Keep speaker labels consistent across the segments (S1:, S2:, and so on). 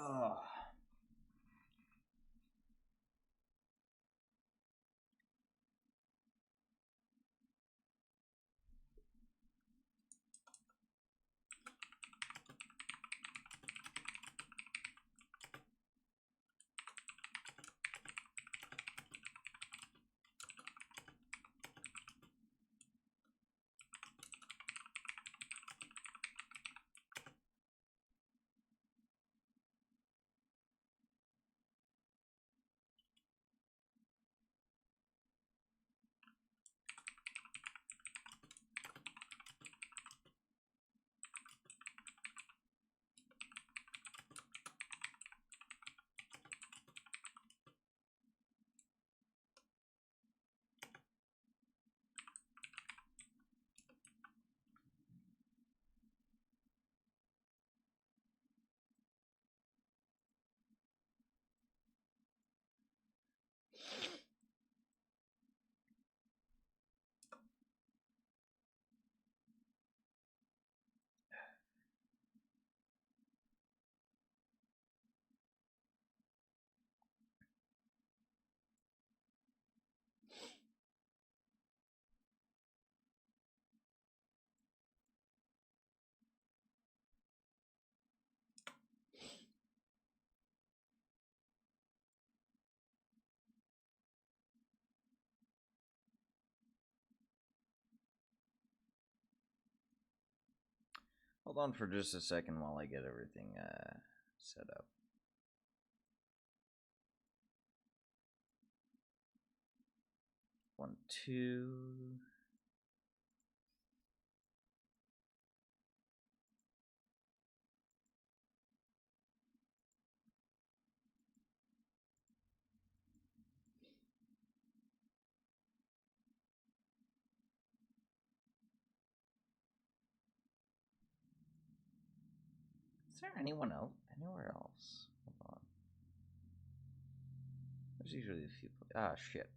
S1: Oh. Hold on for just a second while I get everything set up. One, two. Is there anyone else? Anywhere else? Hold on. There's usually a few. Ah, shit.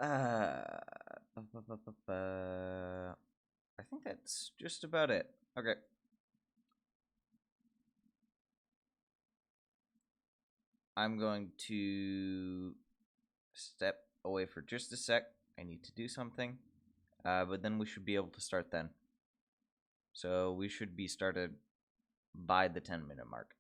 S1: I think that's just about it. Okay. I'm going to step away for just a sec. I need to do something. But then we should be able to start then. So we should be started by the 10-minute mark.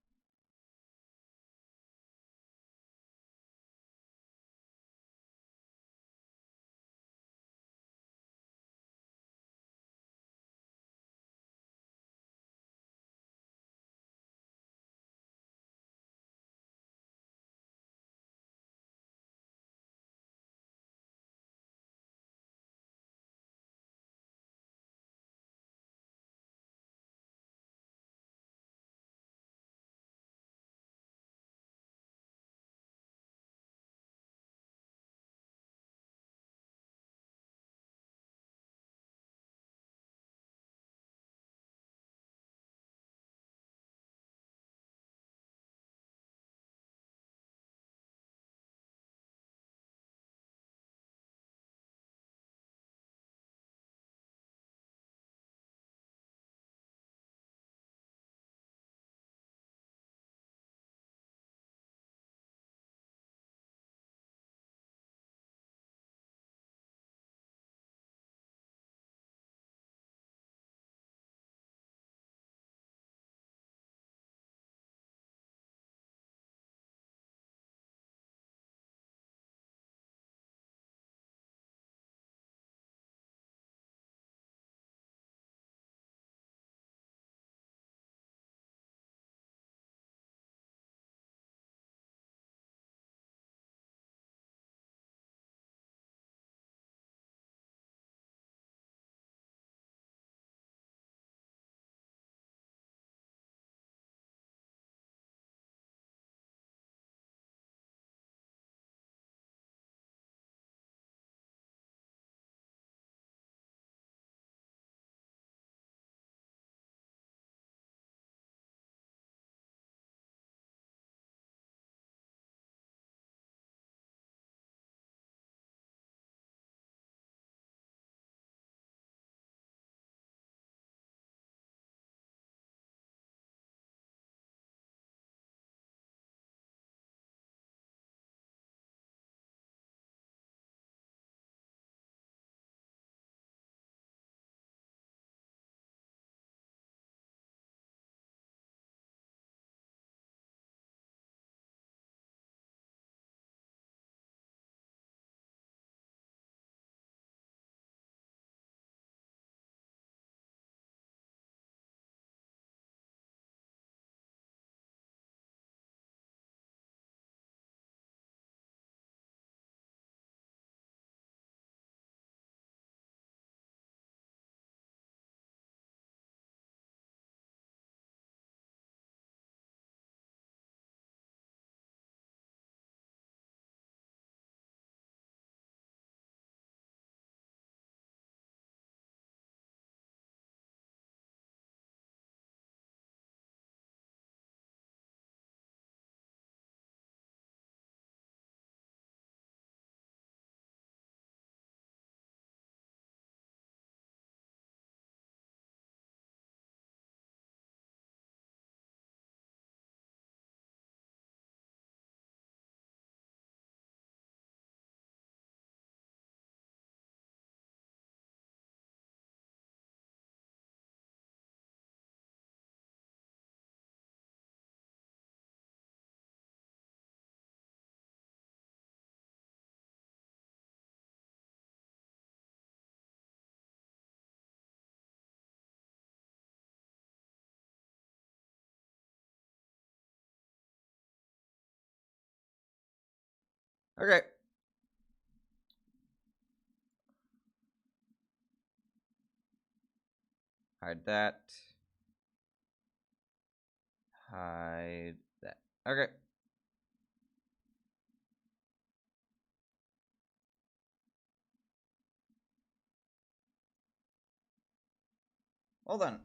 S1: Okay. Hide that. Hide that. Okay. Hold on.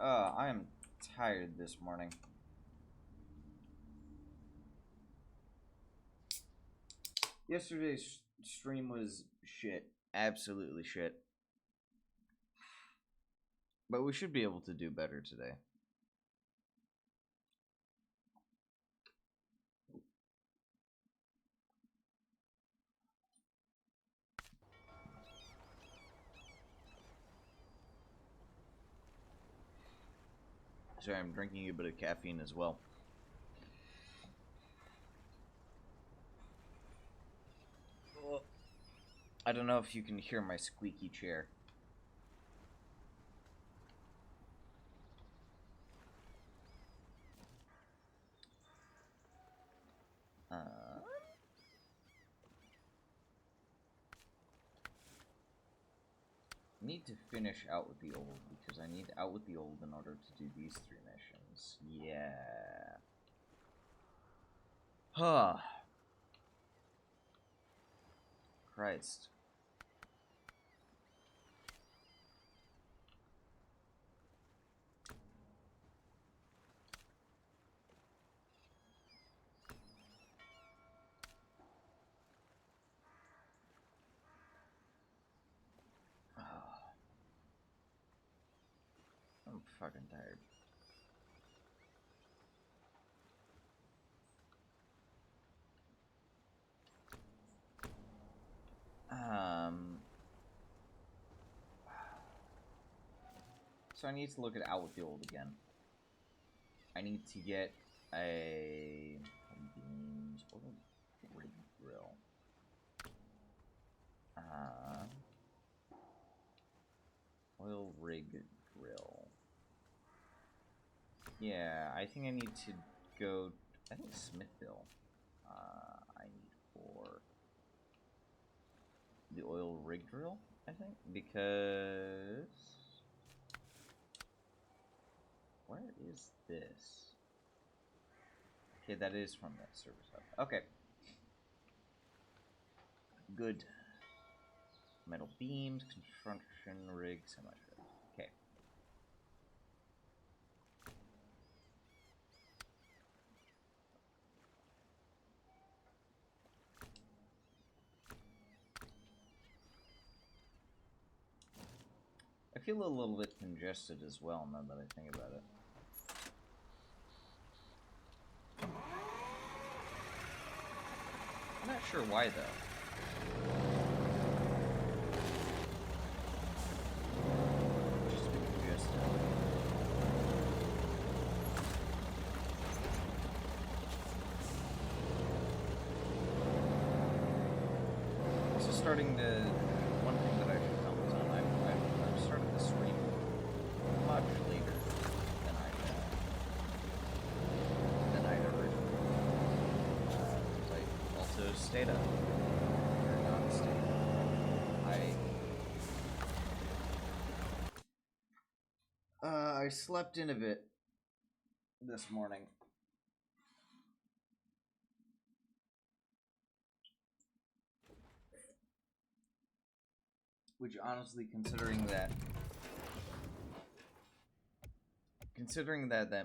S1: I am tired this morning. Yesterday's stream was shit. Absolutely shit. But we should be able to do better today. Sorry, I'm drinking a bit of caffeine as well. I don't know if you can hear my squeaky chair. Need to finish Out with the Old because I need Out with the Old in order to do these 3 missions. Yeah. Huh. Christ. I'm fucking tired. So I need to look at Out with the Old again. I need to get a beams or rig drill. Oil rig drill. Yeah, I think I need to go. I think Smithville. I need for the oil rig drill. I think because where is this? Okay, that is from that service hub. Okay. Good. Metal beams, construction rig, semi-trailer. Okay. I feel a little bit congested as well now that I think about it. I'm not sure why though. Just a bit congested. Also starting to. One thing that I should comment on, I've started the stream much later than I'd originally. Because I also stayed up. Or not stayed up. I slept in a bit this morning. Which honestly, considering that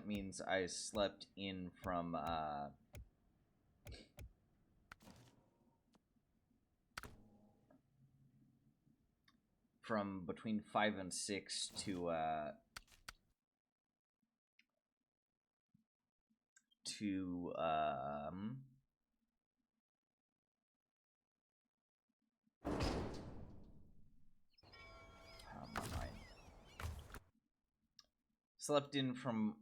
S1: means I slept in from between 5 and 6 to slept in from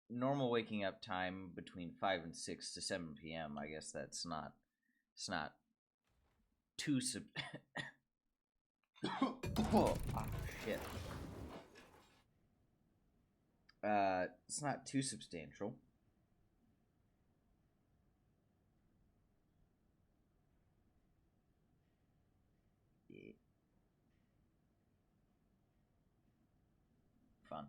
S1: normal waking up time between 5 and 6 to 7 p.m. I guess it's not too oh shit. It's not too substantial. Yeah. Fun.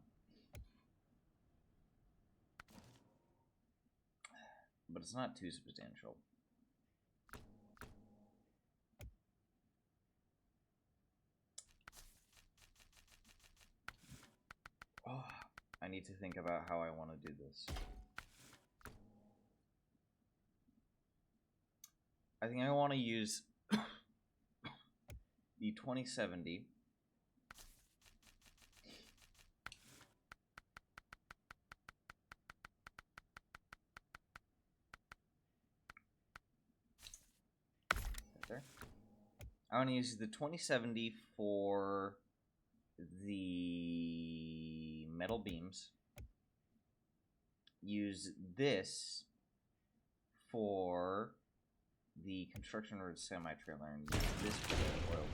S1: But it's not too substantial. Oh, I need to think about how I want to do this. I think I want to use the 2070. There. I want to use the 2070 for the metal beams. Use this for the construction road semi-trailer, and use this for the oil.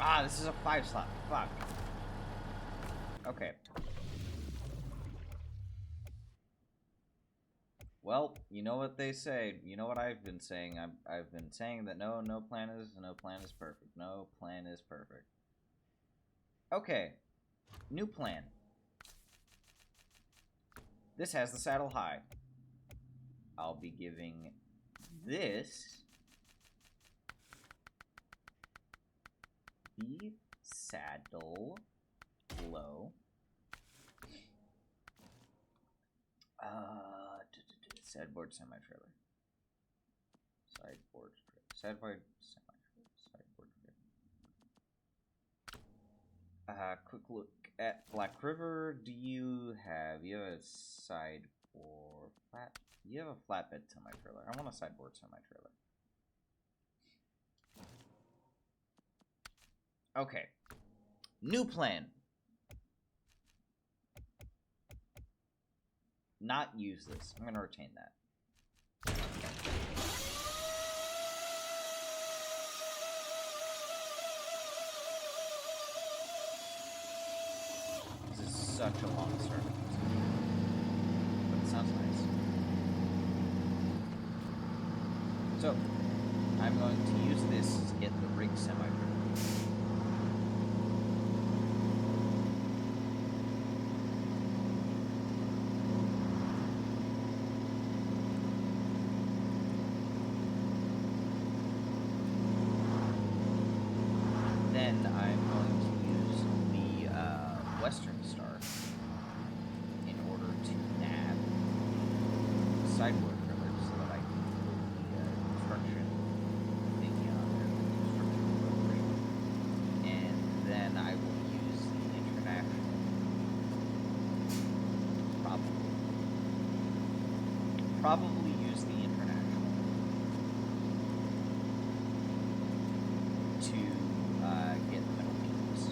S1: Ah, this is a 5 slot. Fuck. Okay. Well, you know what they say. You know what I've been saying. I've been saying that no plan is perfect. No plan is perfect. Okay. New plan. This has the saddle high. I'll be giving this the saddle low. Sideboard semi-trailer. Sideboard semi-trailer. Sideboard trailer. Quick look at Black River. Do you have a side or flat? You have a flatbed semi-trailer. I want a sideboard semi-trailer. Okay. New plan. Not use this. I'm going to retain that. This is such a long sermon. But it sounds nice. So, I'm going to use this to get the rig semi-trailer. Then I'm going to use the Western Star in order to nab sideboard trailers so that I can put the construction thingy on there, the construction program. And then I will use the international. Probably use the international to get the metal beams.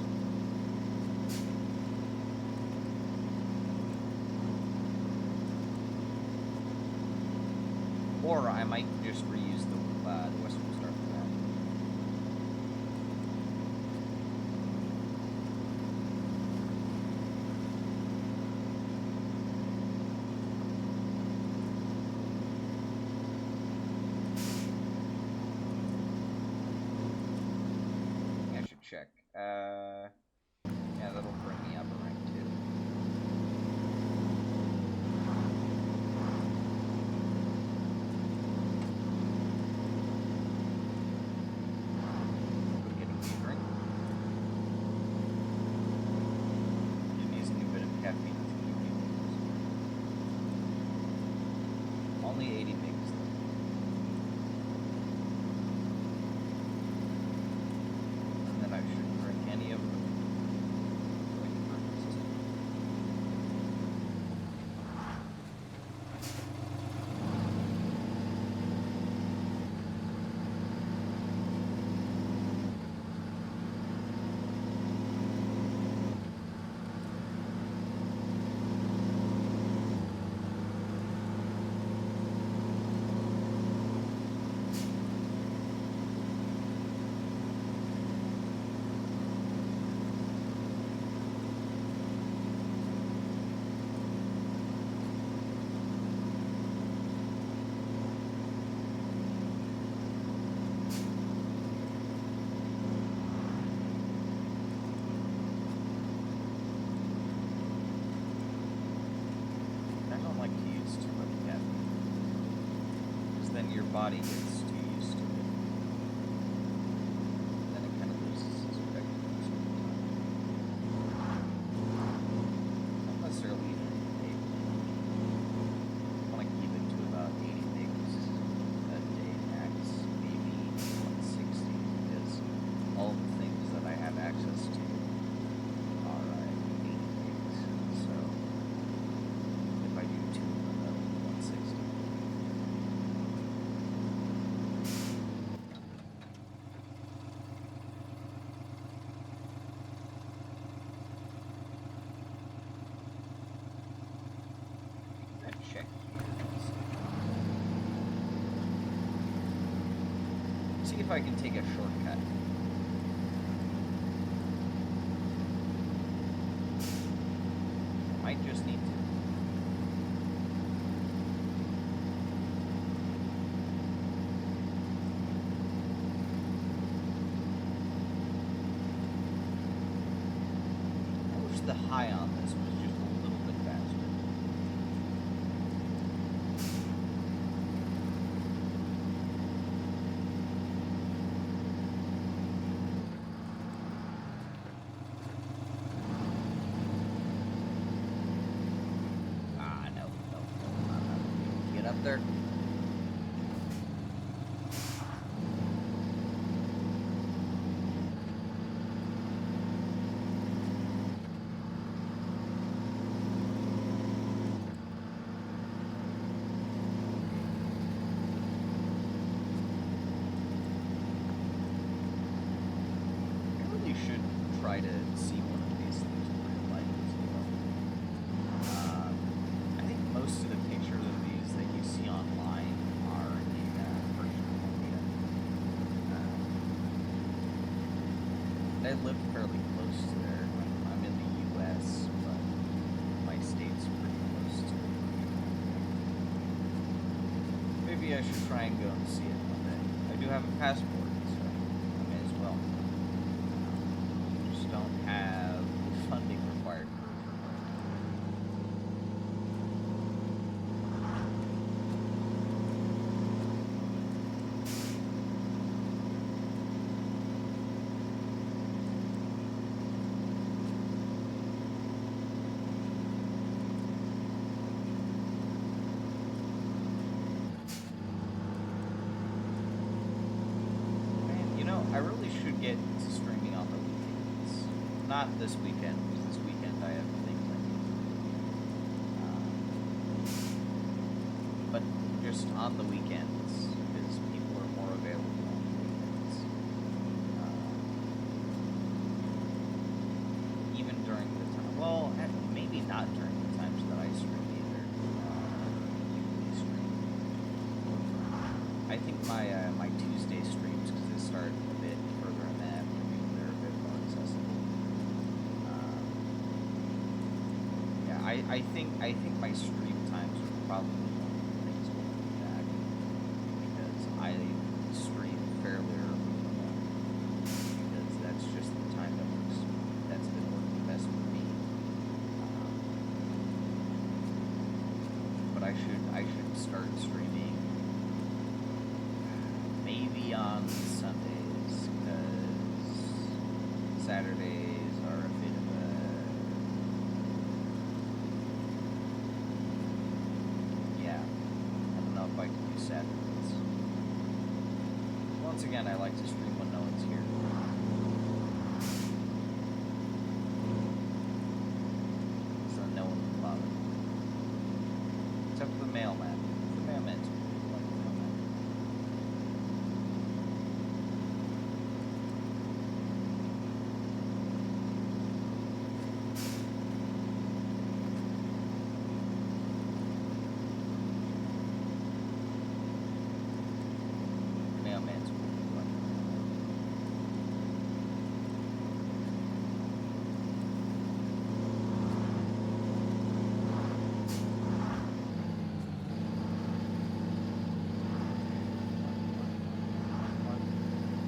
S1: Or I might just reuse the Western Star for that. I should check. Yeah, that'll bring me up a rank too. only 80 megs. And then I shouldn't drink any of them. Your body gets too used to it. Then it kind of loses its effectiveness over time. Not necessarily even a day. I want to keep it to about 80 megs a day max, maybe 160, because all the things that I have access to are 80 megs. So if I do 2 of them, that'll be 160. Check here. See if I can take a shortcut. Might just need to. I wish the high on this was just a little bit faster. There. I really should try to see one of these things in real life as well. I think most of the pictures of these that you see online are in virtual media. I live fairly close to there. I'm in the U.S., but my state's pretty close to it. Maybe I should try and go and see it one day. I do have a passport, so I may as well. Just don't have the funding required for it. I really should get to streaming on the weekends. Not this weekend, because this weekend I have things I need to do. But just on the weekends, because people are more available on the weekends. Even during the time, well, maybe not during the times that I stream either. Usually stream. I think my Tuesday streams, because they start a bit further in the afternoon, they're a bit more accessible. Yeah, I think my stream times are probably one of the things holding me back, because I stream fairly early in the morning, because that's just the time that's been working best for me. But I should start streaming maybe on Sundays, because Saturdays are a bit of a... Yeah, I don't know if I Once again, I like to stream when no one's here. So no one can bother. Except for the mailman. The mailman's cool. I like the mailman. Mailman's cool. I like the mailman.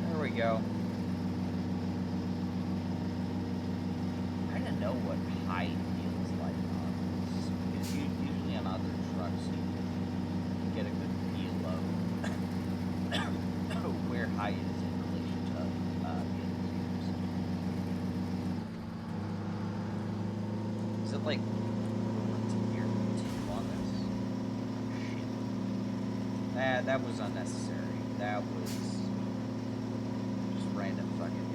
S1: There we go. I kind of know what high feels like on this. Because usually on other trucks, you get a good feel of where high is in relation to the other tiers. Is it like tier 2 on this? Shit. That was unnecessary. That was just random fucking damage.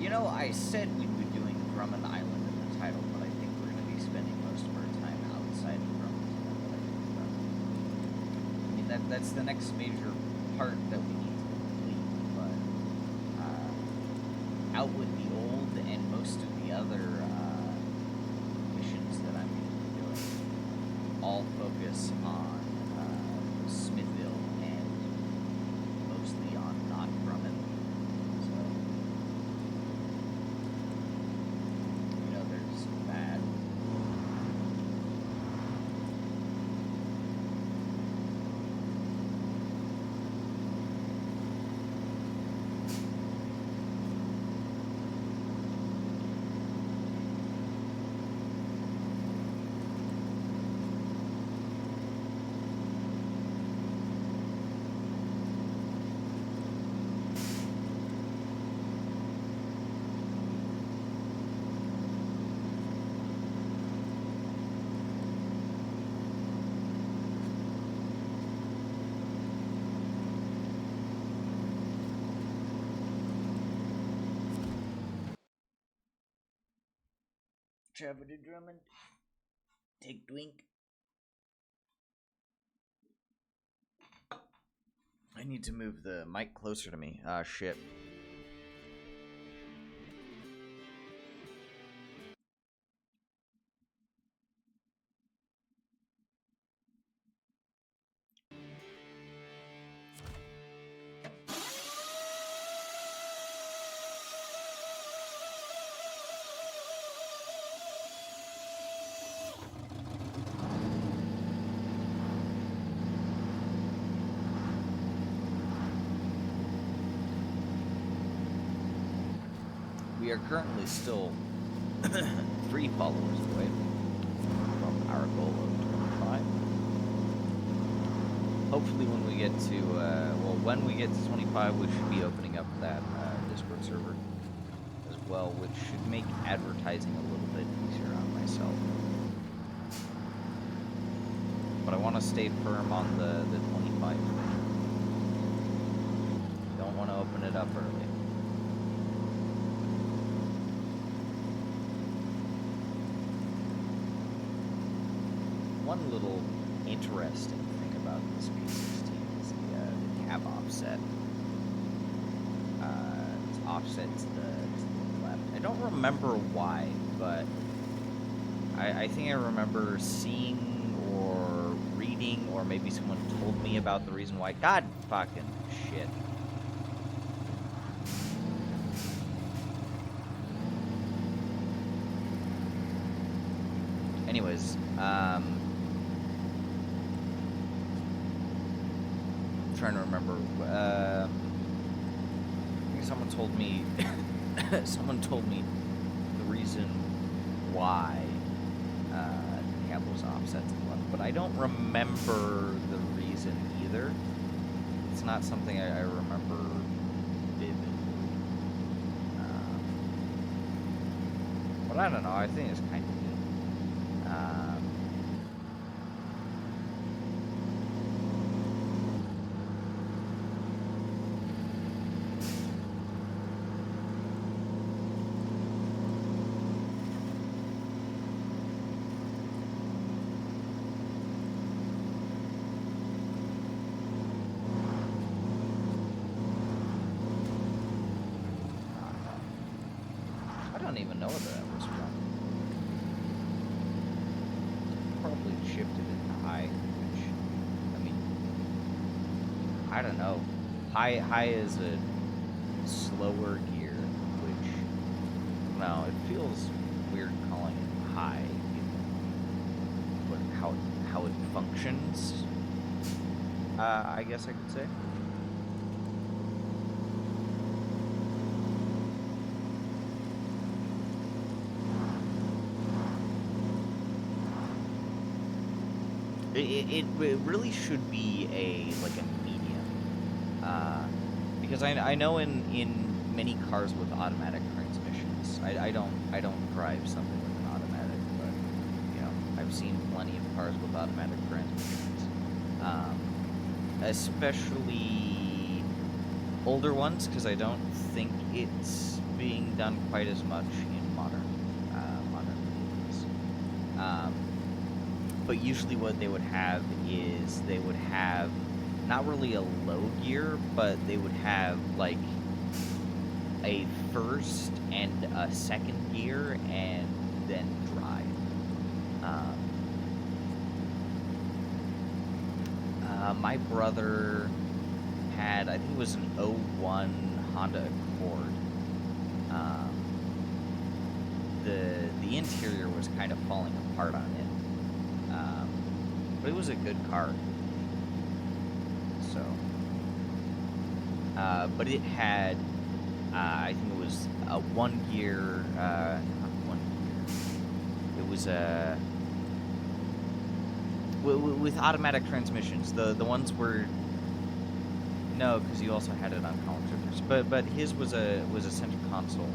S1: You know, I said we'd be doing Drummond Island in the title, but I think we're going to be spending most of our time outside of Drummond. I mean, that's the next major part that we need to complete, but Outwood the Old and most of the other missions that I'm going to be doing all focus on Smithville and mostly on not Drummond. So, you know, there's that. Trevor to Drummond. Take Dwink. I need to move the mic closer to me. Ah, shit. We are currently still 3 followers away from our goal of 25. Hopefully when we get to, when we get to 25, we should be opening up that Discord server as well, which should make advertising a little bit easier on myself. But I want to stay firm on the 25 thing. Don't want to open it up early. One little interesting thing about this P16 is the cab offset. It's offset to the left. I don't remember why, but I think I remember seeing or reading, or maybe someone told me about the reason why. God fucking shit. Anyways, trying to remember. I think someone told me. Someone told me the reason why the cab was offset to the left, but I don't remember the reason reason either. It's not something I remember vividly. But I don't know, I think it's kind of good. I don't even know where that was from. Probably shifted it to high, which, I mean, I don't know. High is a slower gear, which, no, it feels weird calling it high, but how it functions, I guess I could say. It really should be like a medium, because I know in many cars with automatic transmissions, I don't drive something with an automatic, but you know, I've seen plenty of cars with automatic transmissions, especially older ones, because I don't think it's being done quite as much in modern vehicles. But usually what they would have is they would have not really a low gear, but they would have like a first and a second gear and then drive. My brother had, I think it was an '01 Honda Accord. The interior was kind of falling apart on it. But it was a good car. So, but it had, I think it was a one gear, not one gear. It was a, with automatic transmissions, the ones were, no, because you also had it on column shifters. But his was a center console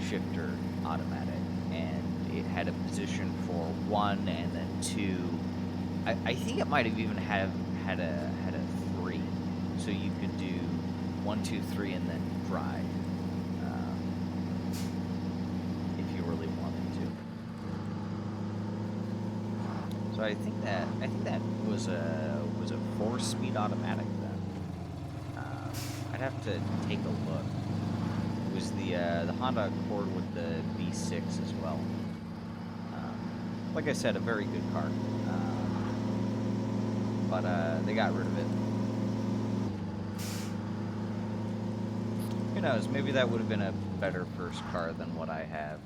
S1: shifter automatic, and it had a position for 1 and then 2. I think it might have even had a 3, so you could do 1, 2, 3, and then drive if you really wanted to. So I think that was a 4-speed automatic then. I'd have to take a look. It was the Honda Accord with the V6 as well. Like I said, a very good car. But they got rid of it. Who knows? Maybe that would have been a better first car than what I have.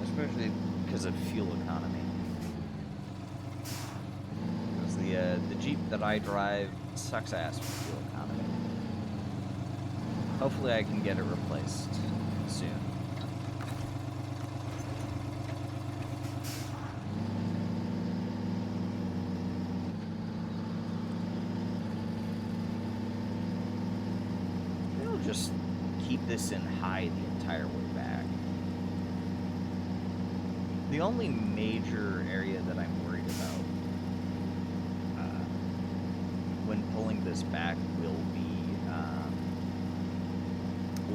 S1: Especially because of fuel economy. Because the Jeep that I drive sucks ass for fuel economy. Hopefully I can get it replaced soon. They'll just keep this in high the entire way back. The only major area that I'm worried about when pulling this back will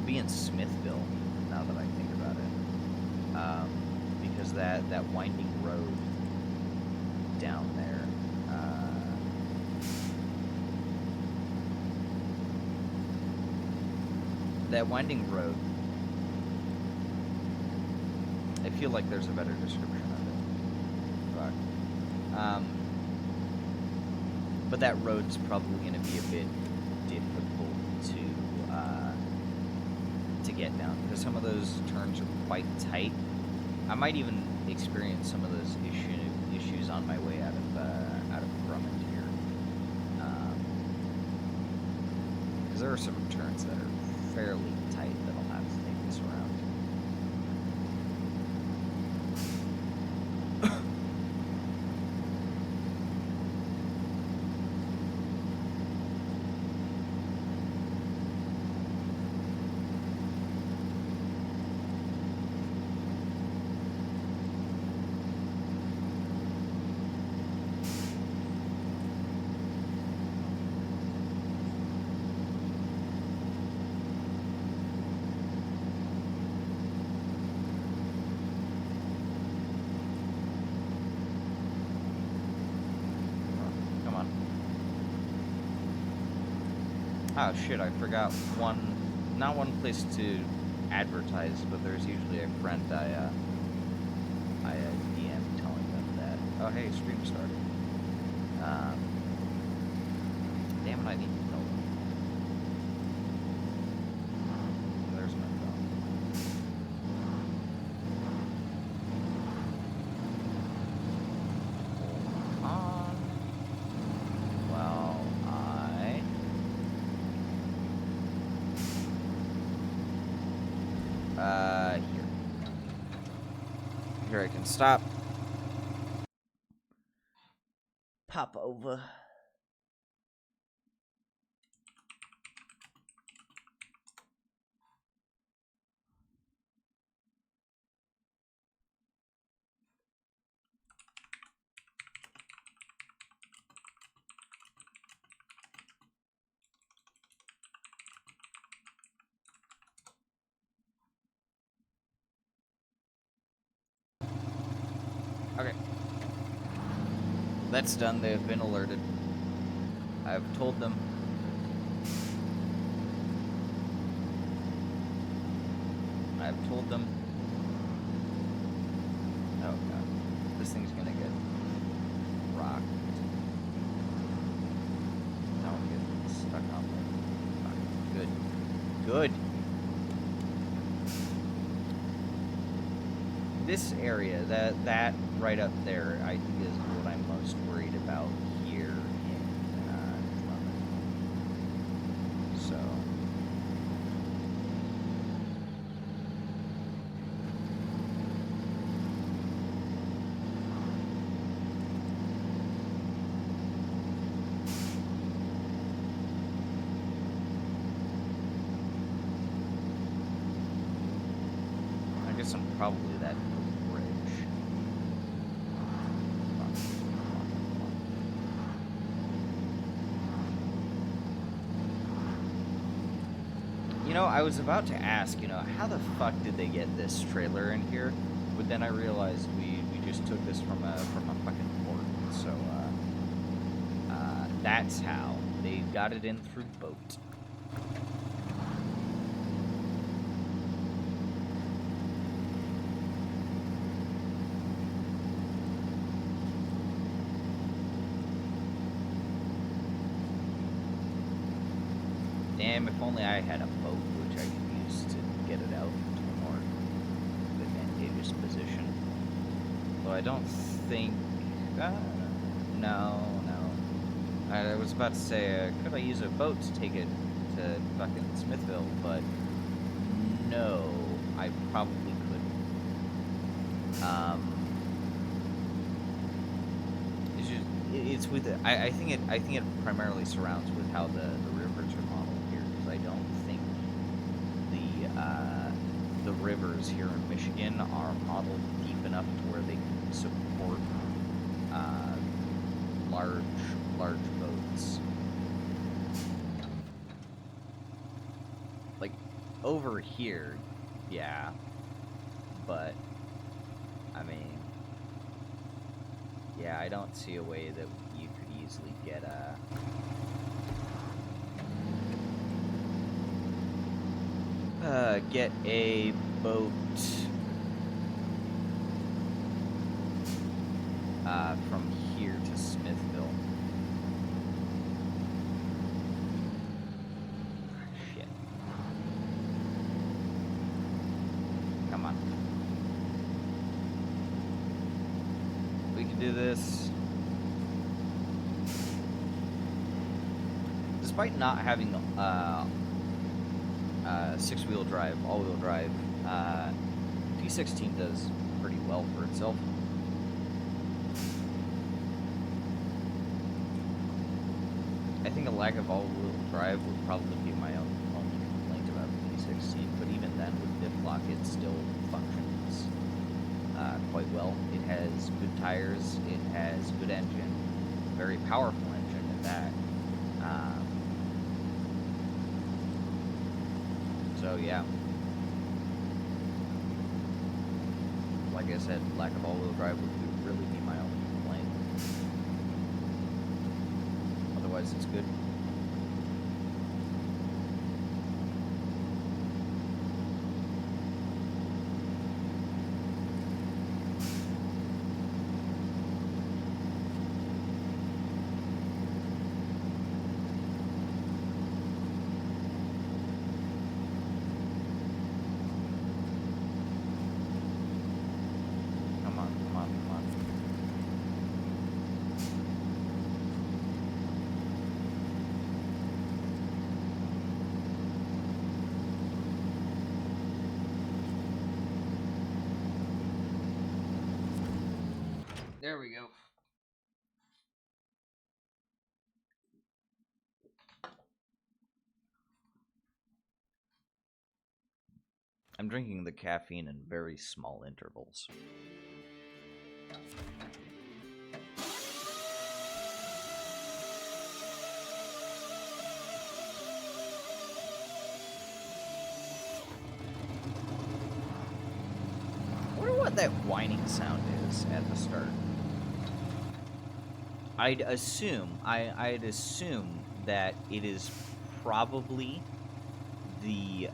S1: be in Smithville, now that I think about it, because that winding road down there, that winding road, I feel like there's a better description of it, but that road's probably going to be a bit difficult to get down, because some of those turns are quite tight. I might even experience some of those issues on my way out of Drummond here, because there are some turns that are fairly tight that I'll have to take this around. Oh shit, I forgot not one place to advertise, but there's usually a friend I DM telling them that, oh hey, stream started. Damn it, I need to know them. There's my phone. Hold on. Well, here I can stop. Pop over. Okay. That's done. They have been alerted. I've told them. Oh god. This thing's gonna get rocked. Don't get stuck on there. Good. Good. This area, that right up there, I think is what I'm most worried about here in Drummond. So. I guess I'm probably that bridge. You know, I was about to ask, how the fuck did they get this trailer in here? But then I realized we just took this from a fucking port. So that's how they got it in through boat. Damn, if only I had a boat which I could use to get it out into a more advantageous position. Though I don't think... no. I was about to say, could I use a boat to take it to fucking Smithville, but no, I probably couldn't. It's just, it's with it. I think it primarily surrounds with how the rivers are modeled here, because I don't think the rivers here in Michigan are modeled deep enough to where they can support large boats. Like over here, yeah, but I mean, yeah, I don't see a way that you could easily get a boat from here to Smithville. Shit. Come on. We can do this. Despite not having six-wheel drive, all-wheel drive, P16 does pretty well for itself. I think a lack of all-wheel drive would probably be my only complaint about the P16, but even then, with diff lock, it still functions quite well. It has good tires, it has good engine, very powerful engine at that. So yeah, like I said, lack of all-wheel drive would really be my only complaint. Otherwise, it's good. There we go. I'm drinking the caffeine in very small intervals. I wonder what that whining sound is at the start. I'd assume that it is probably the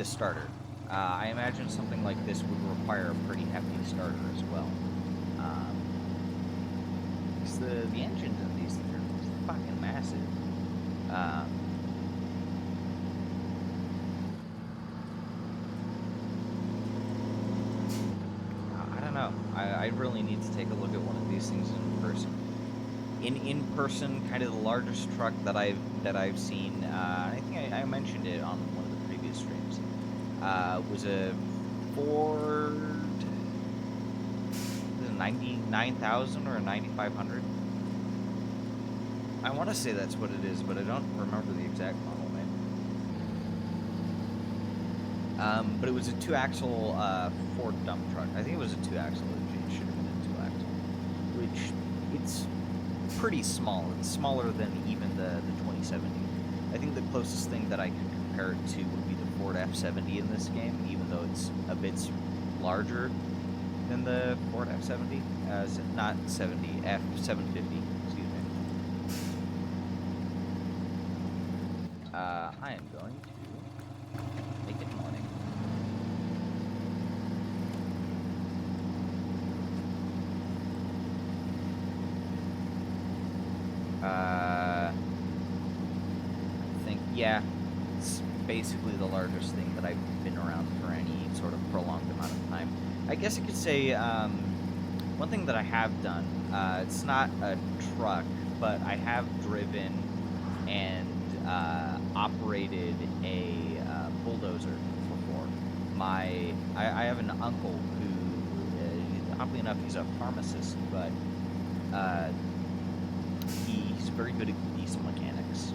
S1: starter. I imagine something like this would require a pretty hefty starter as well. Because the engines in these things are fucking massive. I don't know. I really need to take a look at one of these things in person. In person, kind of the largest truck that I've seen. I think I mentioned it on one of the previous streams. Was a Ford. Was it 99,000 or a 9,500? I want to say that's what it is, but I don't remember the exact model name. But it was a 2-axle Ford dump truck. I think it was a 2-axle. It should have been a 2-axle, which it's pretty small. It's smaller than even the 2070. I think the closest thing that I can compare it to would be the Ford F70 in this game, even though it's a bit larger than the Ford F70. Not 70, F750. Excuse me. I am going to make it morning. I think, yeah, it's basically the largest thing that I've been around for any sort of prolonged amount of time. I guess you could say, one thing that I have done, it's not a truck, but I have driven and operated a bulldozer before. I have an uncle who, oddly enough, he's a pharmacist, but he's very good at diesel mechanics,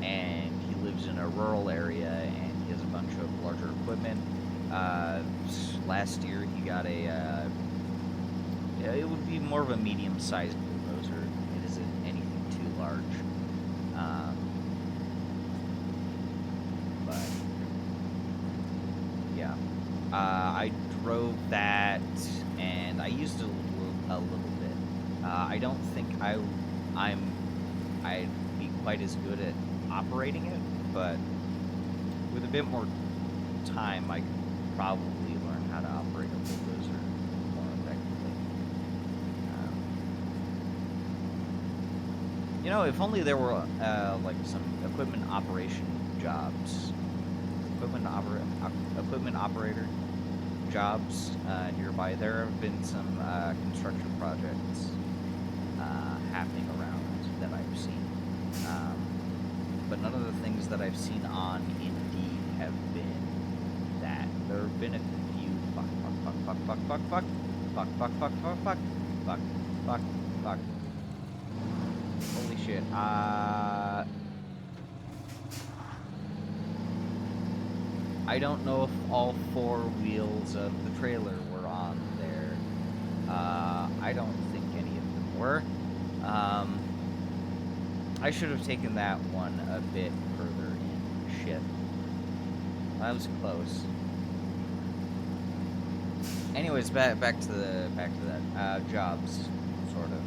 S1: and he lives in a rural area, and he has a bunch of larger equipment. Last year he got it would be more of a medium-sized bulldozer. It isn't anything too large. But yeah, I drove that, and I used it a little bit. I don't think I'd be quite as good at operating it, but with a bit more time, I could probably learn how to operate a bulldozer more effectively. You know, if only there were like some equipment operation jobs, equipment operator jobs nearby. There have been some construction projects happening around that I've seen, but none of the things that I've seen on Indeed have been that. There have been a few fuck. Holy shit. I don't know if all 4 wheels of the trailer were on there. I don't think any of them were. I should have taken that one a bit further in. Shit. That was close. Anyways, back to that. Jobs, sort of.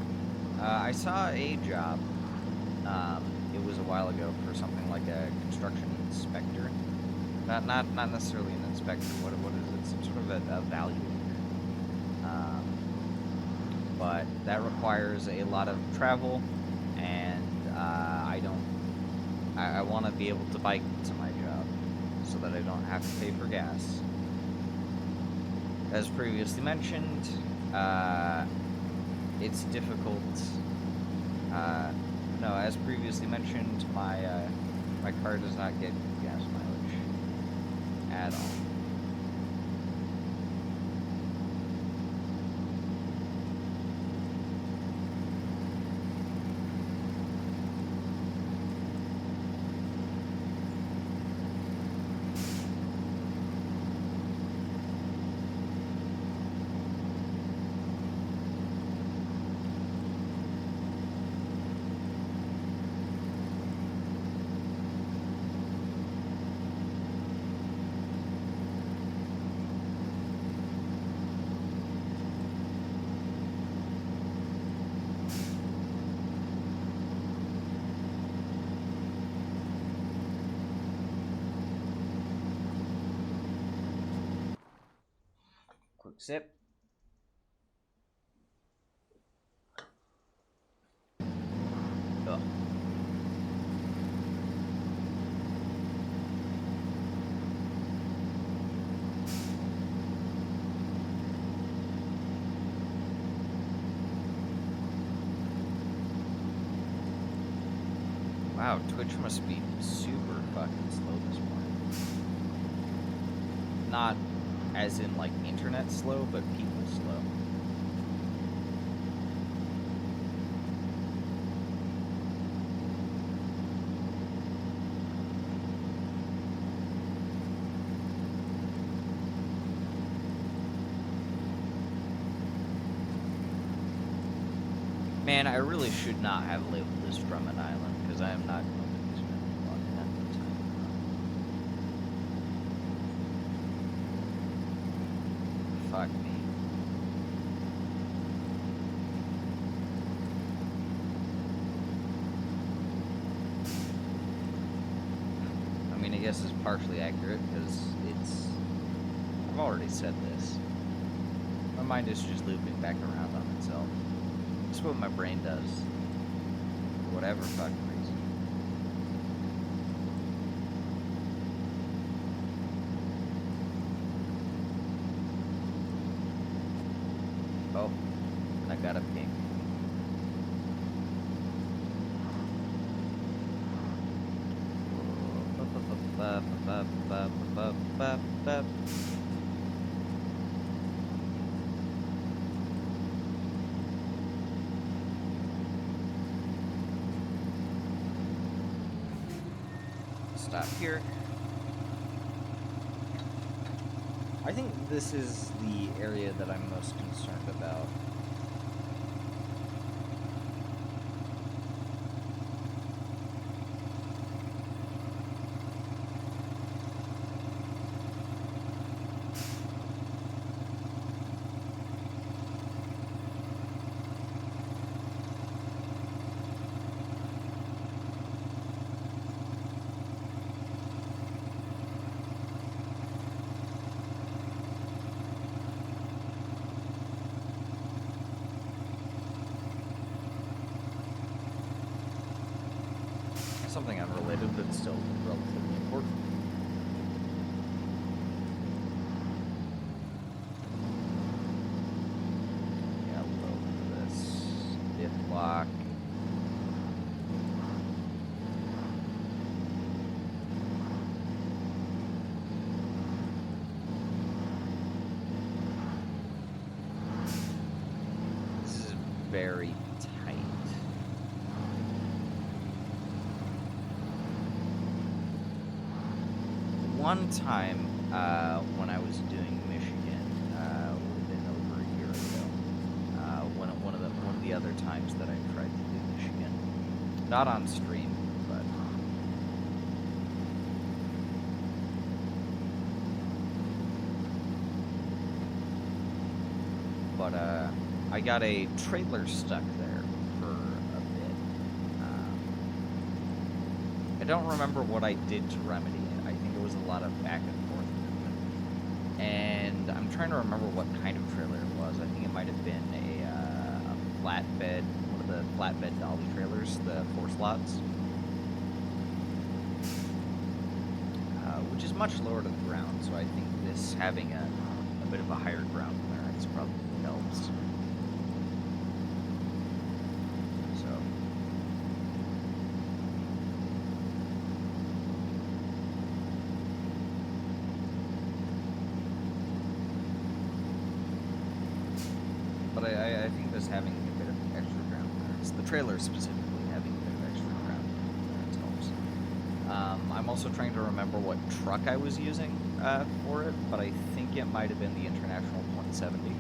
S1: I saw a job. It was a while ago for something like a construction inspector. Not necessarily an inspector. What is it? Some sort of a evaluator. But that requires a lot of travel, and I want to be able to bike to my job so that I don't have to pay for gas. As previously mentioned, it's difficult. No, as previously mentioned, my car does not get gas mileage at all. Sip. Ugh. Wow, Twitch must be super fucking slow this morning. Not as in like internet slow, but people slow. Man, I really should not have labeled this from an island, because I am not going to be spending a lot of time. Fuck me. I mean, I guess it's partially accurate, because it's... I've already said this. My mind is just looping back around on itself. That's what my brain does. For whatever fucking reason. Oh, I got a ping. Stop here. I think this is the area that I'm most concerned about. Something unrelated, but still relatively important. Yeah, load this. Diff lock. This is very tight. One time, when I was doing Michigan, would have been over a year ago. One of the other times that I tried to do Michigan, not on stream, but I got a trailer stuck there for a bit. I don't remember what I did to remedy it. I think it was a lot of back and forth movement. And I'm trying to remember what kind of trailer it was. I think it might have been a flatbed, one of the flatbed dolly trailers, the 4 slots. Which is much lower to the ground, so I think this having a bit of a higher ground clearance probably helps. But I think this having a bit of extra ground clearance, the trailer specifically having a bit of extra ground clearance helps. I'm also trying to remember what truck I was using for it, but I think it might have been the International 170.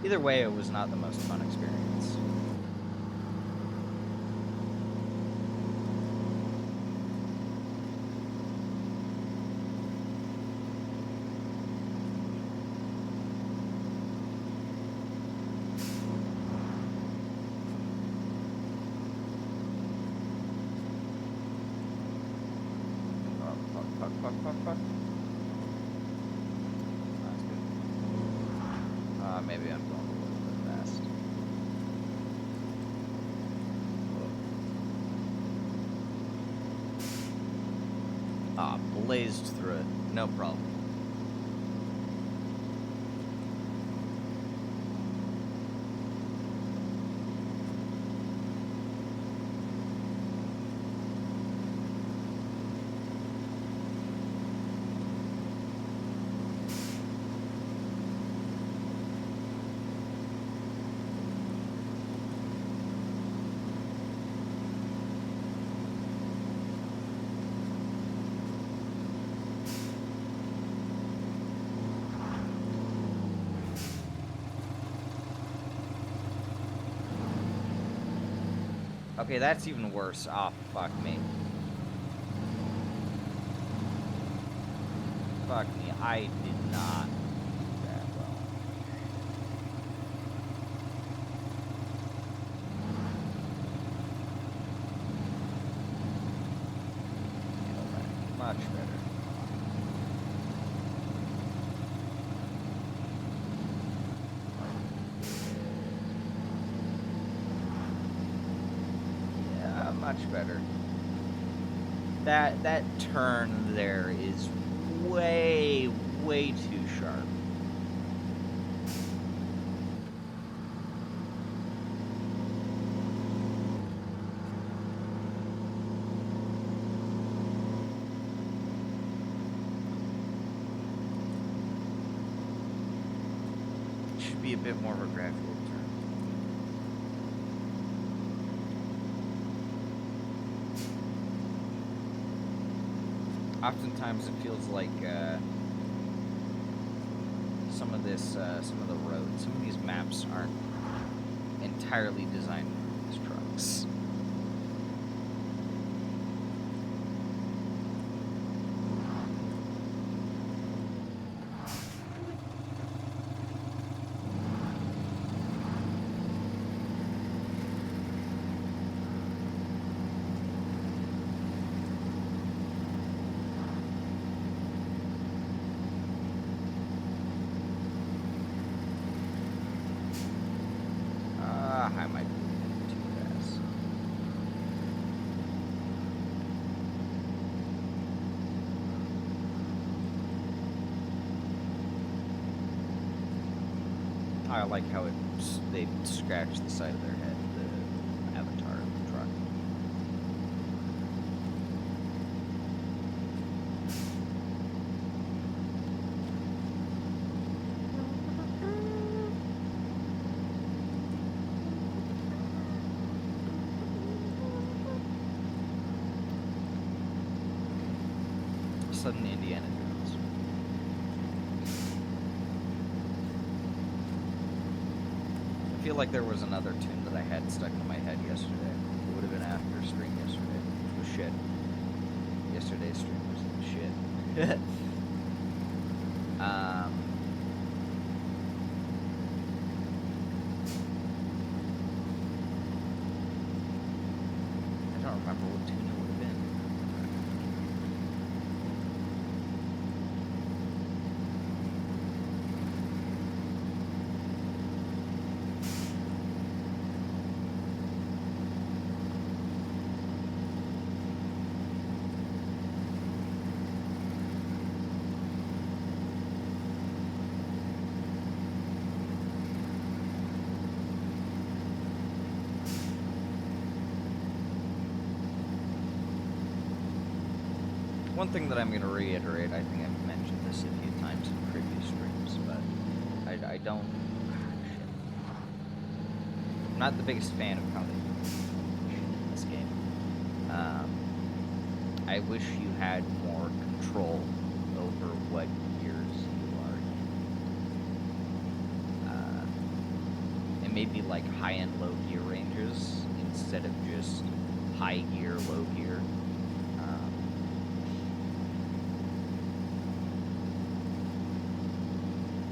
S1: Either way, it was not the most fun experience. Fuck. maybe I'm going a little bit fast. Ah, blazed through it. No problem. Okay, that's even worse. Oh, fuck me. Fuck me. I did not do that well. Much better. Much better. That turn there is way too sharp. It should be a bit more of a gradual turn. Oftentimes it feels like some of the roads, some of these maps aren't entirely designed for these trucks. I might be too fast. I like how they scratch the side of their head, the avatar of the truck. Sudden Indiana Jones. I feel like there was another tune that I had stuck in my head yesterday. It would have been after stream yesterday, which was shit. Yesterday's stream was shit. I don't remember what tune it would have been. One thing that I'm going to reiterate, I think I've mentioned this a few times in previous streams, but I don't... Shit. I'm not the biggest fan of how they do shit in this game. I wish you had more control over what gears you are in. And maybe like high-end low gear ranges instead of just high gear, low gear.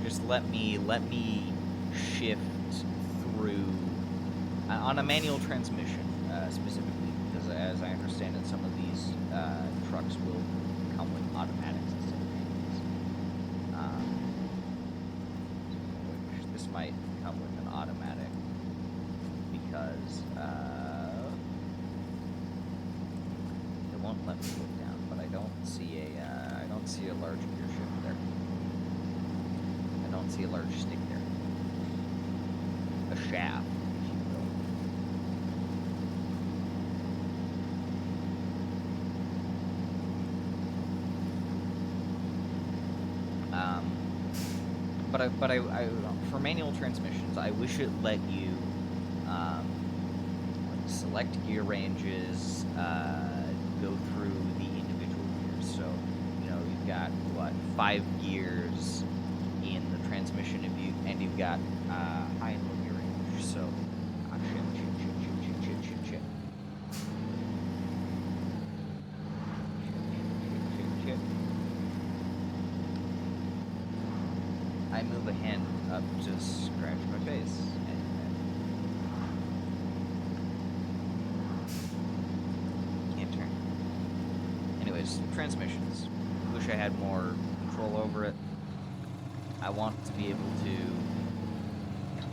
S1: Just let me shift through on a manual transmission specifically, because as I understand it, some of these trucks will come with automatics instead of manuals. Which this might come with an automatic because it won't let me look down, but I don't see a large gear shift there. I don't see a large stick there. A shaft, if you will. But I for manual transmissions, I wish it let you like select gear ranges, go through the individual gears. So, you know, you've got what 5 gears in the transmission, and you've got high and low gear range. So, shit. I move a hand up to scratch my face. Can't turn. Anyways, transmissions. Wish I had more control over it. I want to be able to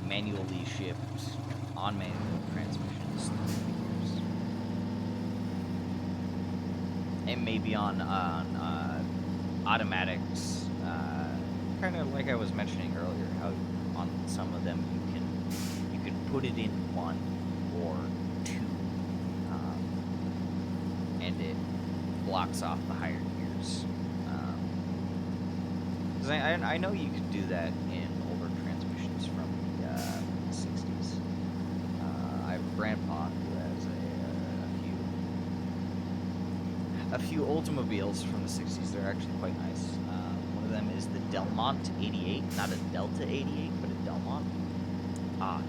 S1: manually shift on manual transmissions through the gears. And maybe on automatics. Kind of like I was mentioning earlier, how on some of them you can put it in 1 or 2, and it blocks off the higher gears. Because I know you could do that in older transmissions from the 60s. I have a grandpa who has a few Oldsmobiles from the 60s. They're actually quite nice. One of them is the Delmont 88, not a Delta 88, but a Delmont.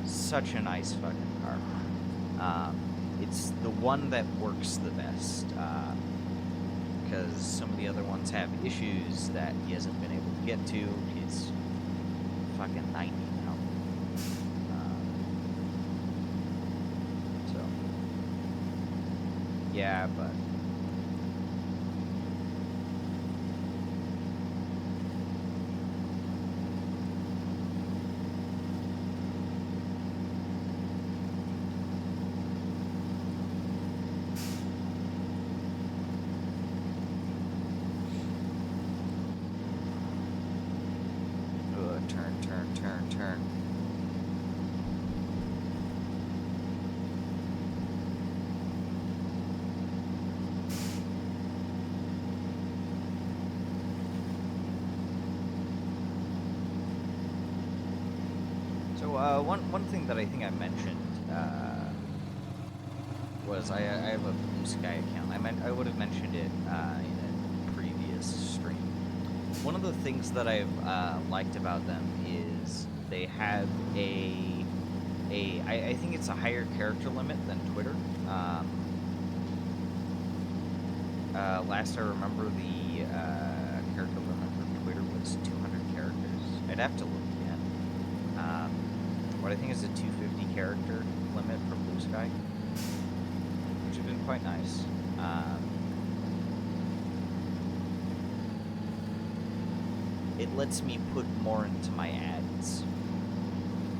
S1: Such a nice fucking car. It's the one that works the best, because some of the other ones have issues that he hasn't been able to get to. He's fucking 90 now. So, yeah, but turn. So one thing that I think I mentioned was I have a Blue Sky account. I would have mentioned it in a previous stream. One of the things that I've liked about them is they have I think it's a higher character limit than Twitter. Last I remember, the character limit for Twitter was 200 characters. I'd have to look again. But I think it's a 250 character limit for Blue Sky, which has been quite nice. It lets me put more into my ads,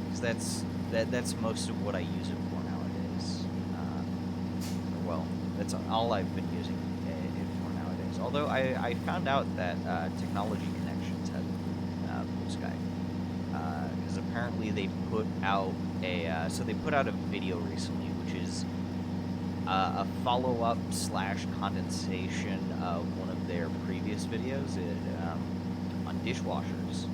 S1: because that's most of what I use it for nowadays. Well, that's all I've been using it for nowadays. Although I found out that Technology Connections has Blue Sky, because apparently they put out a video recently, which is a follow-up / condensation of one of their previous videos on dishwashers,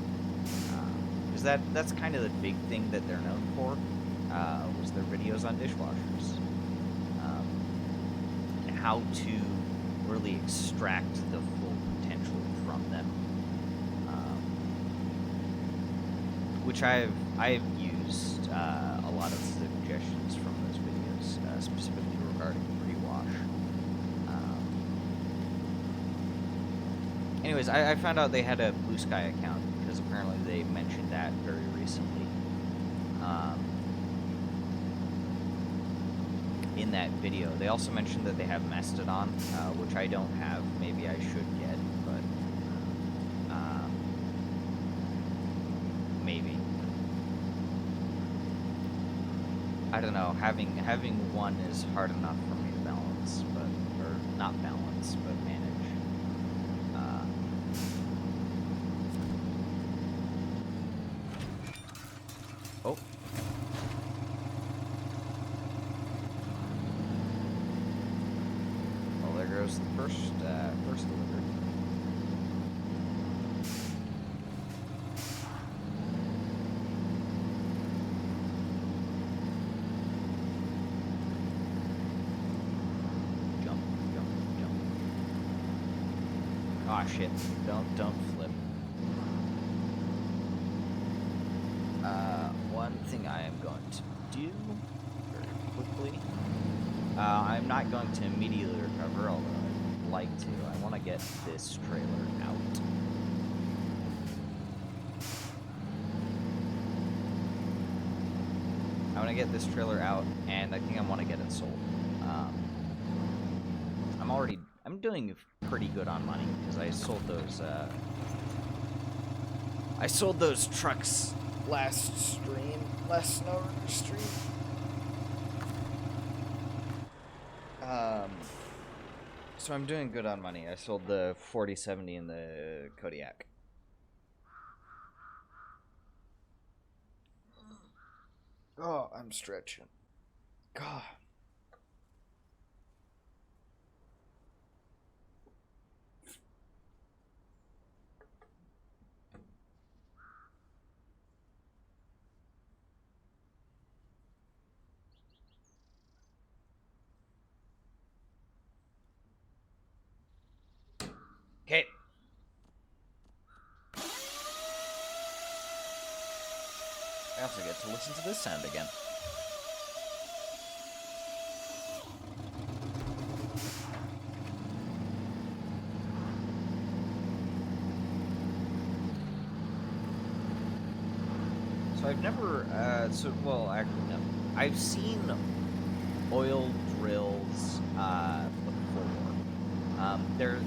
S1: because that's kind of the big thing that they're known for, was their videos on dishwashers, and how to really extract the full potential from them, which I've used a lot of suggestions from those videos, specifically regarding pre-wash. Anyways, I found out they had a Blue Sky account, because apparently they mentioned that very recently. In that video. They also mentioned that they have Mastodon, which I don't have. Maybe I should get, but maybe. I don't know, having one is hard enough for me to balance, or not balance, but manage. Oh. Well, there goes the first delivery. Aw, shit. Don't flip. One thing I am going to do very quickly. I'm not going to immediately recover, although I'd like to. I want to get this trailer out. I want to get this trailer out, and I think I want to get it sold. I'm doing pretty good on money because I sold those trucks last Snowrunner stream. So I'm doing good on money. I sold the 4070 and the Kodiak. Oh, I'm stretching. God. Okay. I also get to listen to this sound again. So I've never, well, actually, no. I've seen oil drills, before. They're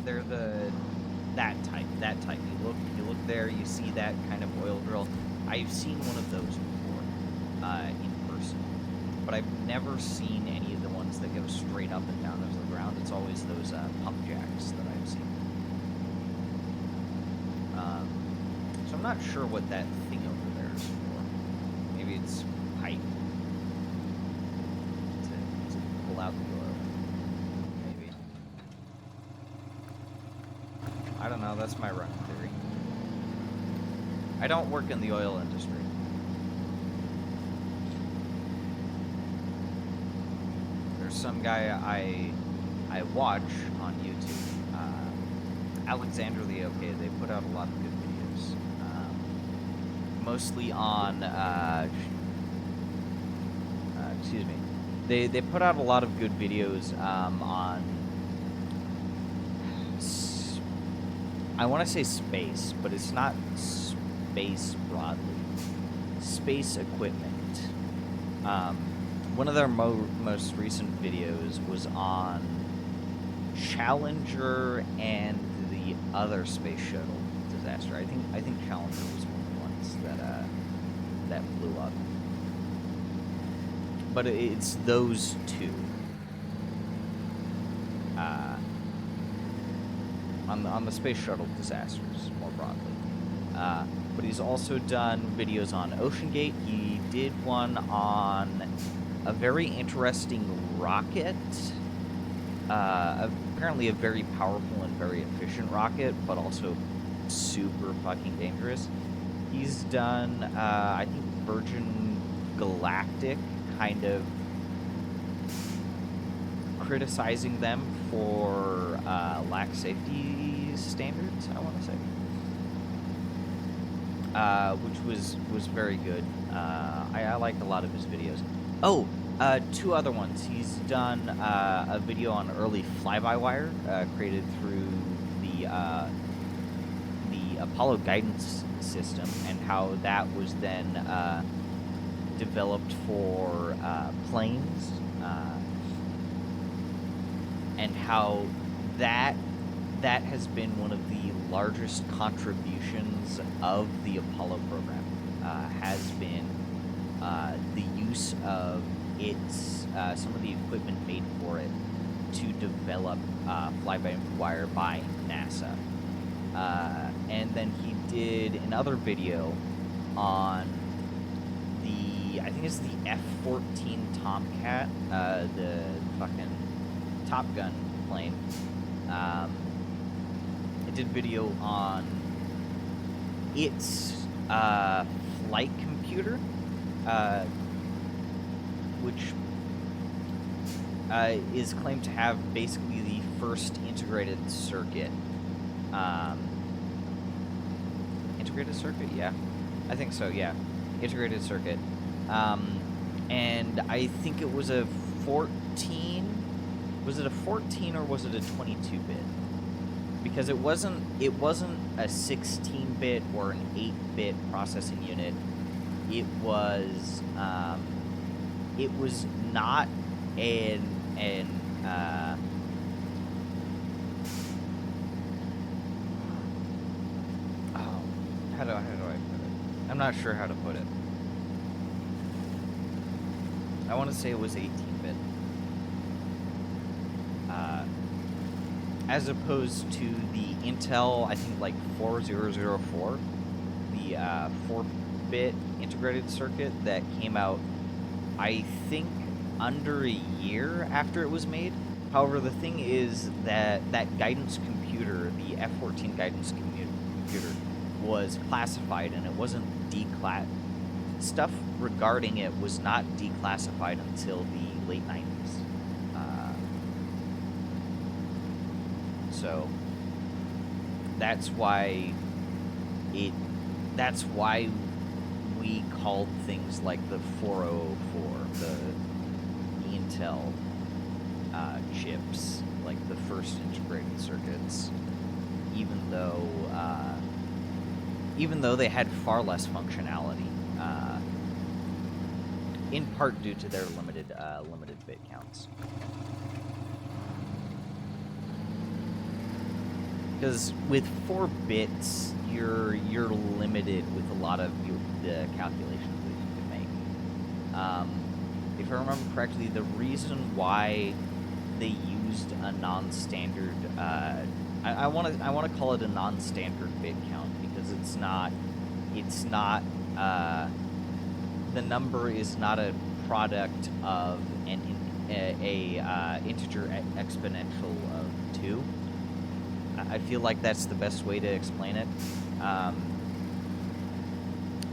S1: that type. You look there, you see that kind of oil drill. I've seen one of those before, in person. But I've never seen any of the ones that go straight up and down into the ground. It's always those, pump jacks that I've seen. So I'm not sure what that thing over there is for. Maybe it's pipe to pull out the oil. Maybe. I don't know, that's my running theory. I don't work in the oil industry. There's some guy I watch on YouTube, Alexander the OK. They put out a lot of good videos, mostly on. Excuse me. They put out a lot of good videos on. I want to say space, but it's not space broadly. Space equipment. One of their most recent videos was on Challenger and the other space shuttle disaster. I think Challenger was one of the ones that blew up. But it's those two. On the space shuttle disasters more broadly. But he's also done videos on OceanGate. He did one on a very interesting rocket. Apparently a very powerful and very efficient rocket, but also super fucking dangerous. He's done, I think, Virgin Galactic, kind of criticizing them for lax safety standards, I want to say. Which was very good. I liked a lot of his videos. Oh, two other ones. He's done a video on early fly-by-wire created through the Apollo guidance system and how that was then developed for planes, and how that has been one of the largest contributions of the Apollo program, has been the use of it's some of the equipment made for it to develop fly-by-wire by NASA. And then he did another video on I think it's the F-14 Tomcat, the fucking Top Gun plane. I did a video on its flight computer, which is claimed to have basically the first integrated circuit. Integrated circuit? Yeah. I think so, yeah. Integrated circuit. And I think it was a 14... Was it a 14 or was it a 22-bit? Because it wasn't a 16-bit or an 8-bit processing unit. It was not how do I put it? I'm not sure how to put it. I want to say it was 18-bit. As opposed to the Intel, I think like 4004, the 4-bit integrated circuit that came out, I think, under a year after it was made. However, the thing is that guidance computer, the F-14 guidance computer, was classified, and it wasn't stuff regarding it was not declassified until the late 90s. So that's why we called things like the 404, the Intel chips, like the first integrated circuits, even though they had far less functionality, in part due to their limited bit counts. Because with 4 bits, you're limited with a lot of the calculations that you can make. If I remember correctly, the reason why they used a non-standard, I want to call it a non-standard bit count, because it's not the number is not a product of an integer exponential of 2. I feel like that's the best way to explain it.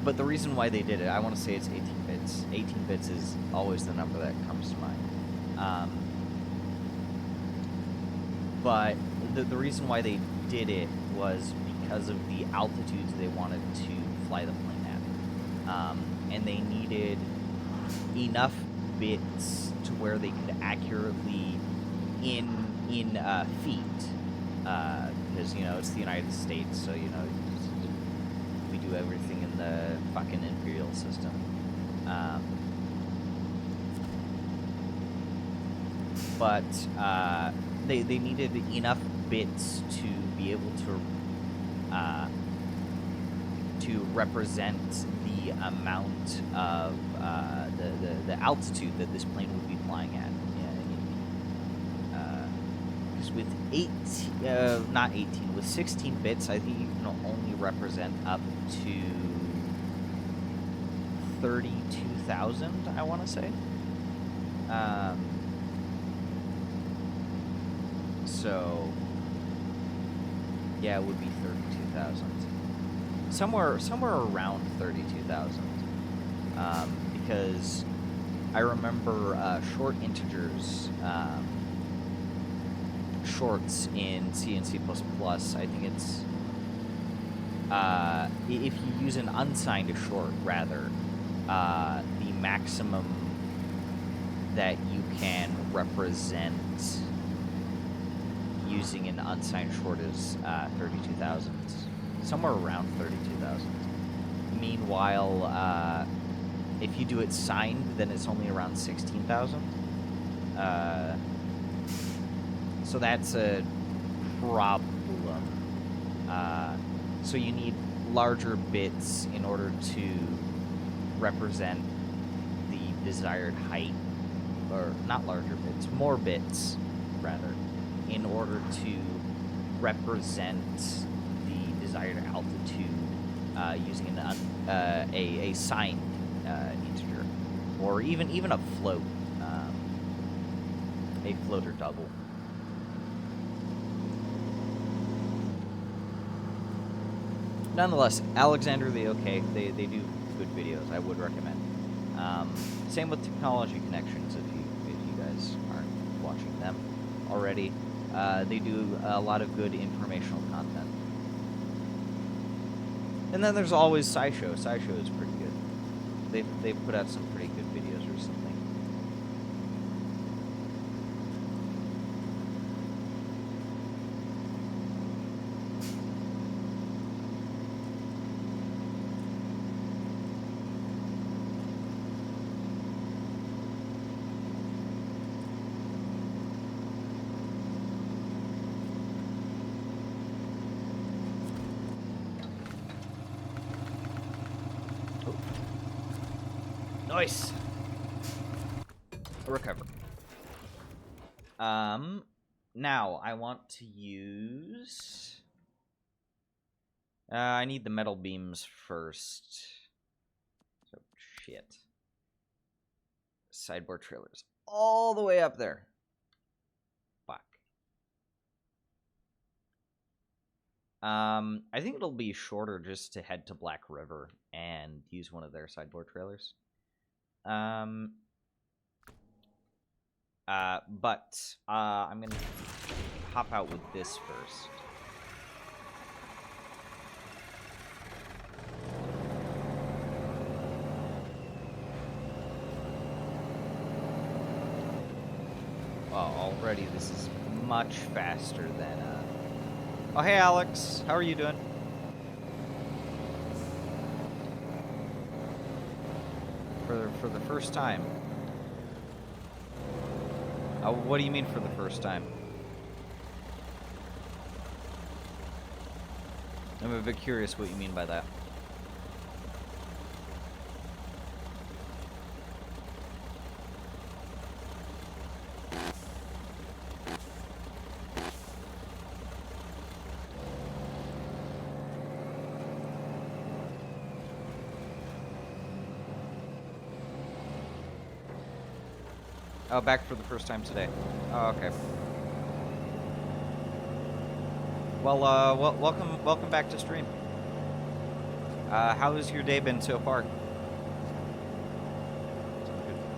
S1: But the reason why they did it, I want to say it's 18 bits. 18 bits is always the number that comes to mind. But the reason why they did it was because of the altitudes they wanted to fly the plane at. And they needed enough bits to where they could accurately, in feet, because, it's the United States, so, we do everything in the fucking imperial system. But they needed enough bits to be able to represent the amount of the altitude that this plane would be flying at. With 16 bits, I think you can only represent up to 32,000, I want to say. So, yeah, it would be 32,000. Somewhere around 32,000. Because I remember short integers, shorts in C and C++, I think it's, if you use an unsigned short, rather, the maximum that you can represent using an unsigned short is 32,000, somewhere around 32,000. Meanwhile, if you do it signed, then it's only around 16,000. So that's a problem. So you need larger bits in order to represent the desired height
S2: or not larger bits, more bits, rather, in order to represent the desired altitude using a signed integer, or even a float, a float or double. Nonetheless, Alexander the OK, they do good videos. I would recommend. Same with Technology Connections. If you guys aren't watching them already, they do a lot of good informational content. And then there's always SciShow. SciShow is pretty good. They've put out some pretty good videos recently. Nice. Recover. Now I want to use. I need the metal beams first. So shit. Sideboard trailers all the way up there. Fuck. I think it'll be shorter just to head to Black River and use one of their sideboard trailers. But I'm gonna hop out with this first. Well, already this is much faster than, Oh, hey, Alex. How are you doing? For the first time. What do you mean for the first time? I'm a bit curious what you mean by that. Oh, back for the first time today. Oh, okay. Well, welcome back to stream. How has your day been so far?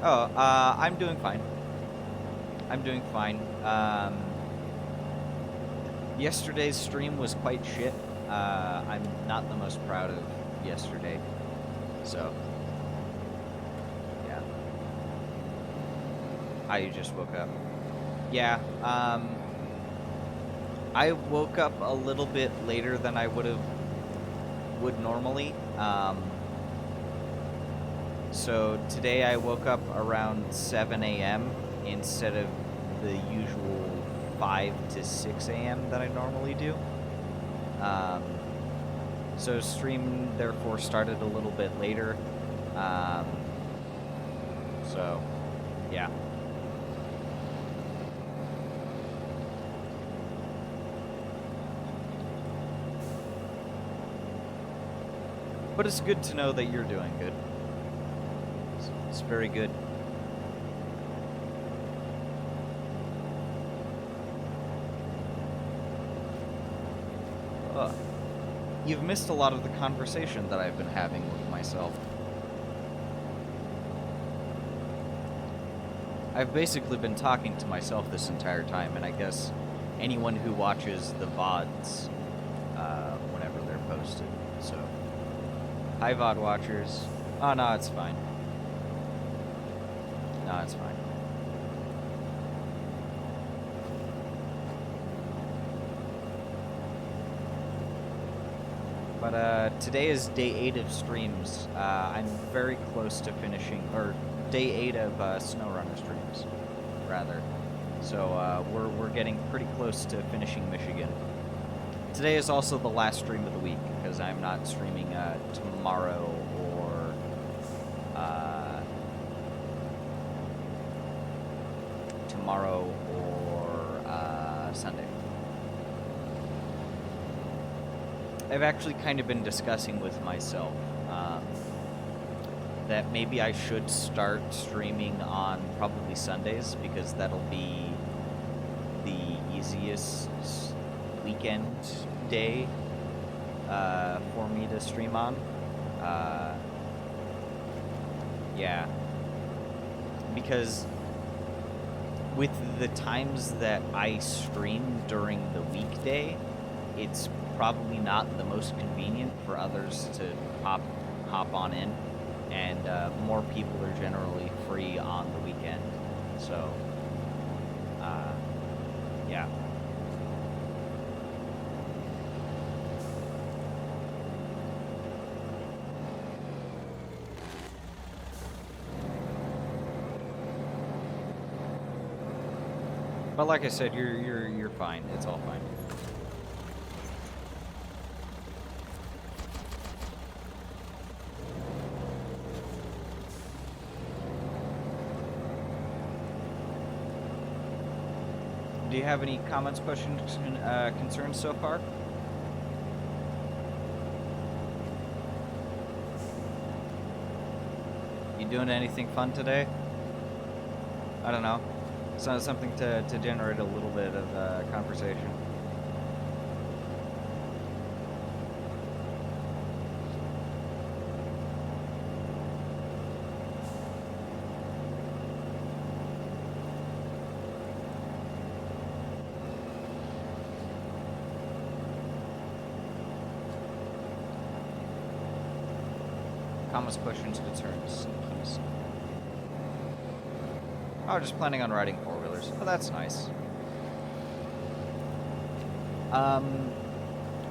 S2: Oh, I'm doing fine. I'm doing fine. Yesterday's stream was quite shit. I'm not the most proud of yesterday, so yeah. I just woke up. Yeah, I woke up a little bit later than I would normally. So today I woke up around 7 a.m. instead of the usual 5 to 6 a.m. that I normally do. So stream therefore started a little bit later. So yeah. But it's good to know that you're doing good. It's very good. You've missed a lot of the conversation that I've been having with myself. I've basically been talking to myself this entire time, and I guess anyone who watches the VODs whenever they're posted, so... Hi, VOD watchers. Oh, no, it's fine. No, it's fine. But, today is day 8 of streams. I'm very close to finishing, or day 8 of, Snowrunner streams, rather. So, we're getting pretty close to finishing Michigan. Today is also the last stream of the week, because I'm not streaming, tomorrow or, tomorrow or Sunday. I've actually kind of been discussing with myself that maybe I should start streaming on probably Sundays, because that'll be the easiest weekend day for me to stream on. Yeah. Because with the times that I stream during the weekday, it's probably not the most convenient for others to hop on in, and more people are generally free on the weekend. So, yeah. But like I said, you're fine. It's all fine. Do you have any comments, questions, concerns so far? You doing anything fun today? I don't know. Something to generate a little bit of conversation. Comments, questions, concerns, keys. Oh, just planning on riding four-wheelers. Oh, that's nice.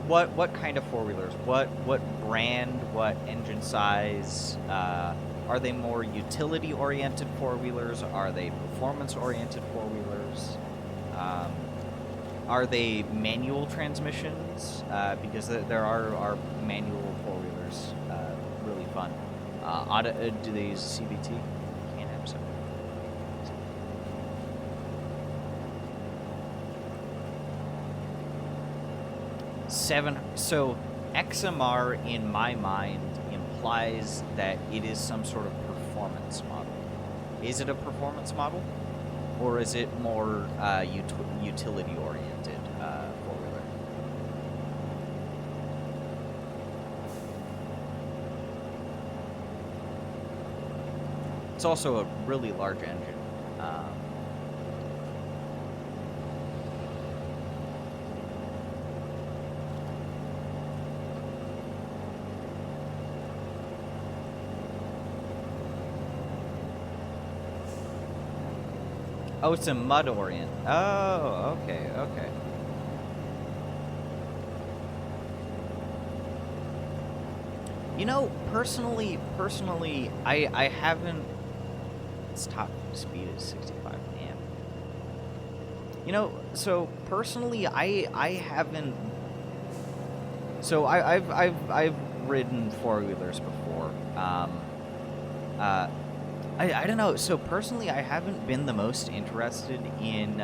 S2: What kind of four-wheelers? What brand? What engine size? Are they more utility-oriented four-wheelers? Are they performance-oriented four-wheelers? Are they manual transmissions? Because there are manual four-wheelers really fun. Do they use CVT? Can't have some. So XMR in my mind implies that it is some sort of performance model. Is it a performance model, or is it more utility oriented four-wheeler? It's also a really large engine. Oh, it's a mud orient. Oh, okay, okay. You know, personally, I haven't. Its top speed is 65 amp. You know, so personally, I haven't. So I've ridden four-wheelers before. I don't know. So personally, I haven't been the most interested in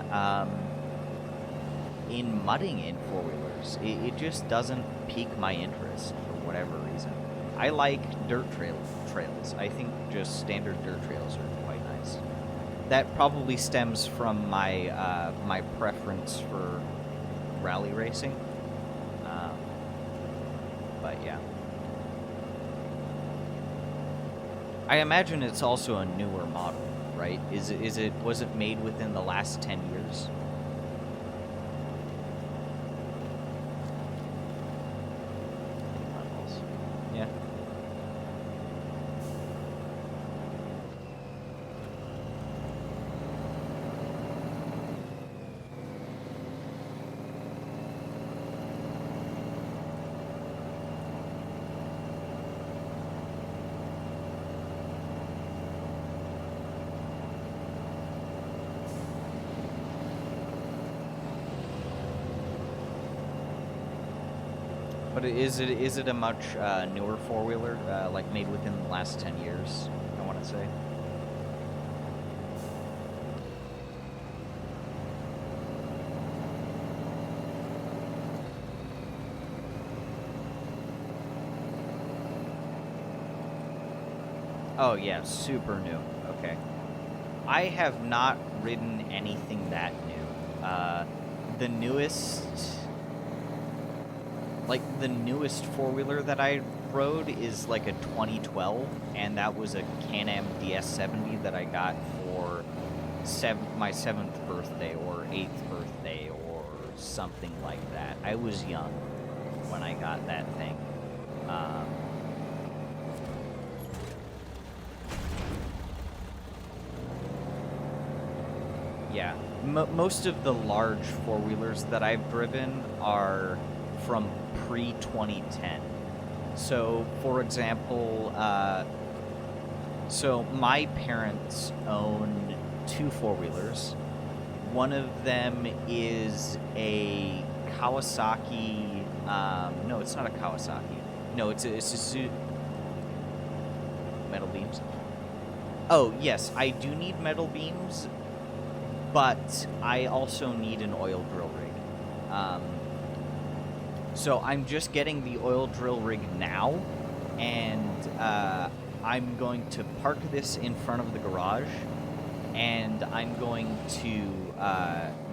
S2: mudding in four-wheelers. It just doesn't pique my interest for whatever reason. I like dirt trails. I think just standard dirt trails are quite nice. That probably stems from my my preference for rally racing. But yeah. I imagine it's also a newer model, right? Was it made within the last 10 years? Yeah. But is it a much newer four-wheeler, like made within the last 10 years, I want to say? Oh, yeah, super new. Okay. I have not ridden anything that new. The newest... Like, the newest four-wheeler that I rode is, like, a 2012, and that was a Can-Am DS70 that I got for my 7th birthday or 8th birthday or something like that. I was young when I got that thing. Yeah, most of the large four-wheelers that I've driven are from pre-2010. So, for example, so my parents own 2 four-wheelers. One of them is a Kawasaki. No, it's not a Kawasaki. No, it's a Suzuki. Metal beams. Oh, yes, I do need metal beams, but I also need an oil drill rig. So I'm just getting the oil drill rig now, and I'm going to park this in front of the garage, and I'm going to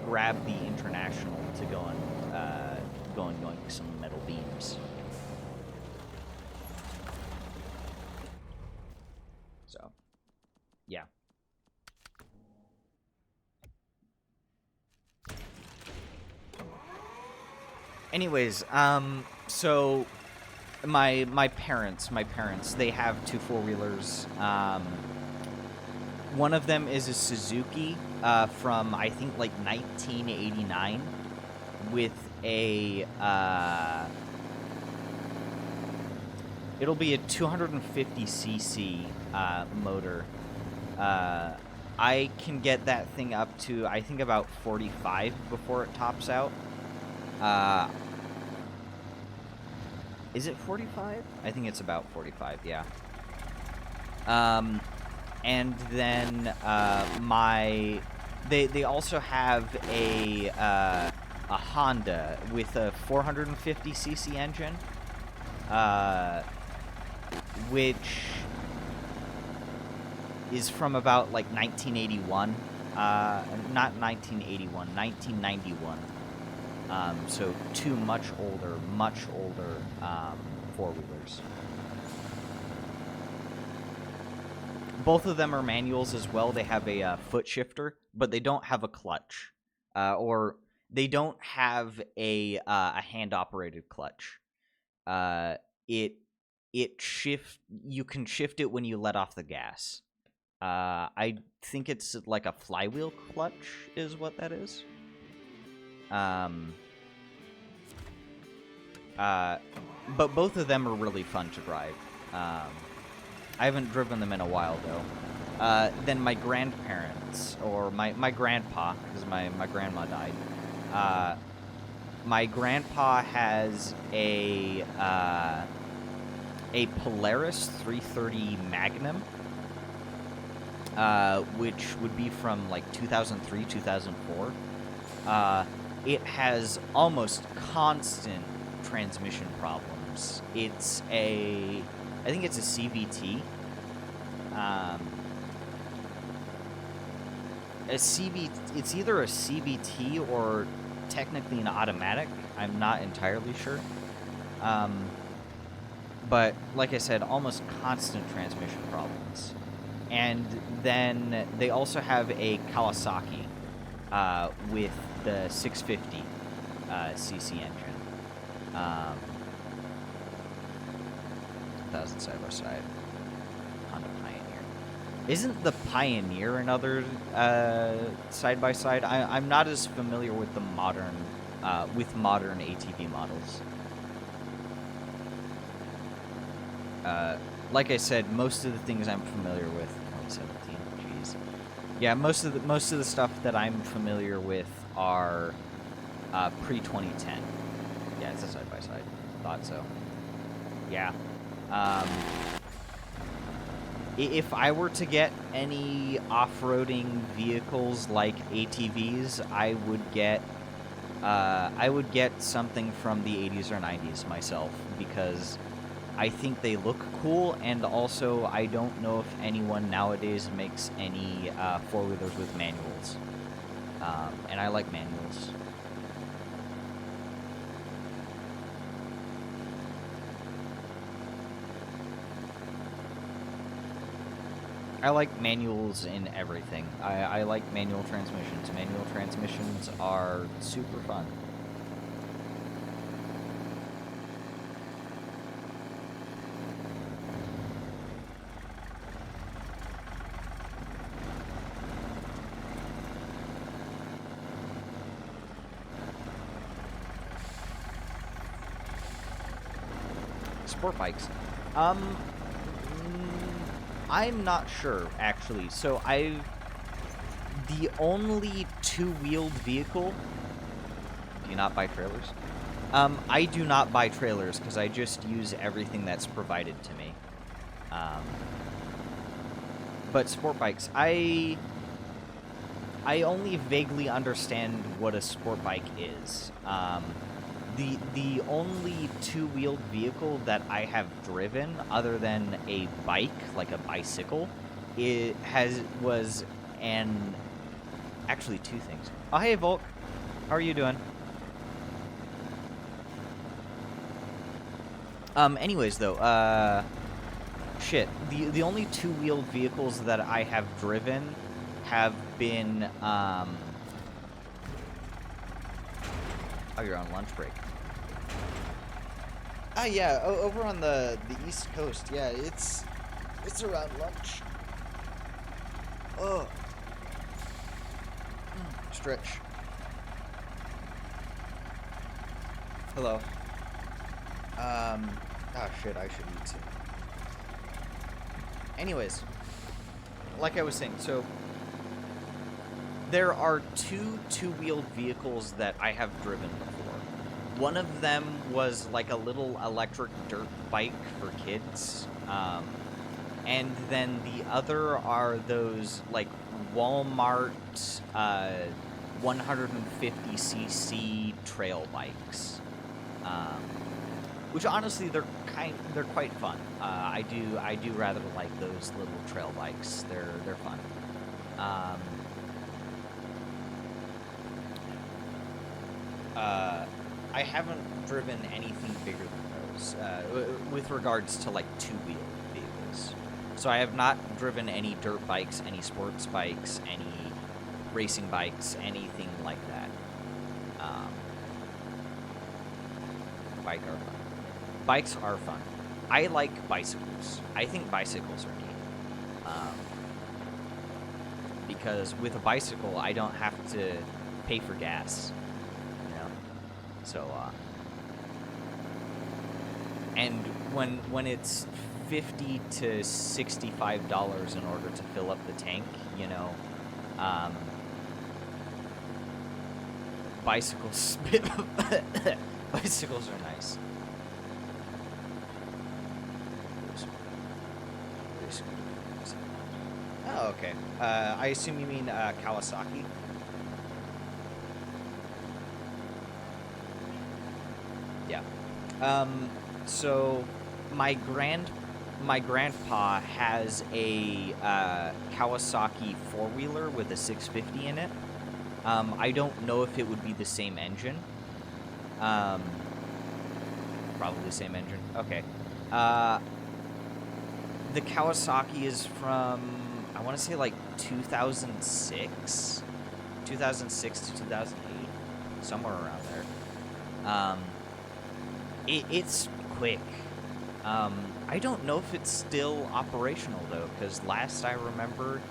S2: grab the International to go and get some metal beams. So, yeah. Anyways, so my parents, they have 2 four-wheelers. One of them is a Suzuki from, I think, like 1989 with a it'll be a 250cc motor. I can get that thing up to, I think, about 45 before it tops out. Is it 45? I think it's about 45, yeah. And then they also have a Honda with a 450cc engine, which is from about like 1981. Not 1981, 1991. So 2 much older four-wheelers. Both of them are manuals as well. They have a foot shifter, but they don't have a clutch, or they don't have a hand-operated clutch. You can shift it when you let off the gas. I think it's like a flywheel clutch is what that is. But both of them are really fun to drive. I haven't driven them in a while, though. Then my grandparents, or my grandpa, because my grandma died. My grandpa has a Polaris 330 Magnum, which would be from like 2003, 2004. It has almost constant transmission problems. I think it's a CVT. It's either a CVT or technically an automatic. I'm not entirely sure. But like I said, almost constant transmission problems. And then they also have a Kawasaki with the 650 cc engine. 1,000 side by side. Honda Pioneer. Isn't the Pioneer another side by side? I'm not as familiar with the modern ATV models. Like I said, most of the things I'm familiar with. 2017. Jeez. Yeah, most of the stuff that I'm familiar with are pre-2010. Yeah, it's a side by side. Thought so. Yeah. If I were to get any off-roading vehicles like ATVs, I would get something from the 80s or 90s myself, because I think they look cool, and also I don't know if anyone nowadays makes any four-wheelers with manuals. And I like manuals. I like manuals in everything. I like manual transmissions. Manual transmissions are super fun. Sport bikes. I'm not sure, actually. So the only two-wheeled vehicle... Do you not buy trailers? I do not buy trailers, because I just use everything that's provided to me. But sport bikes, I only vaguely understand what a sport bike is. The only two-wheeled vehicle that I have driven, other than a bike, like a bicycle, was an... Actually, two things. Oh, hey, Volk. How are you doing? Anyways, though, shit. The only two-wheeled vehicles that I have driven have been, Oh, you're on lunch break. Ah, yeah, over on the East Coast, yeah, it's around lunch. Oh. Stretch. Hello. Oh shit, I should eat soon. Anyways, like I was saying, so there are two-wheeled vehicles that I have driven before. One of them was like a little electric dirt bike for kids. And then the other are those like Walmart 150cc trail bikes. Which honestly they're quite fun. I do rather like those little trail bikes. They're fun. I haven't driven anything bigger than those with regards to like two-wheeled vehicles. So I have not driven any dirt bikes, any sports bikes, any racing bikes, anything like that. Bike are fun. Bikes are fun. I like bicycles. I think bicycles are neat. Because with a bicycle, I don't have to pay for gas. You know? So, and when it's $50 to $65 in order to fill up the tank, you know, bicycles bicycles are nice. Oh, okay. I assume you mean Kawasaki? Yeah. So my grandpa has a Kawasaki four-wheeler with a 650 in it. I don't know if it would be the same engine. Probably the same engine. Okay. The Kawasaki is from, I want to say like 2006 to 2008, somewhere around there. It's quick. I don't know if it's still operational though, because last I remember,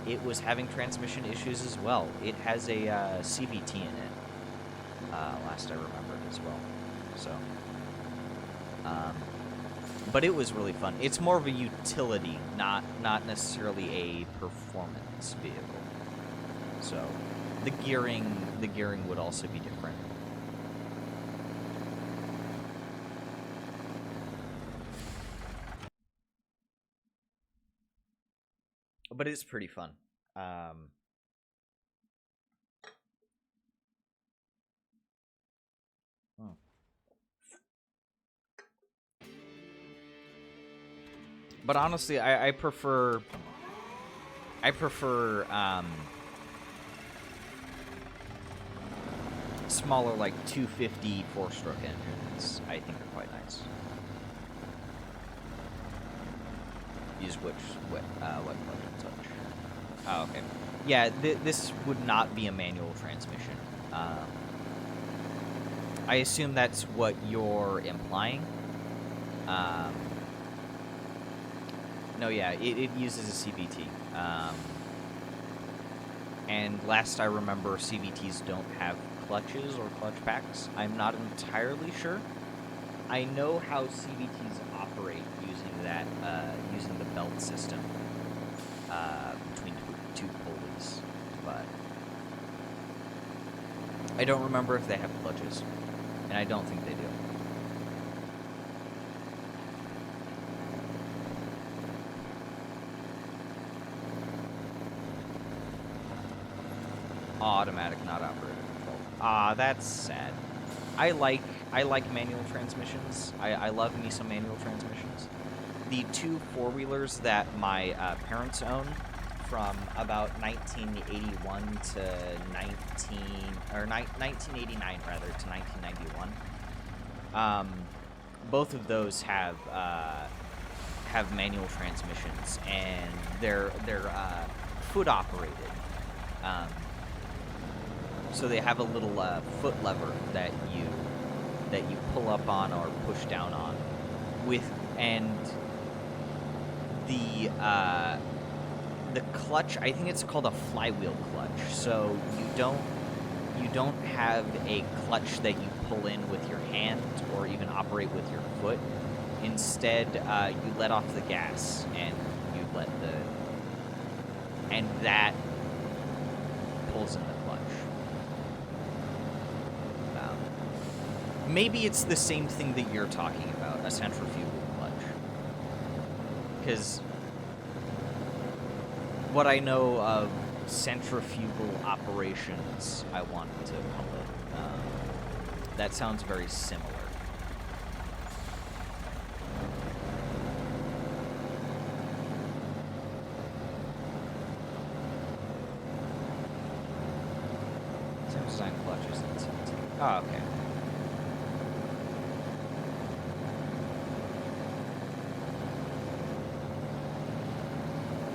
S2: it was having transmission issues as well. It has a CVT in it. Last I remembered as well. So, but it was really fun. It's more of a utility, not necessarily a performance vehicle. So, the gearing would also be different. But it's pretty fun. But honestly, I prefer smaller, like 250 four-stroke engines. I think are quite nice. Use what button touch? Oh, okay. Yeah, this would not be a manual transmission. I assume that's what you're implying. No, yeah, it uses a CVT. And last I remember, CVTs don't have clutches or clutch packs. I'm not entirely sure. I know how CVTs operate using that, using the belt system between two pulleys, but I don't remember if they have clutches, and I don't think they do. Automatic, not operator control. Ah, that's sad. I like manual transmissions. I love me some manual transmissions. The two four-wheelers that my parents own from about 1981 to 1989 rather to 1991. Both of those have manual transmissions, and they're foot operated. So they have a little foot lever that you pull up on or push down on, and the clutch. I think it's called a flywheel clutch. So you don't have a clutch that you pull in with your hand or even operate with your foot. Instead, you let off the gas and that pulls in the clutch. Maybe it's the same thing that you're talking about, a centrifugal clutch. Because what I know of centrifugal operations, I wanted to call it. That sounds very similar. Same design clutches than CVT. Oh, okay.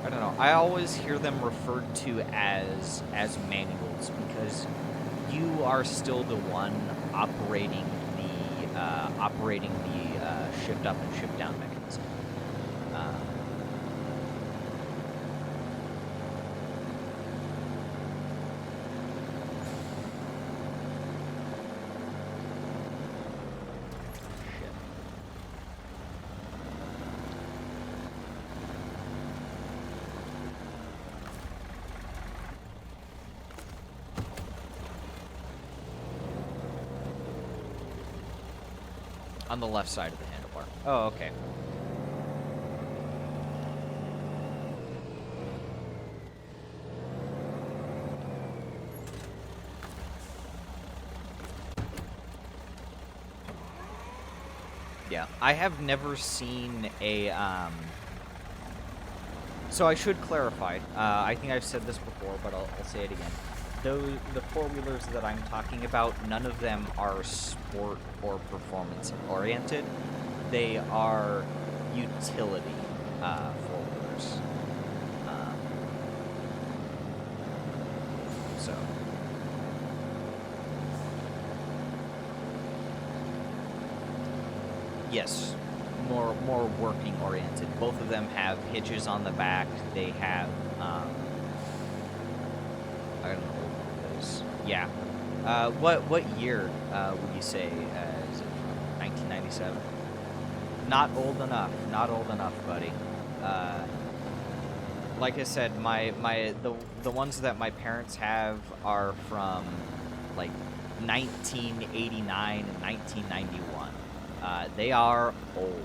S2: I don't know. I always hear them referred to as manuals because you are still the one operating the shift up and shift down mechanism. On the left side of the handlebar. Oh, okay. Yeah, I have never seen a, So I should clarify. I think I've said this before, but I'll say it again. The four-wheelers that I'm talking about, none of them are sport or performance-oriented. They are utility four-wheelers. So... Yes, more working-oriented. Both of them have hitches on the back. They have, I don't know. Yeah. What year would you say? Is it 1997? Not old enough. Not old enough, buddy. Like I said, the ones that my parents have are from like 1989 and 1991. They are old.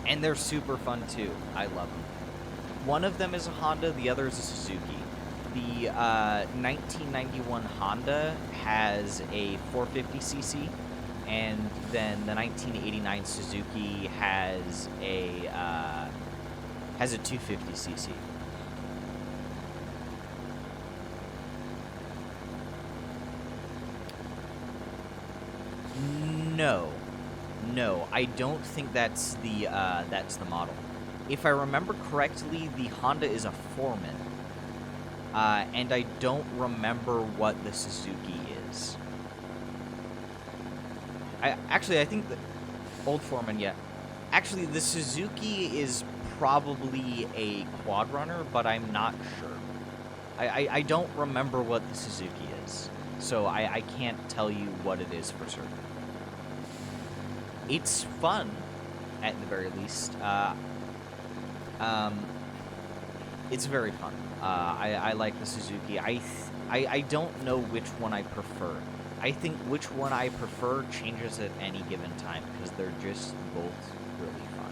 S2: And they're super fun too. I love them. One of them is a Honda, the other is a Suzuki. The 1991 Honda has a 450cc, and then the 1989 Suzuki has a 250cc. No, I don't think that's the model. If I remember correctly, the Honda is a Foreman, and I don't remember what the Suzuki is. I think the old Foreman, yeah. Actually, the Suzuki is probably a quad runner, but I'm not sure. I don't remember what the Suzuki is, so I can't tell you what it is for certain. It's fun, at the very least. It's very fun. I like the Suzuki. I don't know which one I prefer. I think which one I prefer changes at any given time because they're just both really fun.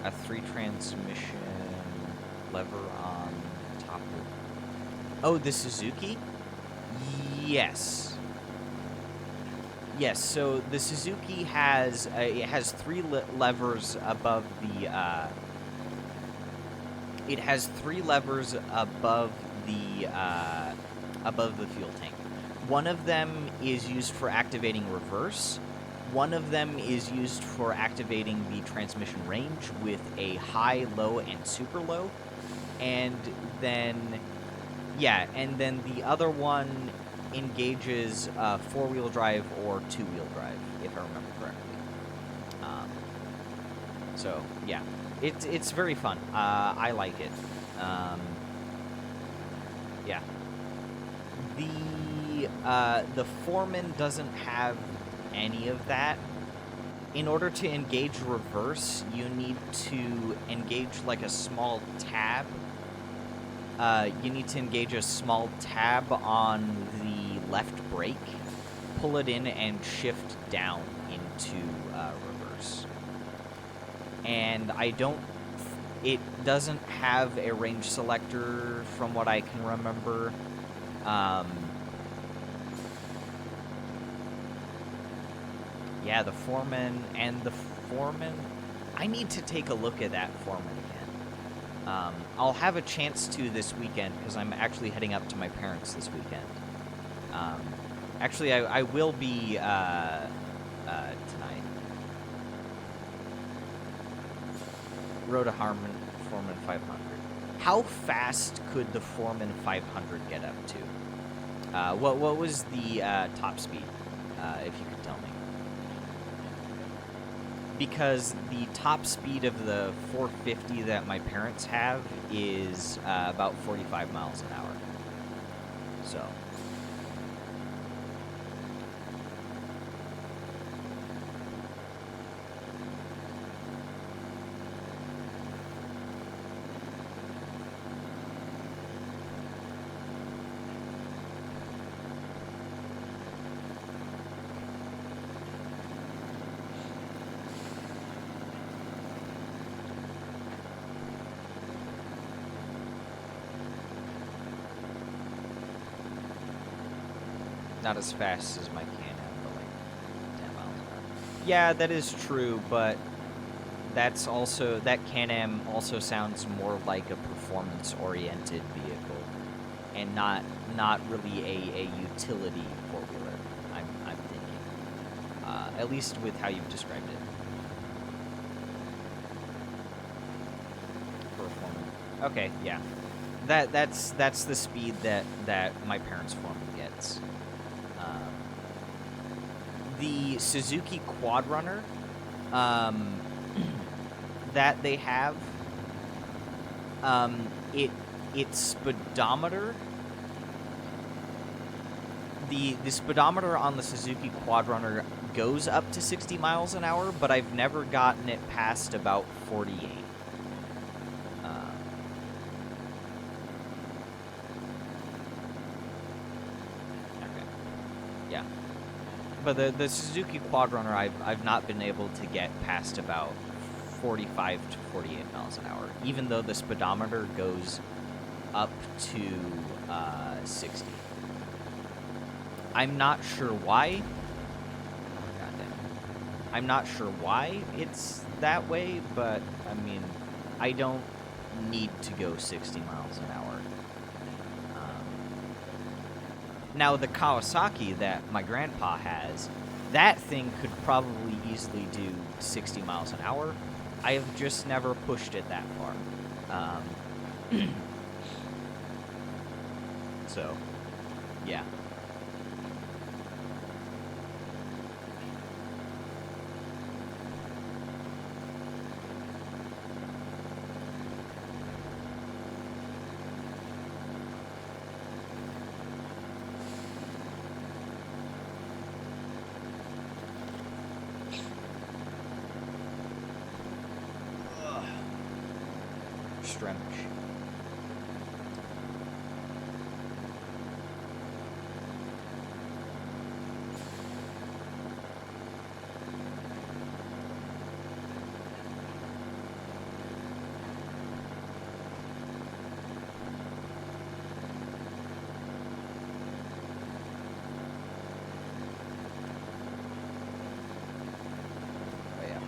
S2: A 3 transmission lever on top of... Oh, the Suzuki? Yes. Yes, so the Suzuki has it has 3 levers above the it has 3 levers above the fuel tank. One of them is used for activating reverse. One of them is used for activating the transmission range with a high, low, and super low. And then, yeah, and then the other one engages 4-wheel drive or 2-wheel drive, if I remember correctly. So, yeah, it's very fun. I like it. Yeah. The Foreman doesn't have any of that. In order to engage reverse, you need to engage like a small tab. You need to engage a small tab on the left brake, pull it in, and shift down into reverse. And it doesn't have a range selector from what I can remember. Yeah, the Foreman, I need to take a look at that Foreman again. I'll have a chance to this weekend because I'm actually heading up to my parents this weekend. Actually, I will be tonight. Rhoda Harmon Foreman 500. How fast could the Foreman 500 get up to? What was the top speed, if you could tell me? Because the top speed of the 450 that my parents have is about 45 miles an hour. So. Not as fast as my Can-Am, but like 10 miles an hour. Yeah, that is true, but that's also, that Can-Am also sounds more like a performance-oriented vehicle, and not really a utility four-wheeler. I'm thinking, at least with how you've described it. Performance. Okay, yeah, that's the speed that my parents' Foreman gets. The Suzuki Quad Runner that they have, its speedometer, the speedometer on the Suzuki Quad Runner goes up to 60 miles an hour, but I've never gotten it past about 48. But the Suzuki Quad Runner, I've not been able to get past about 45 to 48 miles an hour, even though the speedometer goes up to 60. I'm not sure why. Goddamn. I'm not sure why it's that way, but I mean, I don't need to go 60 miles an hour. Now, the Kawasaki that my grandpa has, that thing could probably easily do 60 miles an hour. I have just never pushed it that far. So, yeah. Stretch. Oh, yeah.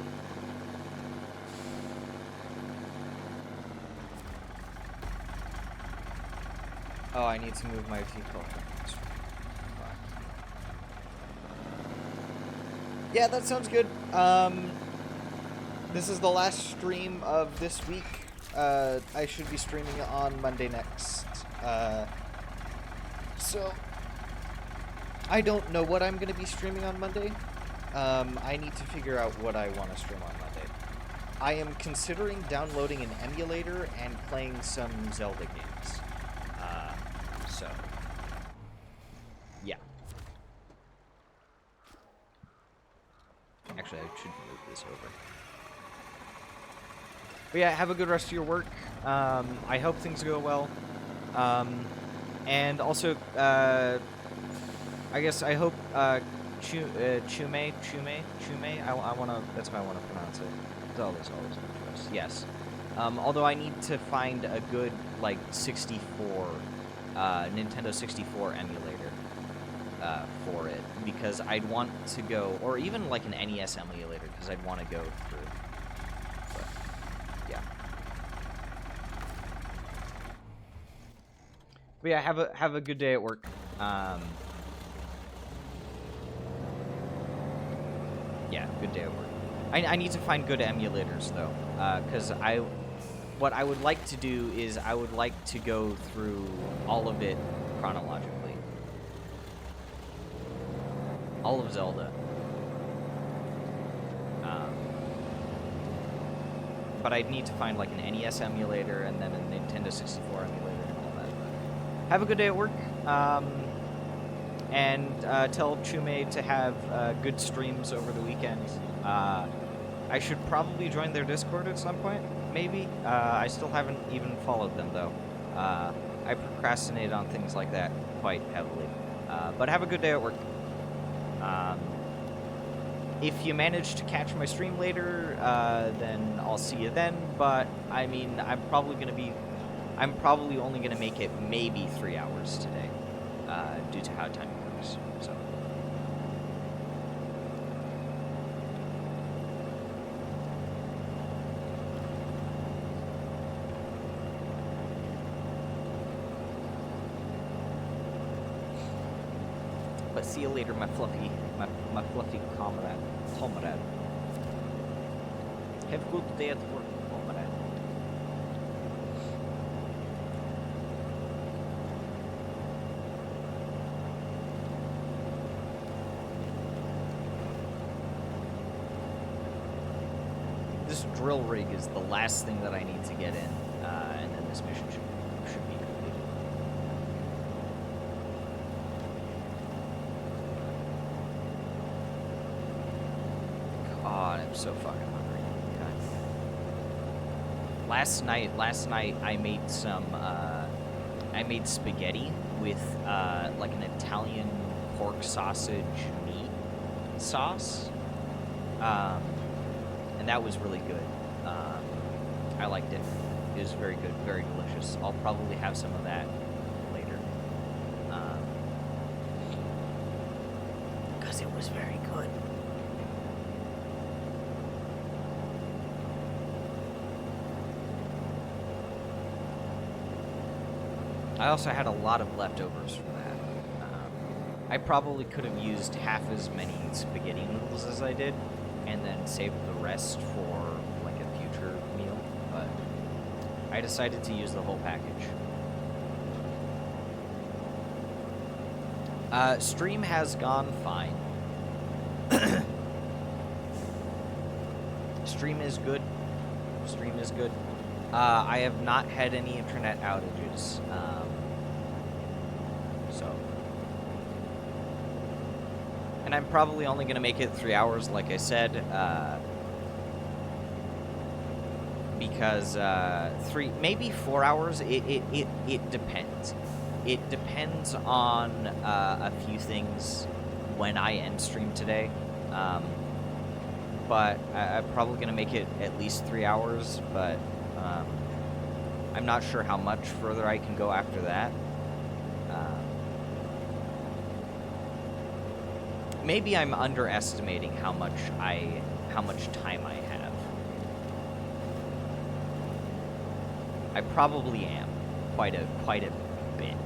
S2: Oh, I need to move my vehicle. Yeah, that sounds good. This is the last stream of this week. I should be streaming on Monday next. So I don't know what I'm going to be streaming on Monday. I need to figure out what I want to stream on Monday. I am considering downloading an emulator and playing some Zelda games. So, yeah. Actually, I should move this over. But yeah, have a good rest of your work. I hope things go well. And also, I guess I hope Chume, I wanna, that's how I wanna pronounce it. Zelda's always interesting. Yes. Although I need to find a good, like, 64, Nintendo 64 emulator, for it, because I'd want to go, or even like an NES emulator, because I'd want to go through. But, yeah. But yeah, have a good day at work. Yeah, good day at work. I need to find good emulators though, because what I would like to do is I would like to go through all of it chronologically. All of Zelda. But I'd need to find like an NES emulator and then a Nintendo 64 emulator and all that. But have a good day at work. And tell Chume to have good streams over the weekend. I should probably join their Discord at some point, maybe. I still haven't even followed them, though. I procrastinate on things like that quite heavily. But have a good day at work. If you manage to catch my stream later, then I'll see you then. But, I mean, I'm probably only going to make it maybe 3 hours today, due to how time works, so. But see you later, my fluffy comrade. Have a good day at work, comrade. This drill rig is the last thing that I need to get in, and then this mission should be completed. God, I'm so fucking hungry. God. Last night I made some, I made spaghetti with, like an Italian pork sausage meat sauce. And that was really good. I liked it. It was very good, very delicious. I'll probably have some of that later. Because it was very good. I also had a lot of leftovers from that. I probably could have used half as many spaghetti noodles as I did, and then saved the rest for like a future meal, but I decided to use the whole package. Stream has gone fine. Stream is good. Stream is good. I have not had any internet outages. And I'm probably only going to make it 3 hours, like I said, because maybe 4 hours. It depends. It depends on a few things when I end stream today. But I'm probably going to make it at least 3 hours, but I'm not sure how much further I can go after that. Maybe I'm underestimating how much time I have. I probably am quite a bit.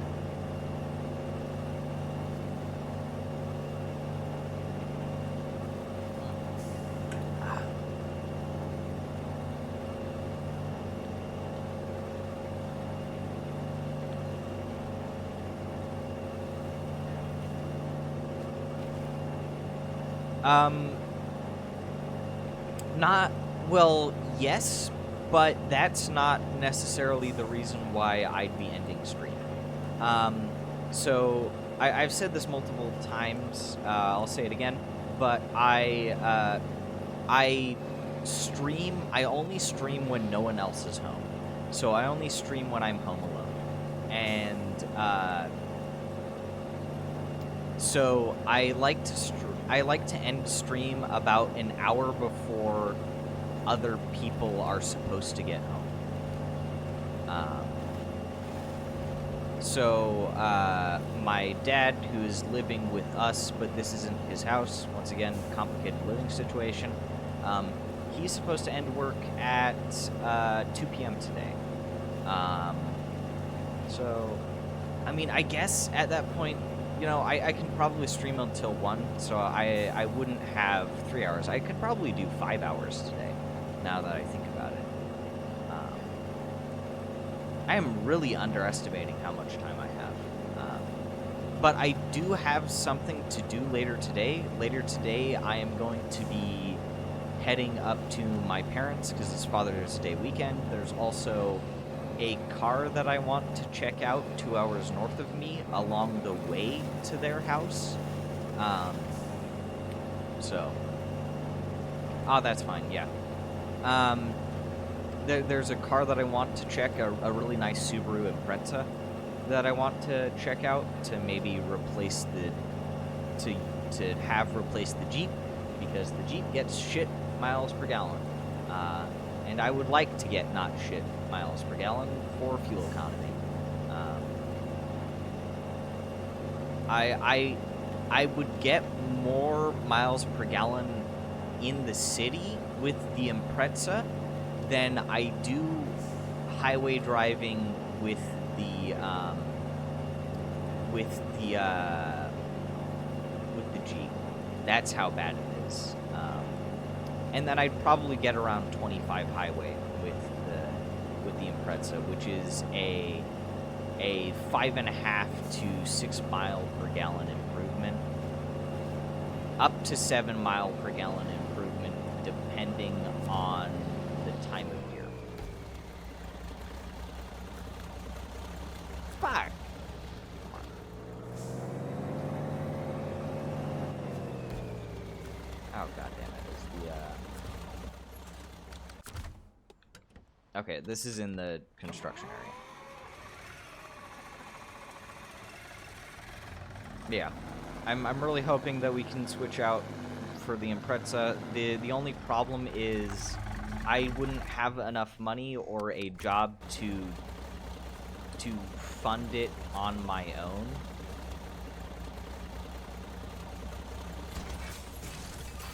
S2: Well, yes, but that's not necessarily the reason why I'd be ending stream. So I've said this multiple times. I'll say it again, but I only stream when no one else is home. So I only stream when I'm home alone, and so I like to end stream about an hour before other people are supposed to get home. So my dad, who's living with us, but this isn't his house, once again, complicated living situation, he's supposed to end work at 2 p.m. today. So, I mean, I guess at that point, you know, I can probably stream until 1, so I wouldn't have 3 hours. I could probably do 5 hours today, now that I think about it. I am really underestimating how much time I have. But I do have something to do later today. Later today, I am going to be heading up to my parents, because it's Father's Day weekend. There's also a car that I want to check out 2 hours north of me along the way to their house. That's fine, yeah. There's a car that I want to check, a really nice Subaru Impreza that I want to check out to maybe replace to have replaced the Jeep, because the Jeep gets shit miles per gallon. And I would like to get not shit miles per gallon for fuel economy. I would get more miles per gallon in the city with the Impreza than I do highway driving with the Jeep. That's how bad it is. And then I'd probably get around 25 highway with the Impreza, which is a 5.5 to 6 mile per gallon improvement, up to 7 mile per gallon improvement, depending on the time of year. Fuck. Oh, goddamn it. Okay, this is in the construction area. Yeah. I'm really hoping that we can switch out for the Impreza. The only problem is I wouldn't have enough money or a job to fund it on my own.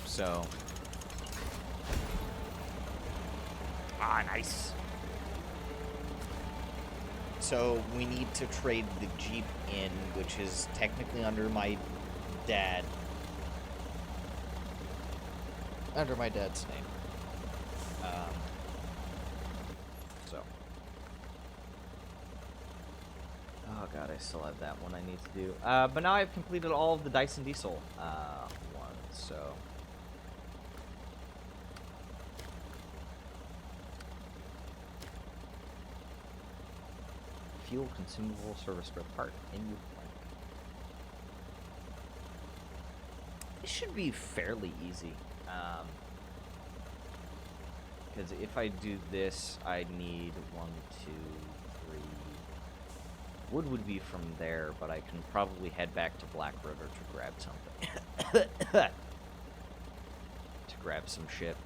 S2: So, nice. So we need to trade the Jeep in, which is technically under my dad. Under my dad's name. So. Oh god, I still have that one I need to do. But now I've completed all of the Dyson Diesel ones, so. Fuel consumable service spare part in wood plank. This should be fairly easy. Because if I do this, I need 1, 2, 3. Wood would be from there, but I can probably head back to Black River to grab something. To grab some shit.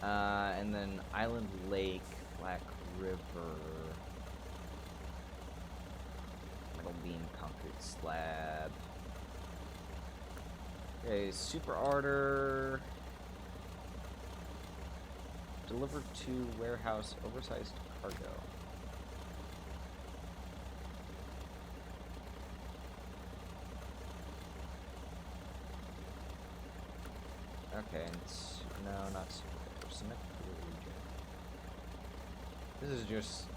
S2: And then Island Lake, Black River, metal beam, concrete slab. Okay, super order. Delivered to warehouse, oversized cargo. Okay, and no, not super order. Cement for the region. This is just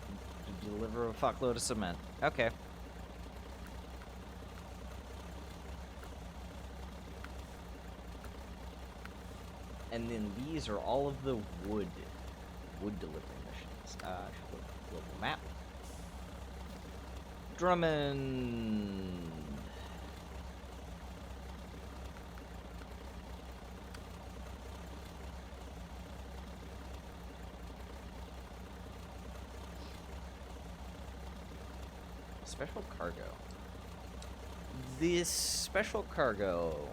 S2: to deliver a fuckload of cement. Okay. And then these are all of the wood delivery missions. I should look at the global map. Drummond. Special cargo. This special cargo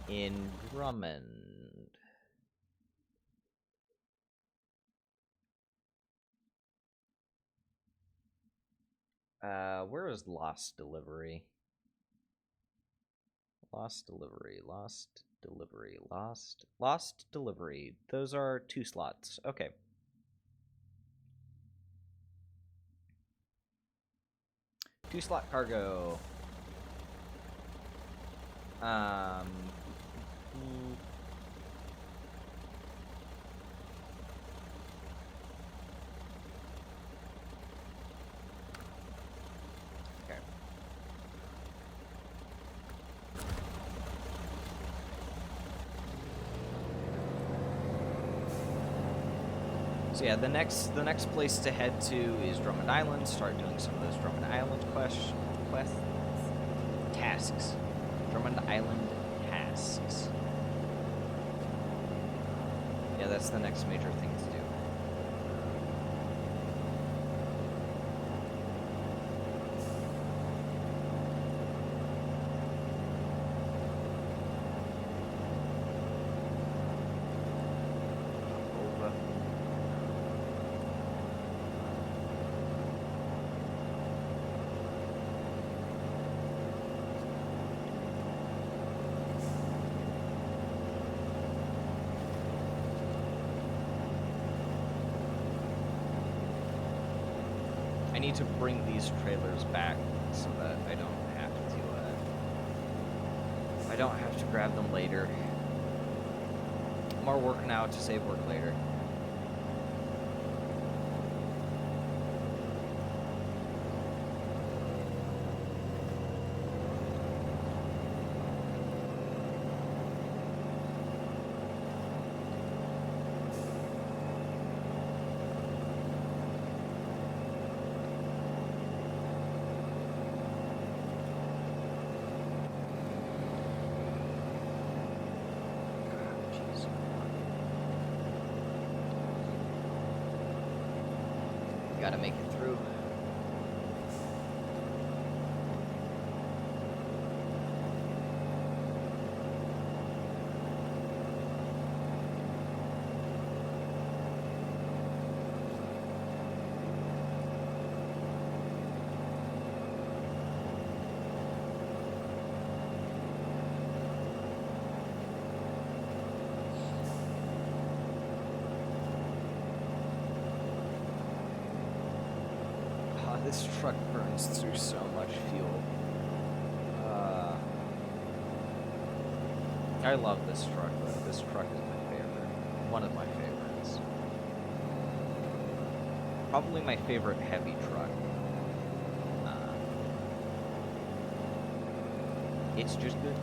S2: in Drummond. Where is lost delivery? Lost delivery, lost delivery, lost delivery. Those are 2 slots. Okay. Two-slot cargo. Okay. So yeah, the next place to head to is Drummond Island. Start doing some of those Drummond Island tasks. Drummond Island tasks. Yeah, that's the next major thing to do. I need to bring these trailers back so that I don't have to grab them later. More work now to save work later. Gotta make it through. this truck burns through so much fuel. I love this truck, though. This truck is my favorite. One of my favorites. Probably my favorite heavy truck. It's just good.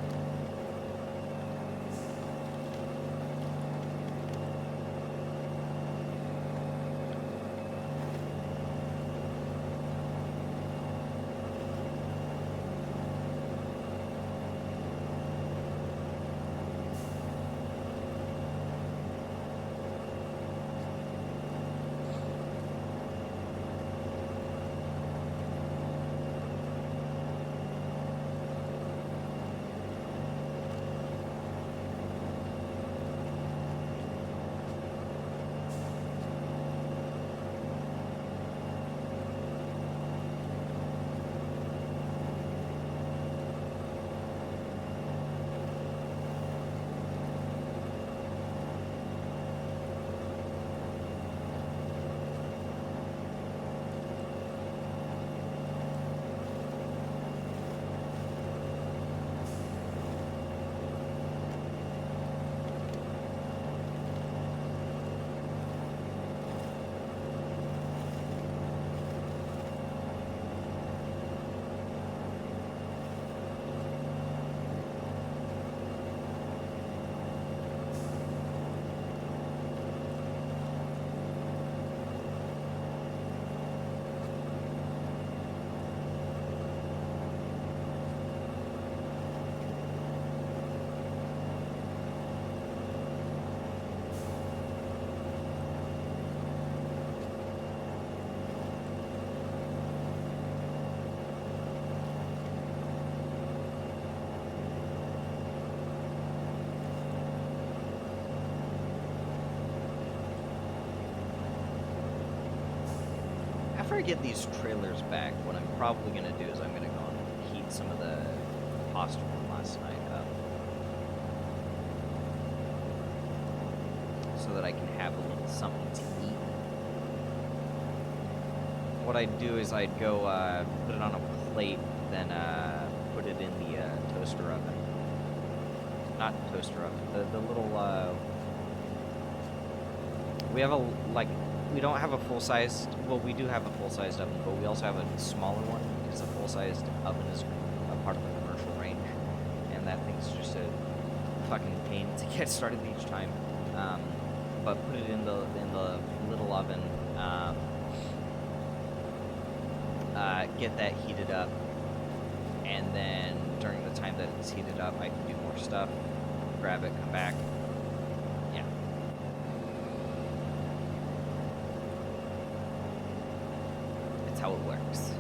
S2: After I get these trailers back, what I'm probably going to do is I'm going to go and heat some of the pasta from last night up. So that I can have a little something to eat. What I'd do is I'd go put it on a plate, then put it in the toaster oven. Not toaster oven, the little, we have a, like, we don't have a full-sized, well, we do have a full-sized oven, but we also have a smaller one, because a full-sized oven is a part of the commercial range, and that thing's just a fucking pain to get started each time. But put it in the little oven, get that heated up, and then during the time that it's heated up, I can do more stuff, grab it, come back. Yeah. That's how it works.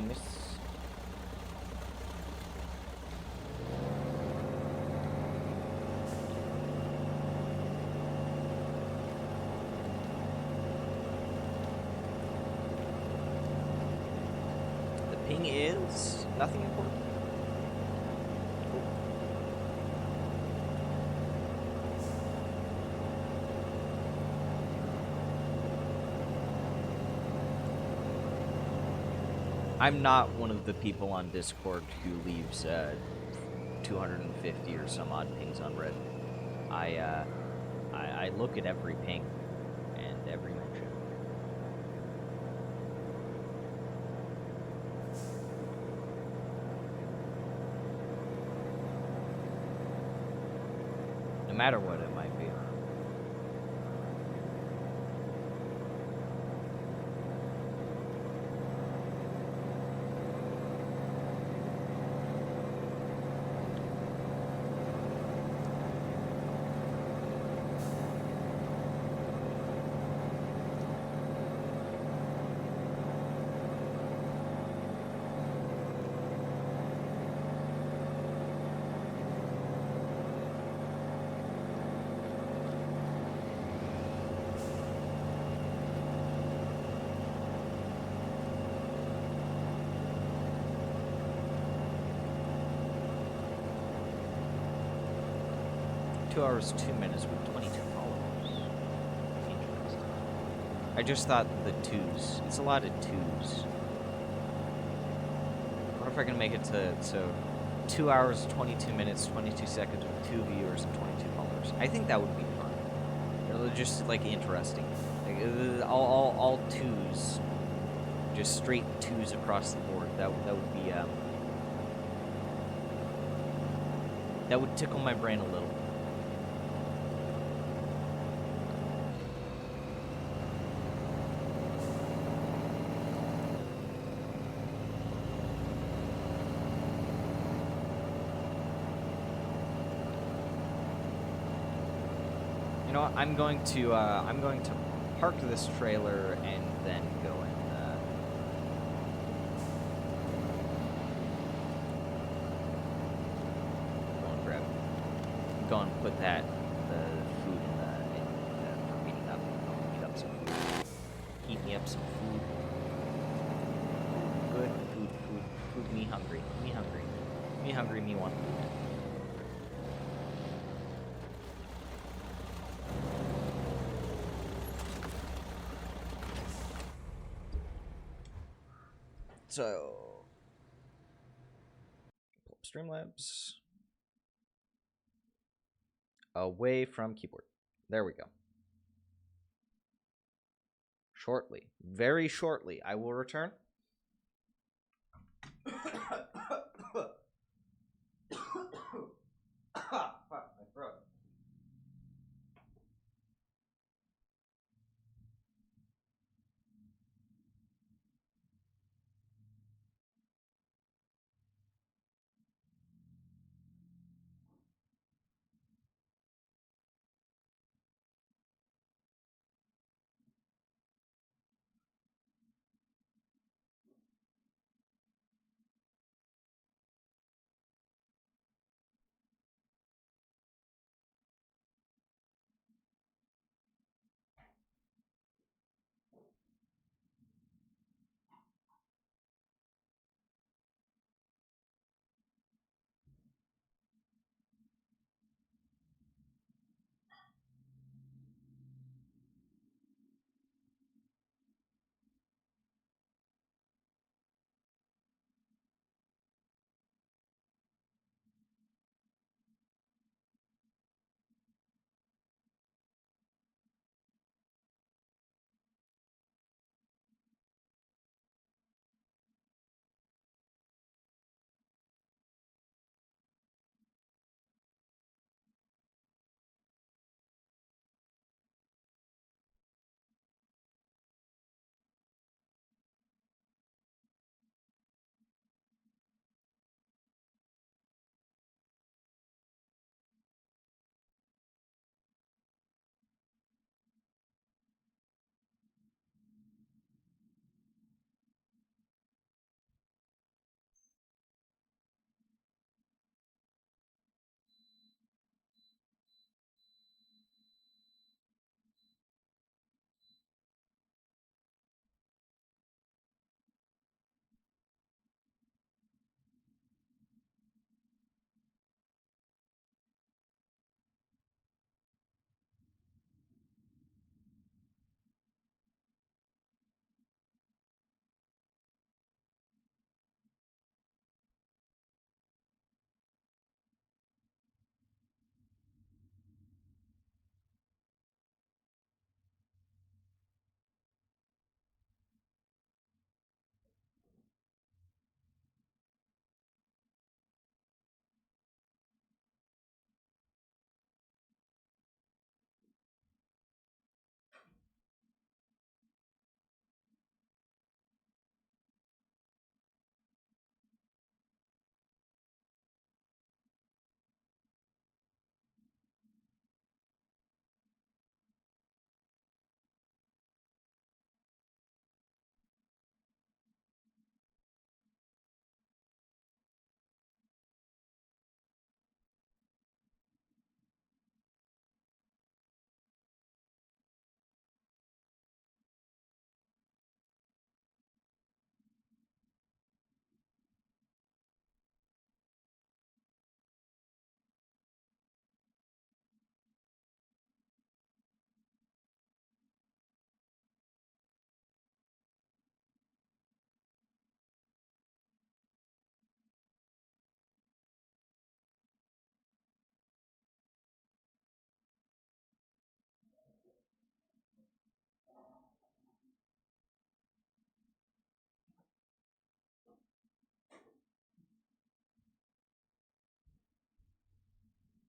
S2: Miss. The ping is nothing important. Cool. I'm not one of the people on Discord who leaves 250 or some odd pings on Reddit. I look at every ping and every mention. No matter what it might be. 2 hours, 2 minutes with 22 followers. Interesting. I just thought the twos. It's a lot of twos. What if I can make it to 2 hours, 22 minutes, 22 seconds with 2 viewers and 22 followers? I think that would be fun. It'll just like interesting. Like all twos, just straight twos across the board. That would be that would tickle my brain a little. You know what? I'm going to park this trailer and then go and go and put the food for heating up. I'll heat up some food. Heat me up some food. Good food. Me hungry. Me hungry. Me hungry. Me want food. So, pull up Streamlabs. Away from keyboard. There we go. Shortly, very shortly, I will return. Fuck, my throat.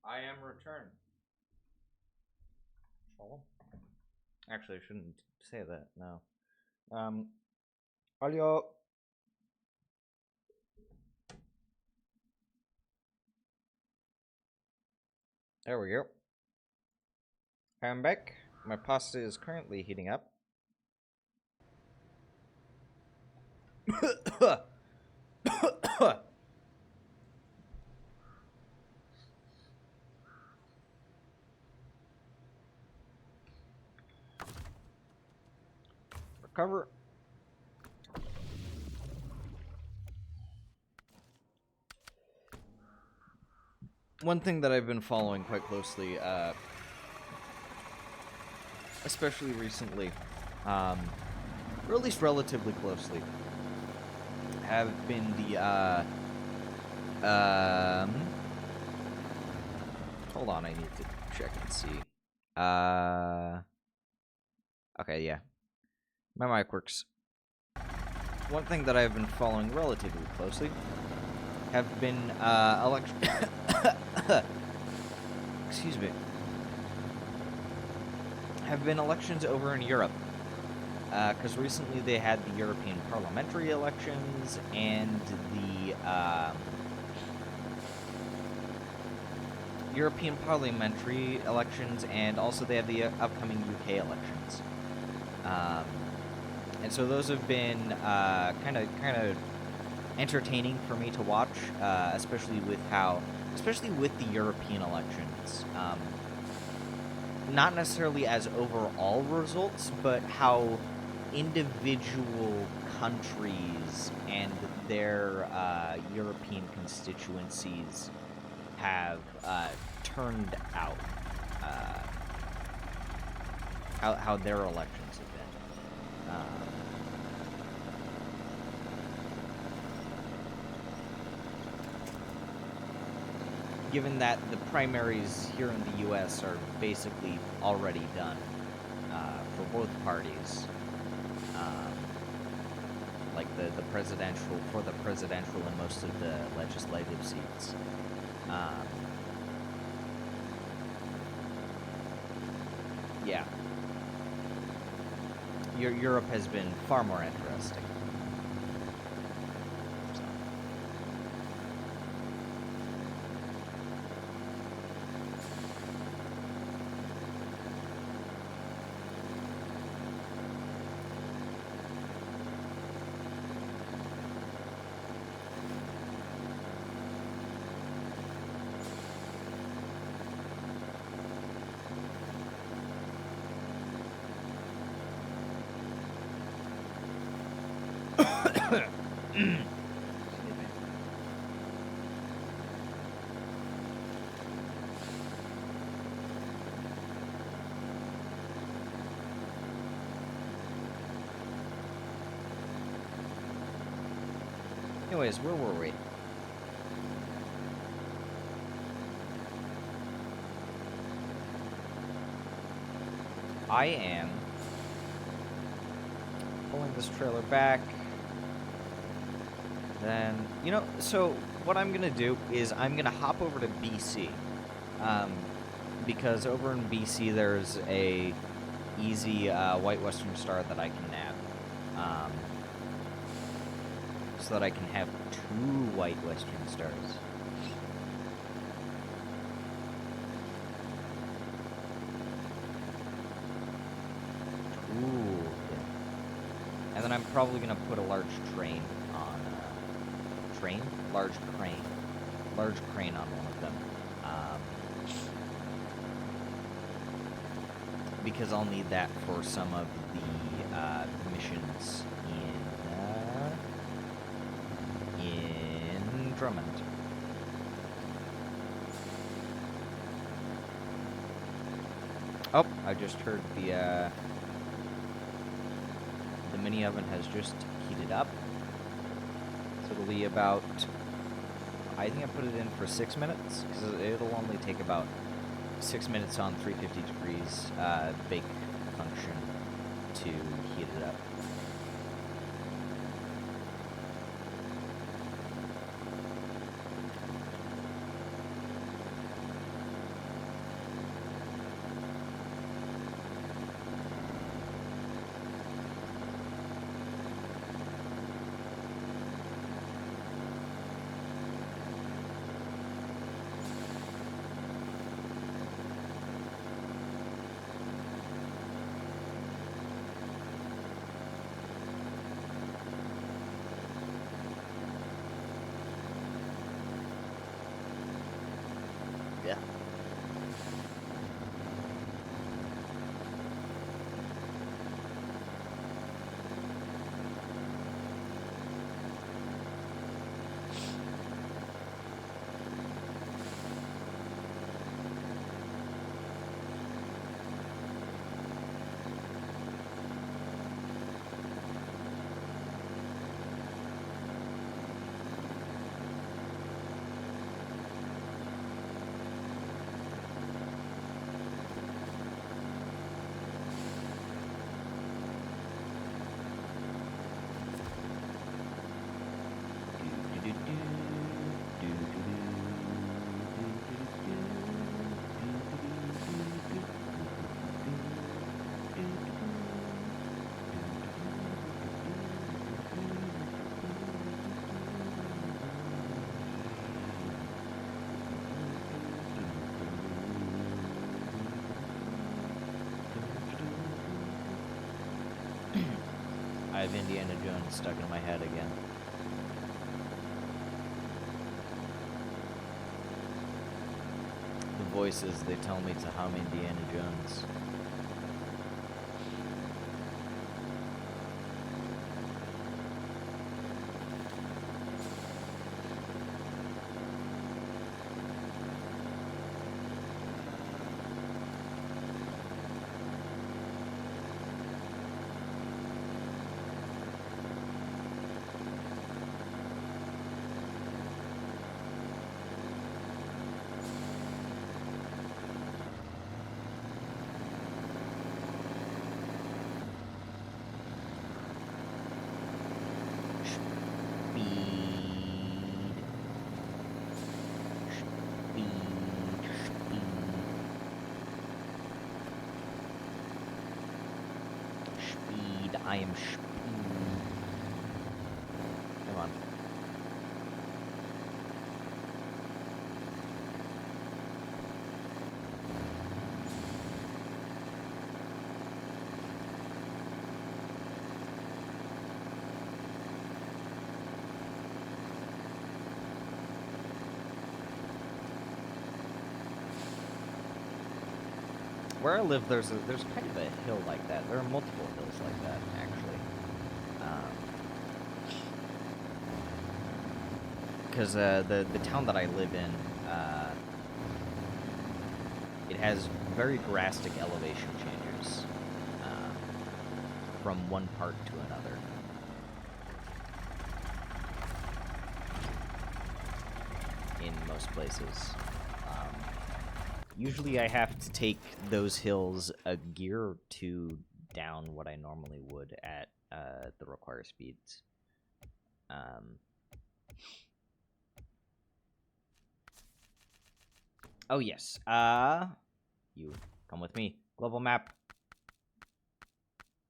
S2: I am returned. Shalom. Actually, I shouldn't say that, no. Alio. There we go. I'm back. My pasta is currently heating up. Recover. One thing that I've been following quite closely, especially recently, or at least relatively closely, have been the, hold on, I need to check and see. Okay, yeah. My mic works. One thing that I've been following relatively closely have been, election... Excuse me. Have been elections over in Europe. Because recently they had the European parliamentary elections and the, European parliamentary elections, and also they have the upcoming UK elections. And so those have been kind of entertaining for me to watch, especially with the European elections. Not necessarily as overall results, but how individual countries and their European constituencies have turned out, how their elections have been. Given that the primaries here in the U.S. are basically already done for both parties, like the presidential and most of the legislative seats. Yeah. Europe has been far more interesting. So. Anyways, where were we? I am pulling this trailer back. Then, so what I'm going to do is I'm going to hop over to BC. Because over in BC there's a easy white western star that I can nab. So that I can have 2 white western stars. Ooh. And then I'm probably going to put a large train on... Large crane on one of them. Because I'll need that for some of the missions in Drummond. Oh, I just heard the mini oven has just heated up. So it'll be about, I think I put it in for 6 minutes, because it'll only take about 6 minutes on 350 degrees bake function to heat it up. Yeah. I have Indiana Jones stuck in my head again. The voices, they tell me to hum Indiana Jones. I am Come on. Where I live, there's kind of a hill like that. There are multiple hills like that, actually. Because the town that I live in, it has very drastic elevation changes from one part to another. In most places. Usually I have to take those hills a gear or two down what I normally would at the required speeds. Oh, yes. You come with me. Global map.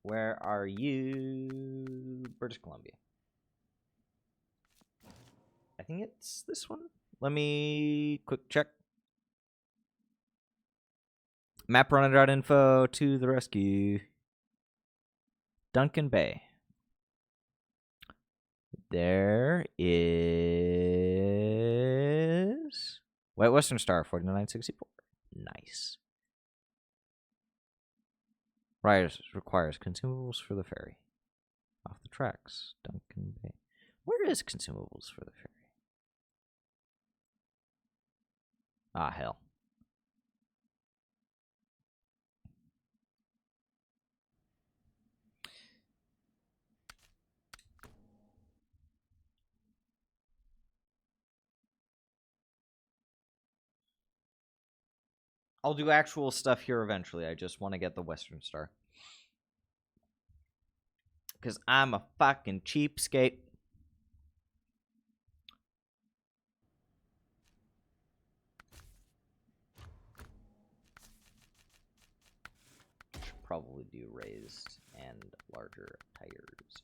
S2: Where are you? British Columbia. I think it's this one. Let me quick check. MapRunner.info to the rescue. Duncan Bay. There is White Western Star 4964. Nice. Requires consumables for the ferry. Off the tracks. Duncan Bay. Where is consumables for the ferry? Ah, hell. I'll do actual stuff here eventually. I just want to get the Western Star. Because I'm a fucking cheapskate. Should probably do raised and larger tires.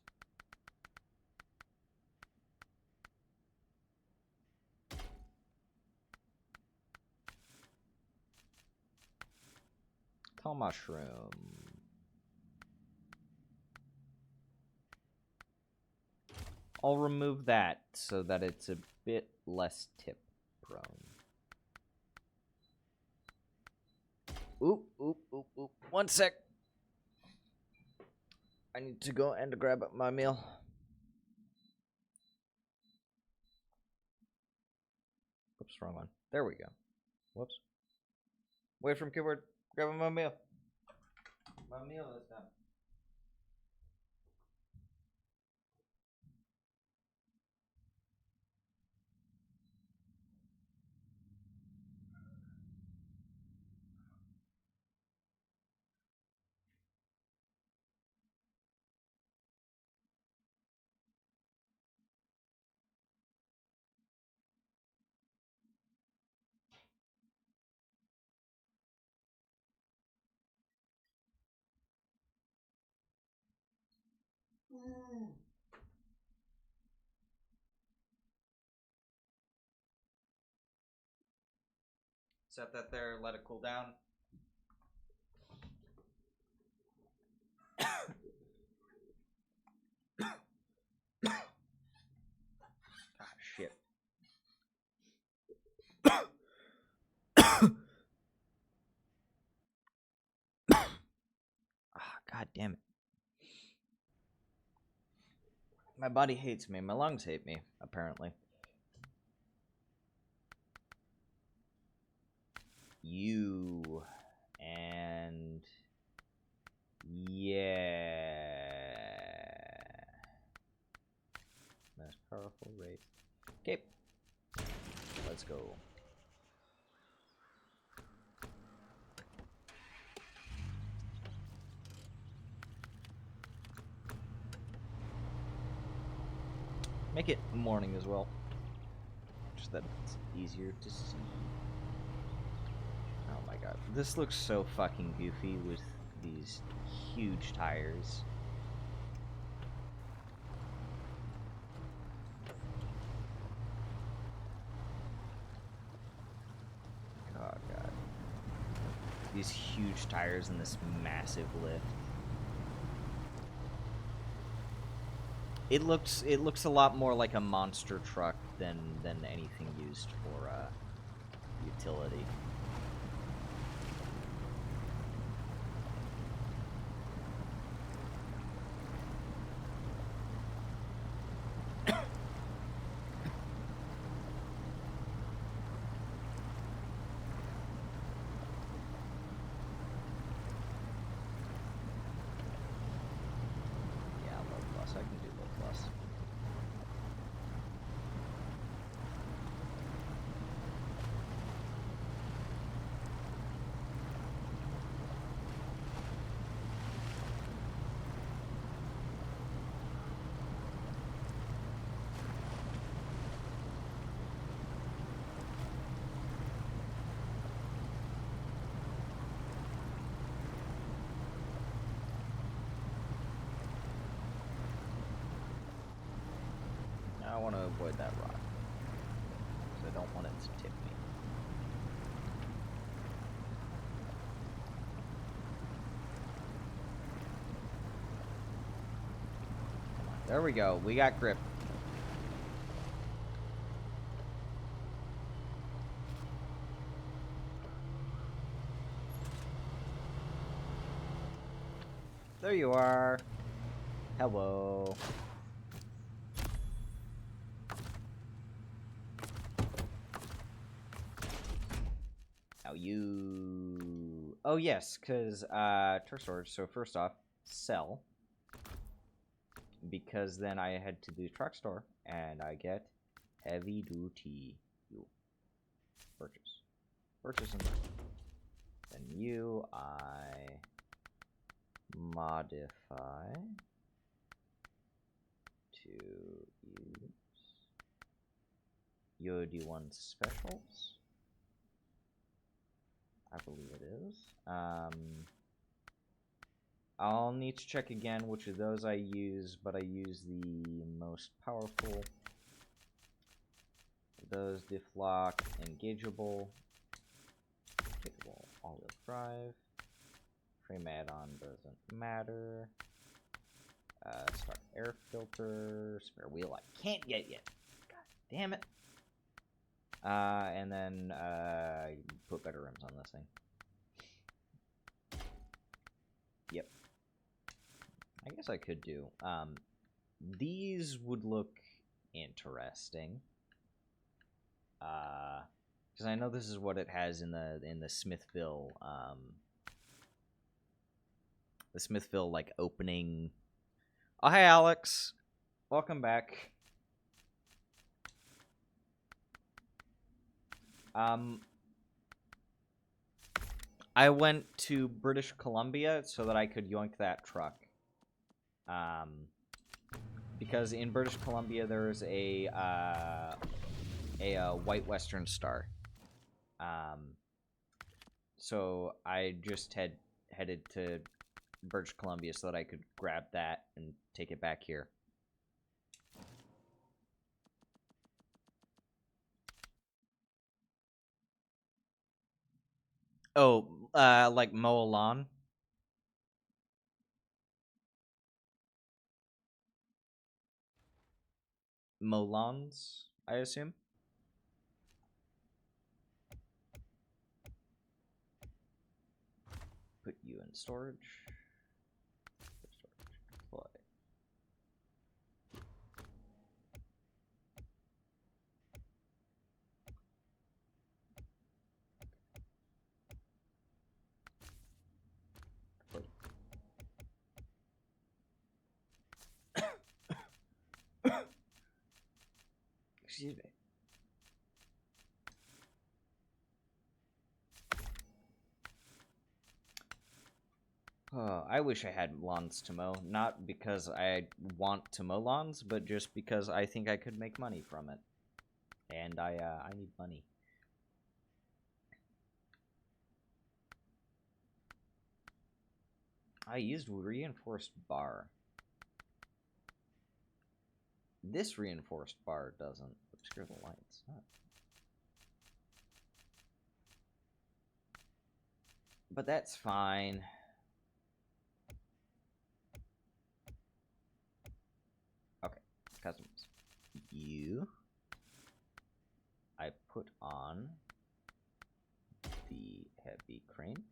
S2: Tall mushroom. I'll remove that so that it's a bit less tip prone. Oop, oop, oop, oop. 1 sec. I need to go and grab my meal. Oops, wrong one. There we go. Whoops. Away from keyboard. Grabbing my meal. My meal is done. Set that there, let it cool down. Ah, shit. God damn it. My body hates me. My lungs hate me, apparently. You. And... yeah. Most powerful race. Okay. Let's go. Make it morning as well. Just that it's easier to see. Oh my god. This looks so fucking goofy with these huge tires. Oh god. These huge tires and this massive lift. It looks a lot more like a monster truck than anything used for utility. I want to avoid that rock, because I don't want it to tip me. Come on, there we go. We got grip. There you are. Hello. Now you... oh, yes, because, truck storage. So first off, sell. Because then I head to the truck store, and I get heavy duty fuel. Purchase. Purchase and then you, I modify to use UOD1 specials. I believe it is. I'll need to check again which of those I use, but I use the most powerful. Those diff lock, engageable, all-wheel drive, frame add-on doesn't matter. Start air filter, spare wheel I can't get yet. God damn it. And then put better rims on this thing. Yep. I guess I could do. These would look interesting. Because I know this is what it has in the Smithville, like opening. Oh, hey, Alex. Welcome back. I went to British Columbia so that I could yoink that truck. Because in British Columbia there's a White Western Star. So I just headed to British Columbia so that I could grab that and take it back here. Oh, like mow a lawn? Mow lawns, I assume? Put you in storage. Deploy. Excuse me. Oh, I wish I had lawns to mow. Not because I want to mow lawns, but just because I think I could make money from it. And I need money. I used reinforced bar. This reinforced bar doesn't obscure the lights. Huh. But that's fine. Okay, customs. I put on the heavy crane.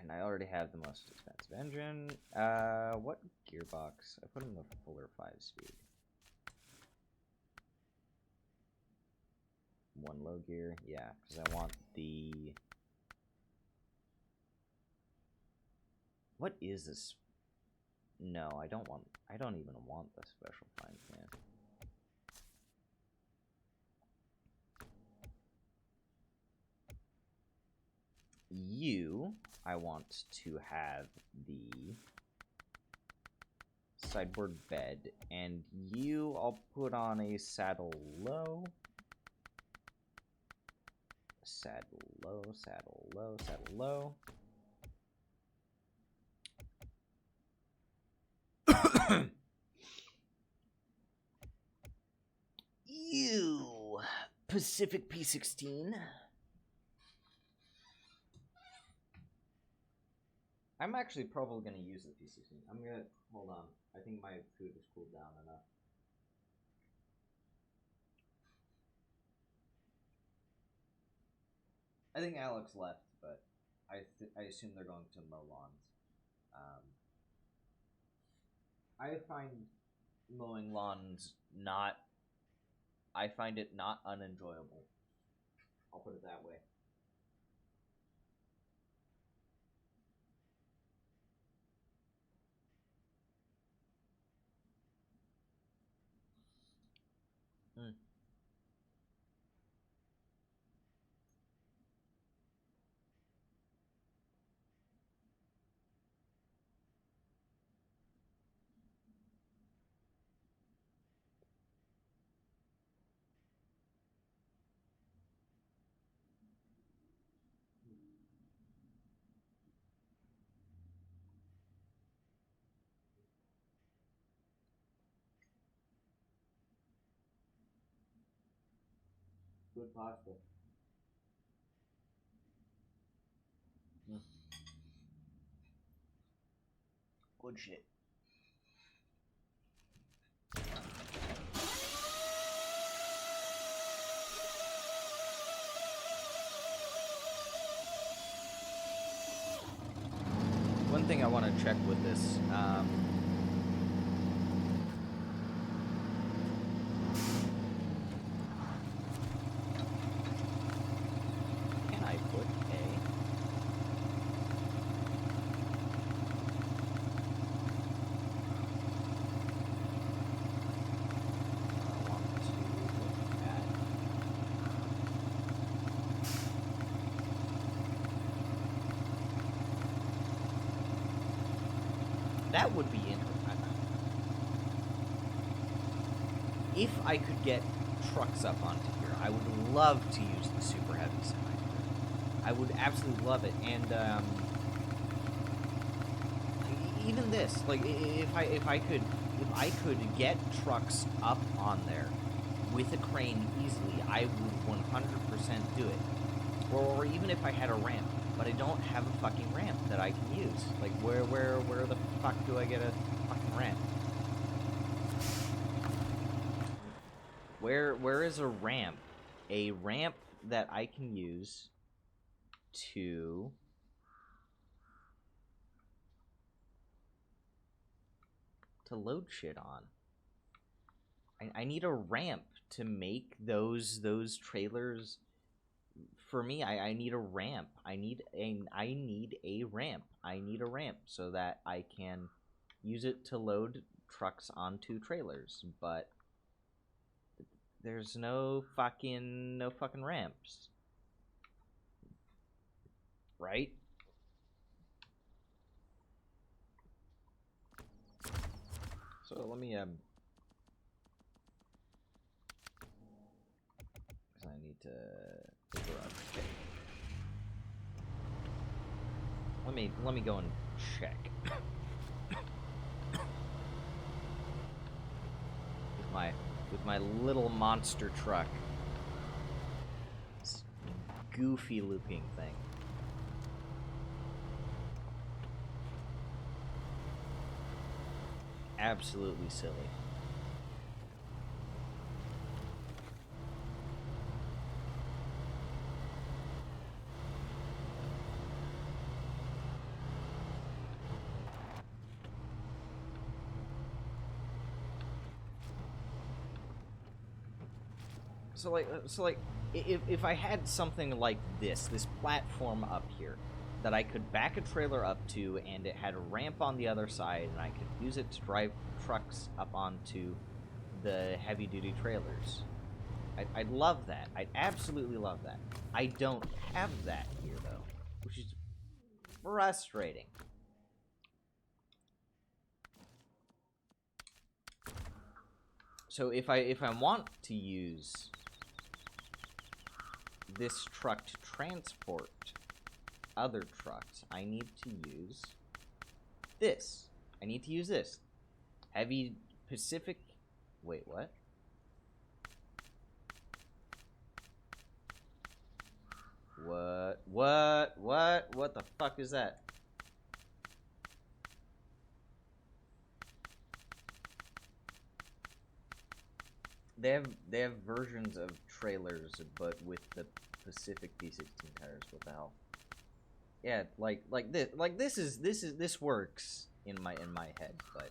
S2: And I already have the most expensive engine. What gearbox? I put in the fuller 5-speed. One low gear, yeah, because I want the... What is this? No, I don't even want the special fine fan. I want to have the sideboard bed, and I'll put on a saddle low. Saddle low, saddle low, saddle low. Pacific P16. I'm actually probably going to use the P16. I'm going to... Hold on. I think my food has cooled down enough. I think Alex left, but I assume they're going to mow lawns. I find mowing lawns not... I find it not unenjoyable. I'll put it that way. Good pasta. Good shit. thing I want to check with this. Can I put a... I want to look at... That would be interesting. If I could get trucks up onto here, I would love to use the super heavy semi. I would absolutely love it, and even this, like, if I could get trucks up on there with a crane easily, I would 100% do it. Or even if I had a ramp, but I don't have a fucking ramp that I can use. Like, where the fuck do I get a fucking ramp? Where is a ramp? A ramp that I can use to load shit on. I need a ramp to make those trailers. For me, I need a ramp. I need a ramp. I need a ramp so that I can use it to load trucks onto trailers. But there's no fucking ramps. Right? So let me I need to figure out. Let me go and check. with my little monster truck. This goofy looping thing. Absolutely silly. So like, if I had something like this platform up here, that I could back a trailer up to, and it had a ramp on the other side, and I could use it to drive trucks up onto the heavy-duty trailers. I'd love that. I'd absolutely love that. I don't have that here, though, which is frustrating. So if I want to use this truck to transport other trucks, I need to use this. I need to use this. Heavy Pacific... Wait, what? What the fuck is that? They have versions of trailers, but with the Pacific P16 tires. What the hell? Yeah, this works in my head, but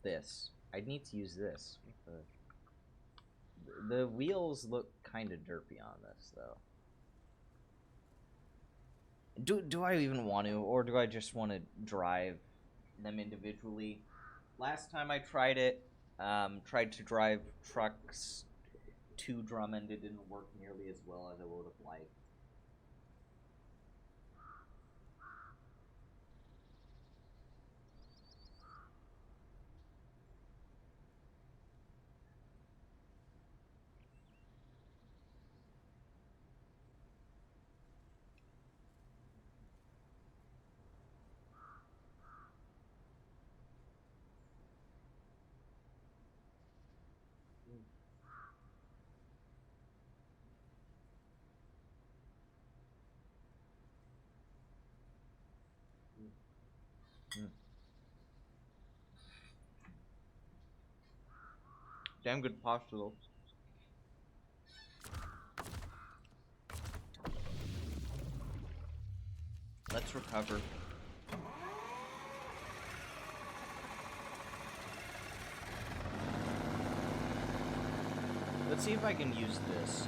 S2: this. I need to use this. The wheels look kind of derpy on this, though. Do I even want to, or do I just want to drive them individually? Last time I tried it, tried to drive trucks to Drummond, it didn't work nearly as well as I would have liked.
S1: Damn good posture though. Let's recover.
S2: Let's see if I can use this.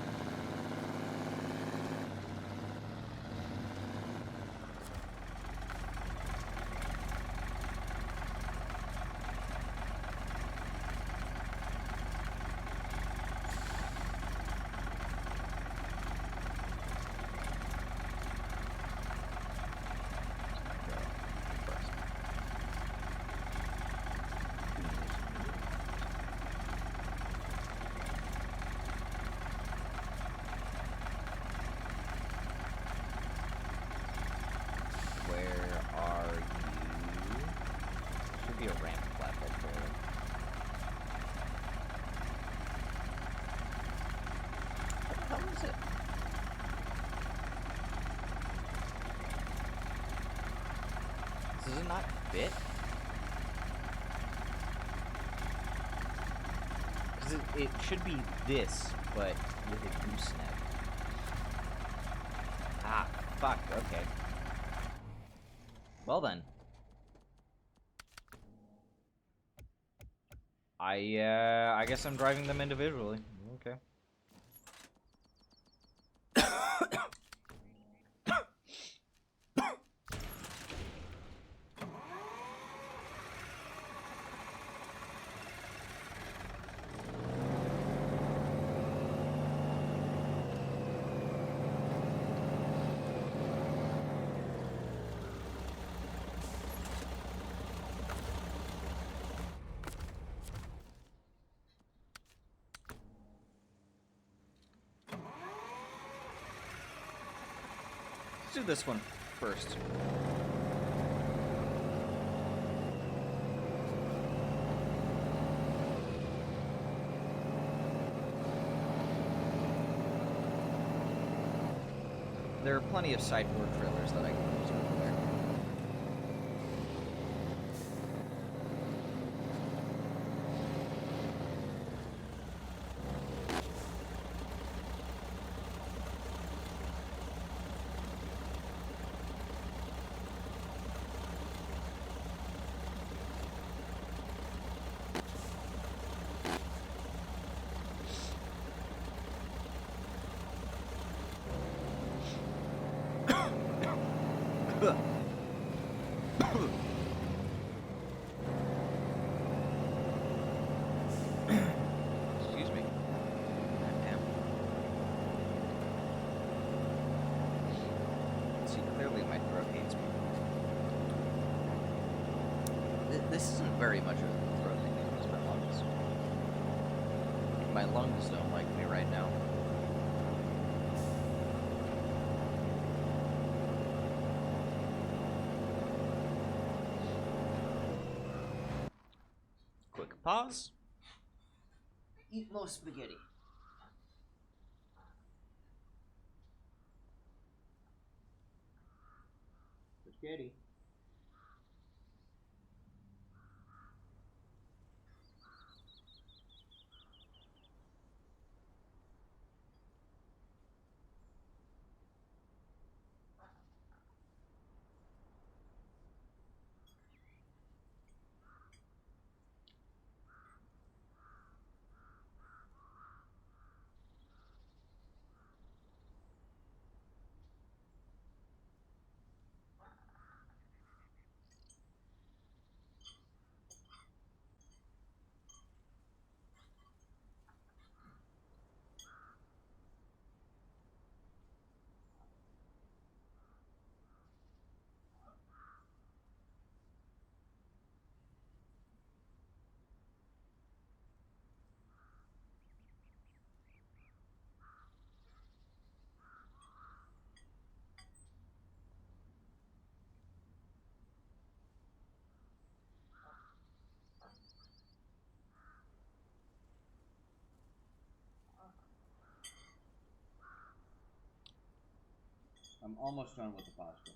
S2: Be a ramp flatbed trailer. What the hell is it? Does it not fit? Because it should be this, but with a gooseneck. Ah, fuck, okay. Well then. I guess I'm driving them individually. Okay.
S1: Let's do this one first. There are plenty of sideboard trailers that I can use over there. Excuse me. Goddamn. See, clearly my throat hates me. This isn't very much of a throat thing, it's my lungs. My lungs don't like me right now. Quick pause. Eat more spaghetti. Spaghetti. I'm almost done with the pasta.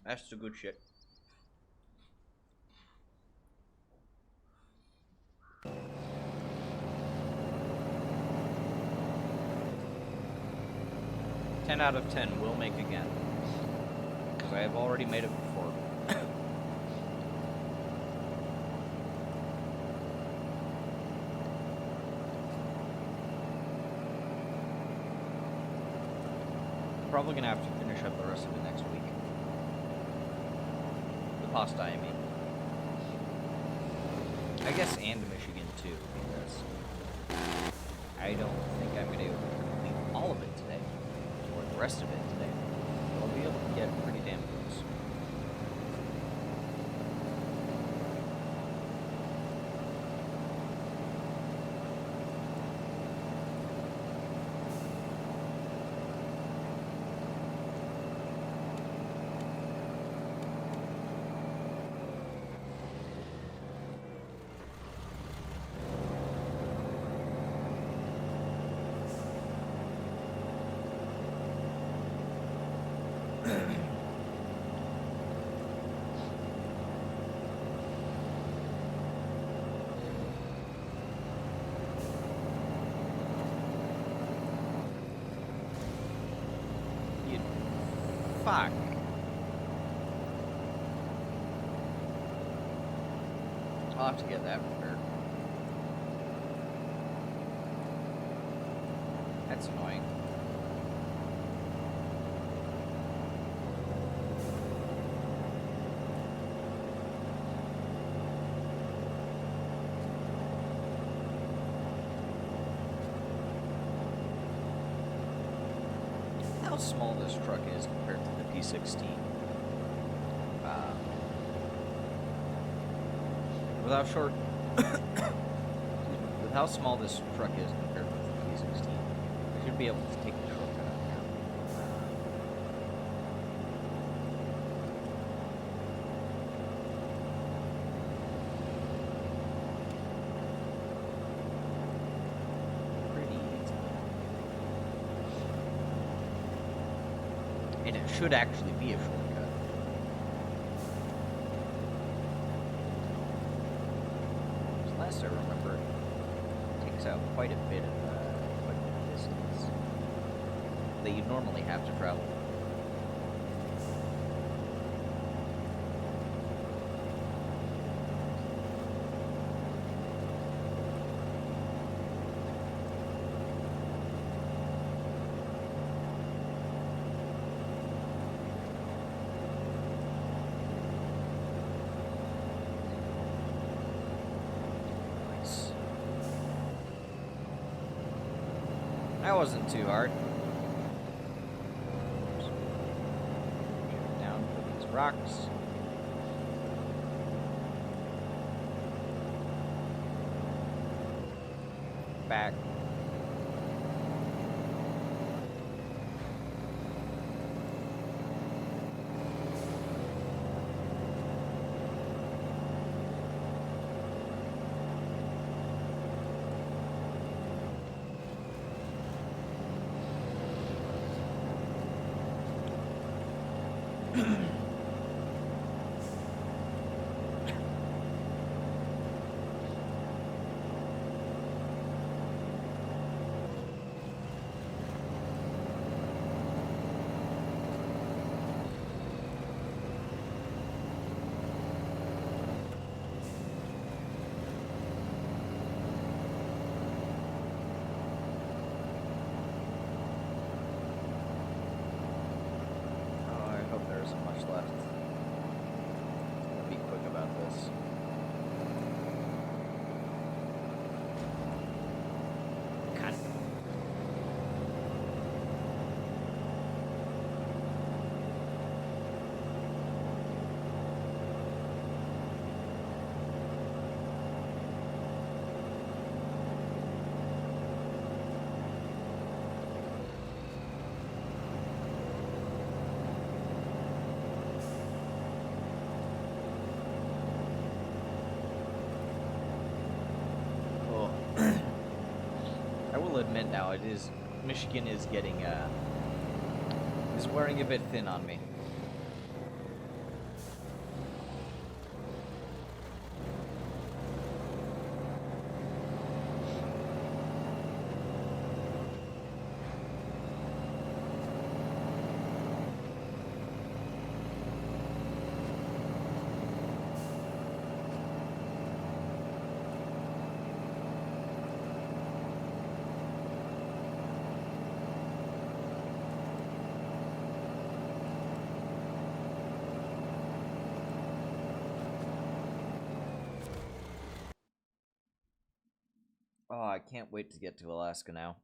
S1: That's the good shit.
S2: Ten out of 10 will make again. Because I have already made it before. Probably gonna have to finish up the rest of it next week. The pasta, I mean. I guess and Michigan too, because I don't think I'm gonna be able to complete all of it today, or the rest of it today. But I'll be able to get pretty damn close. Fuck. I'll have to get that repaired. That's annoying. How small this truck is compared to the P16. With how small this truck is compared with the P16, I should be able to take the shortcut out here. Pretty easy. And it should actually be a shortcut. Last I remember, it takes out quite a bit of distance that you'd normally have to travel. That wasn't too hard. Down for these rocks. Back. Left. Be quick about this. God. I will admit now, Michigan is getting is wearing a bit thin on me. Oh, I can't wait to get to Alaska now.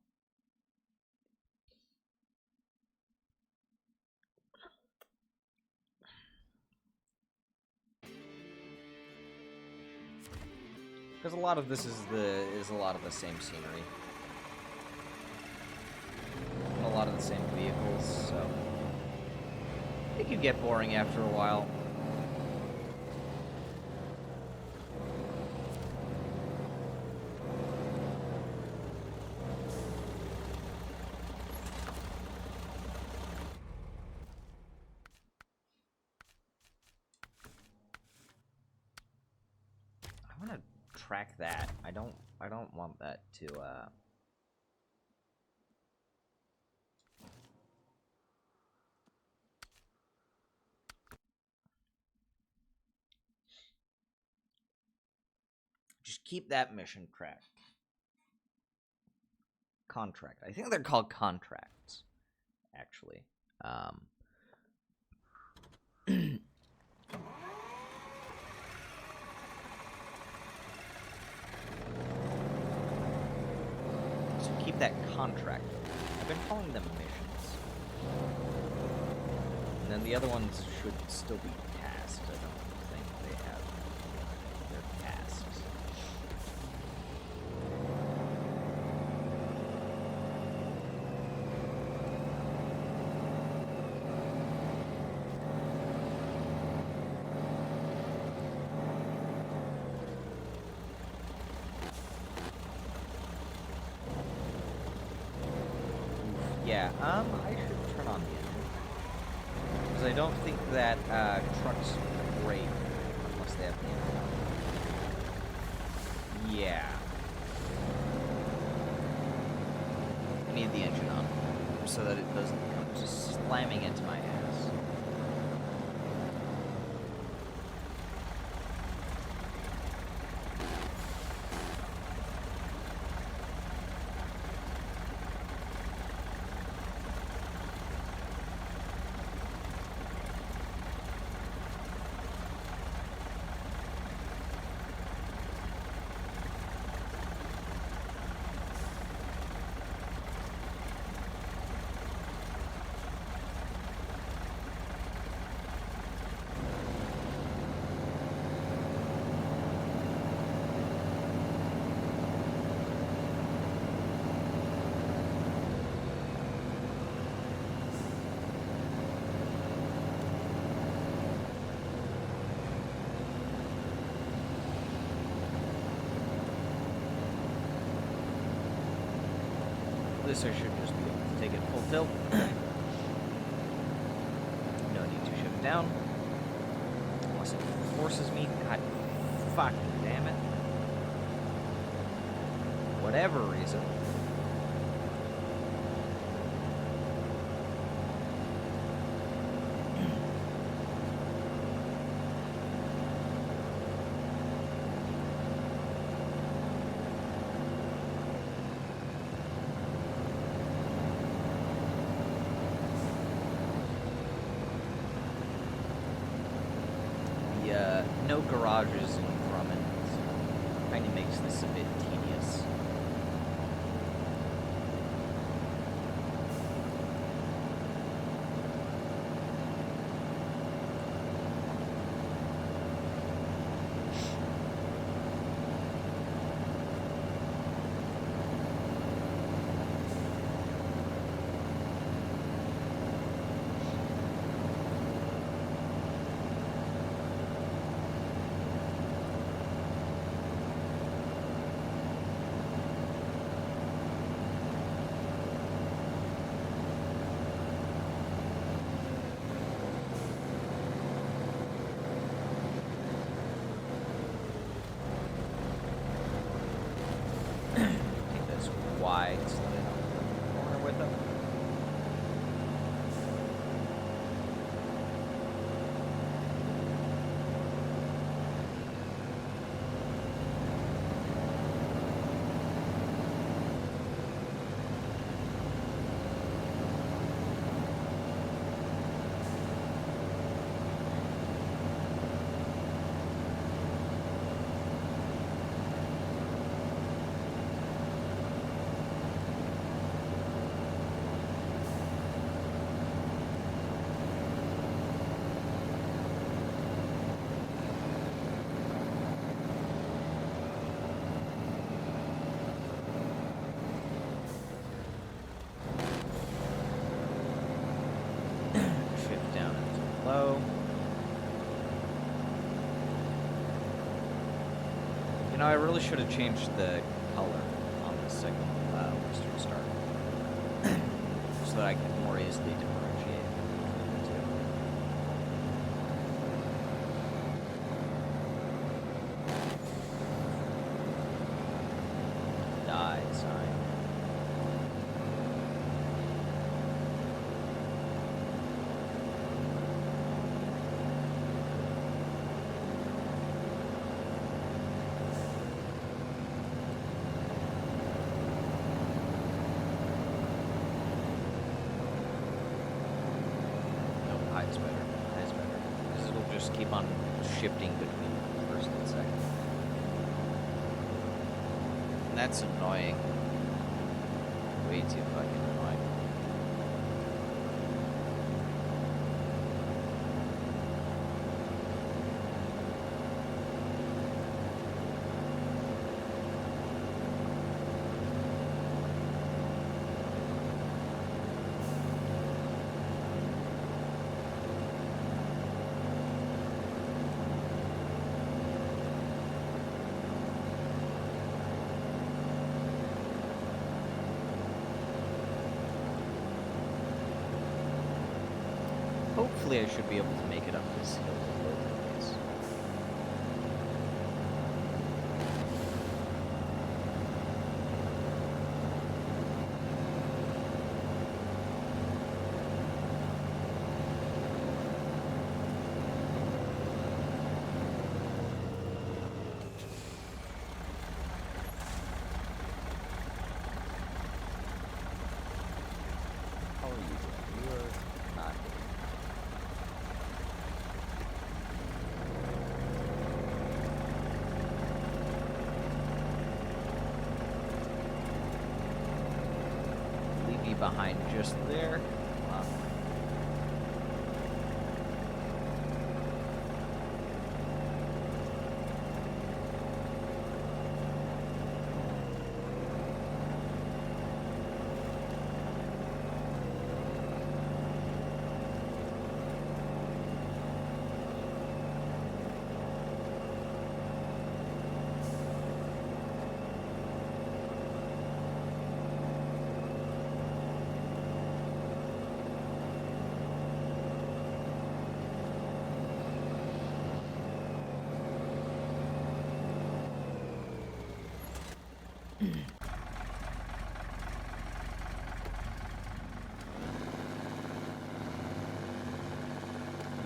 S2: Because a lot of this is a lot of the same scenery. And a lot of the same vehicles, so it could get boring after a while. I want to track that. I don't want that to just keep that mission tracked. Contract. I think they're called contracts, actually. So keep that contract. I've been calling them missions. And then the other ones should still be tasks. I don't think they have their tasks. Yeah, I should turn on the engine. Because I don't think that trucks brake unless they have the engine on. Yeah. I need the engine on so that it doesn't come just slamming into my ass. This I should just be able to take it full tilt. No need to shut it down. Unless it forces me. God fucking damn it. Whatever reason. No garages in Drummond kind of makes this a bit tedious. You know, I really should have changed the color on this signal, Western Star, so that I could more easily differentiate between the two. Die sign. High's better. High's better. Because it'll just keep on shifting between first and second. And that's annoying. Way too fucking annoying. Hopefully I should be able to make it up this hill both ways. How are you doing? You are not doing. Leave you behind just there. Wow.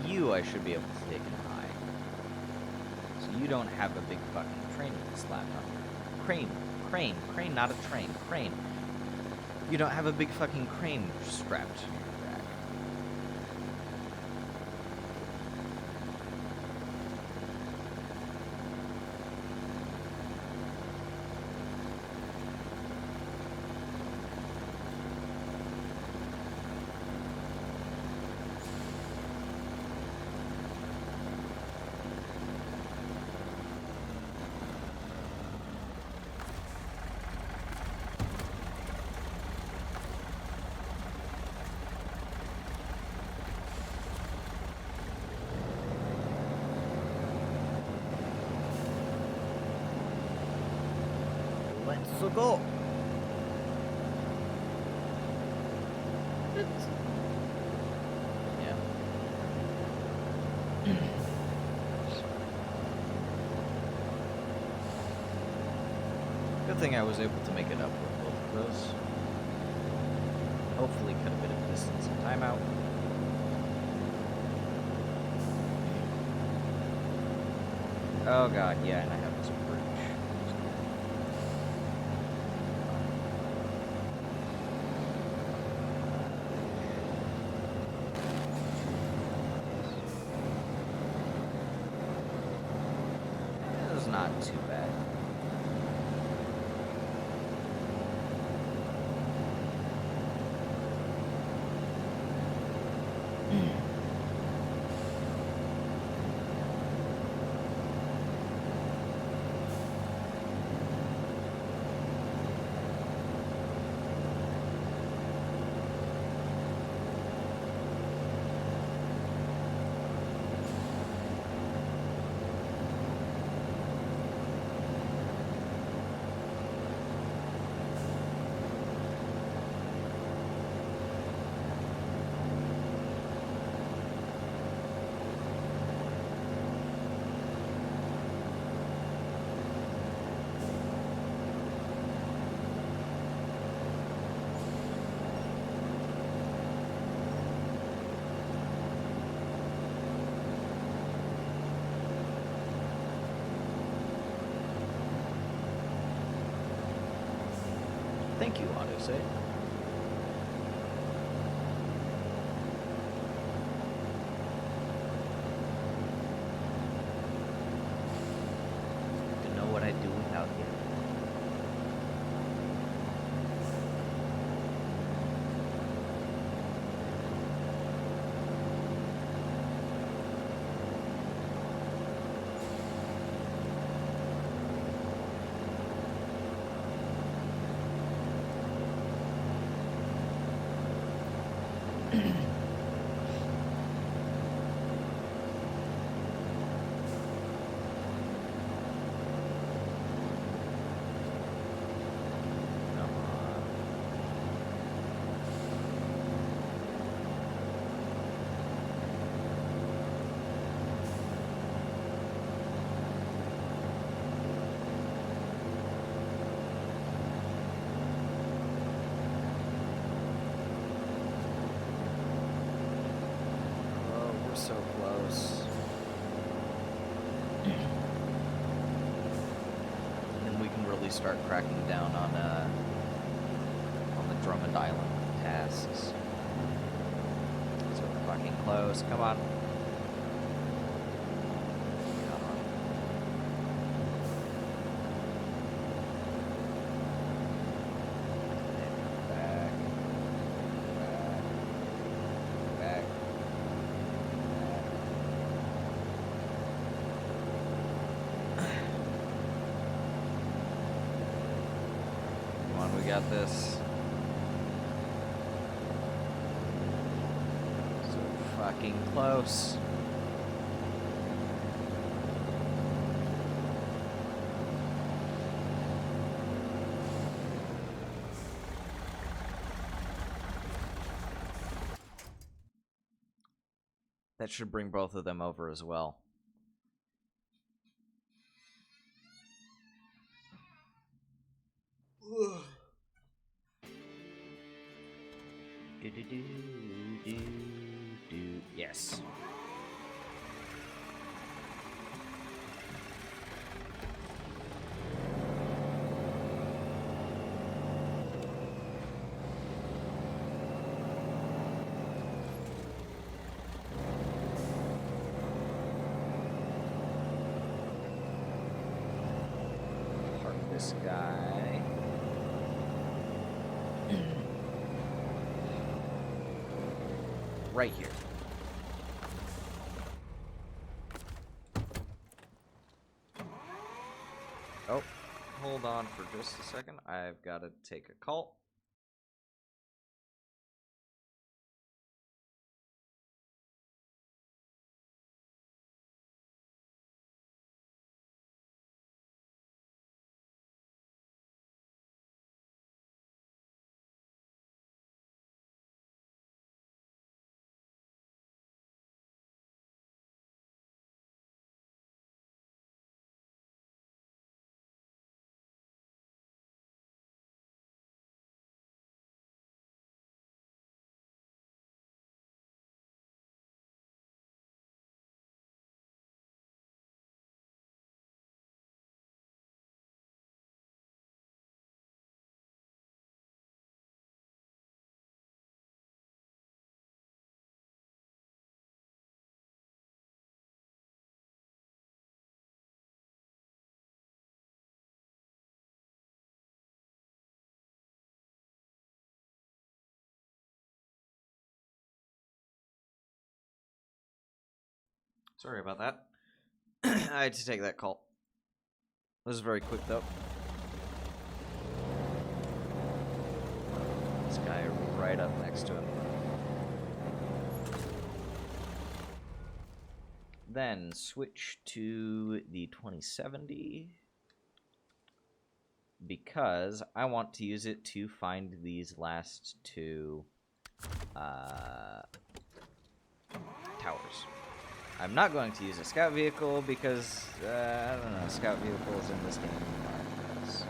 S2: You, I should be able to take it high. So you don't have a big fucking train slapped on you. Crane, not a train, crane. You don't have a big fucking crane strapped to your back. Let's go. Yeah. Good thing I was able to make it up with both of those. Hopefully cut a bit of distance and timeout. Oh god, yeah, and I have this bridge. It's not too bad. you say? To know what I'd do without you. So close. And we can really start cracking down on the Drummond Island tasks. So we're fucking close. Come on. Come on. Back. Back. Back. We got this. So fucking close. That should bring both of them over as well. Yes. Park this guy. Right here. Oh, hold on for just a second. I've got to take a call. Sorry about that. I had to take that call. It was very quick, though. This guy right up next to him. Then switch to the 2070 because I want to use it to find these last two towers. I'm not going to use a scout vehicle because, I don't know, scout vehicles in this game are best.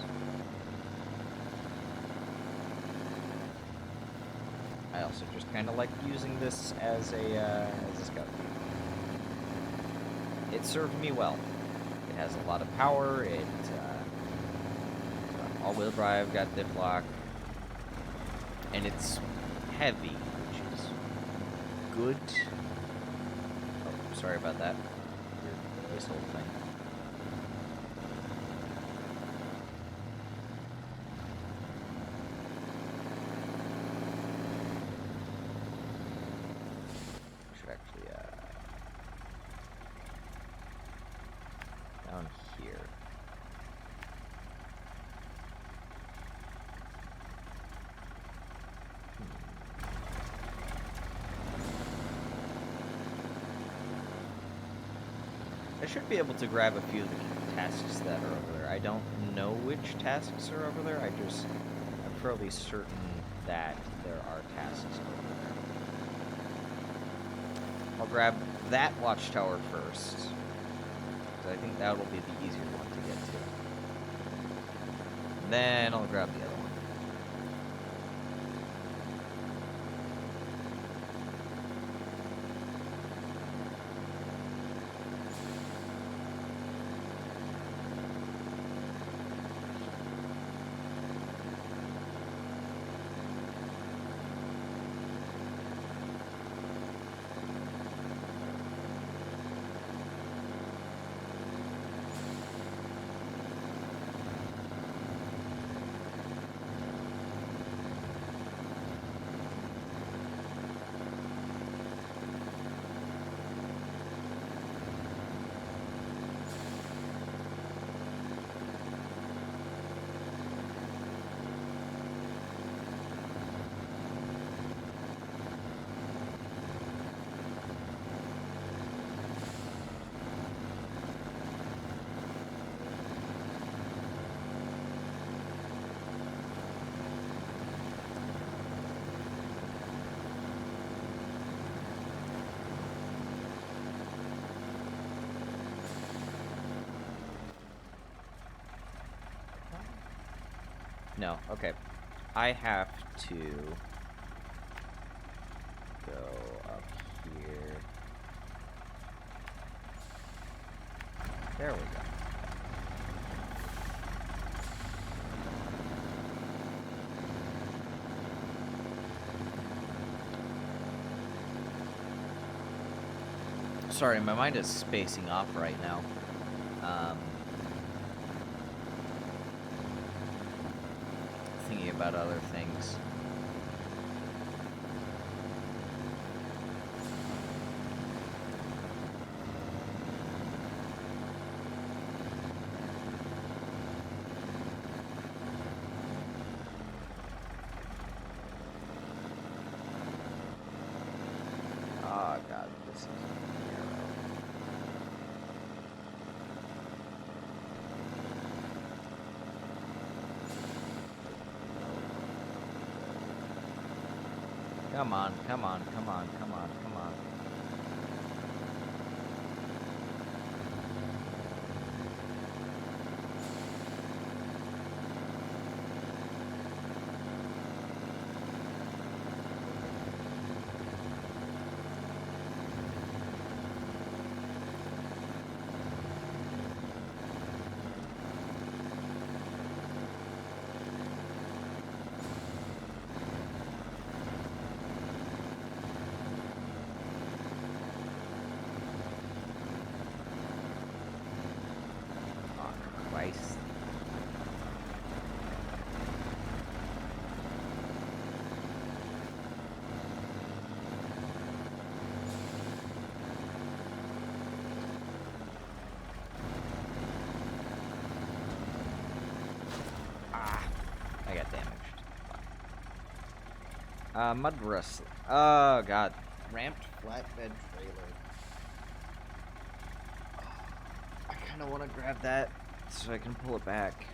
S2: I also just kind of like using this as a scout vehicle. It served me well. It has a lot of power, it all-wheel drive, got diff lock. And it's heavy, which is good. Oh, sorry about that. Weird whistle thing. Should actually, down here. I should be able to grab a few of the tasks that are over there. I don't know which tasks are over there. I'm fairly certain that there are tasks over there. I'll grab that watchtower first, because I think that will be the easier one to get to. Then I'll grab the other one. No, okay. I have to go up here. There we go. Sorry, my mind is spacing off right now. Thinking about other things. Oh god, this is narrow. Come on, come on, come on, come on, come on. Christ. Ah, I got damaged. Mud wrestler. Oh god. Ramped flatbed trailer. I kind of want to grab that so I can pull it back.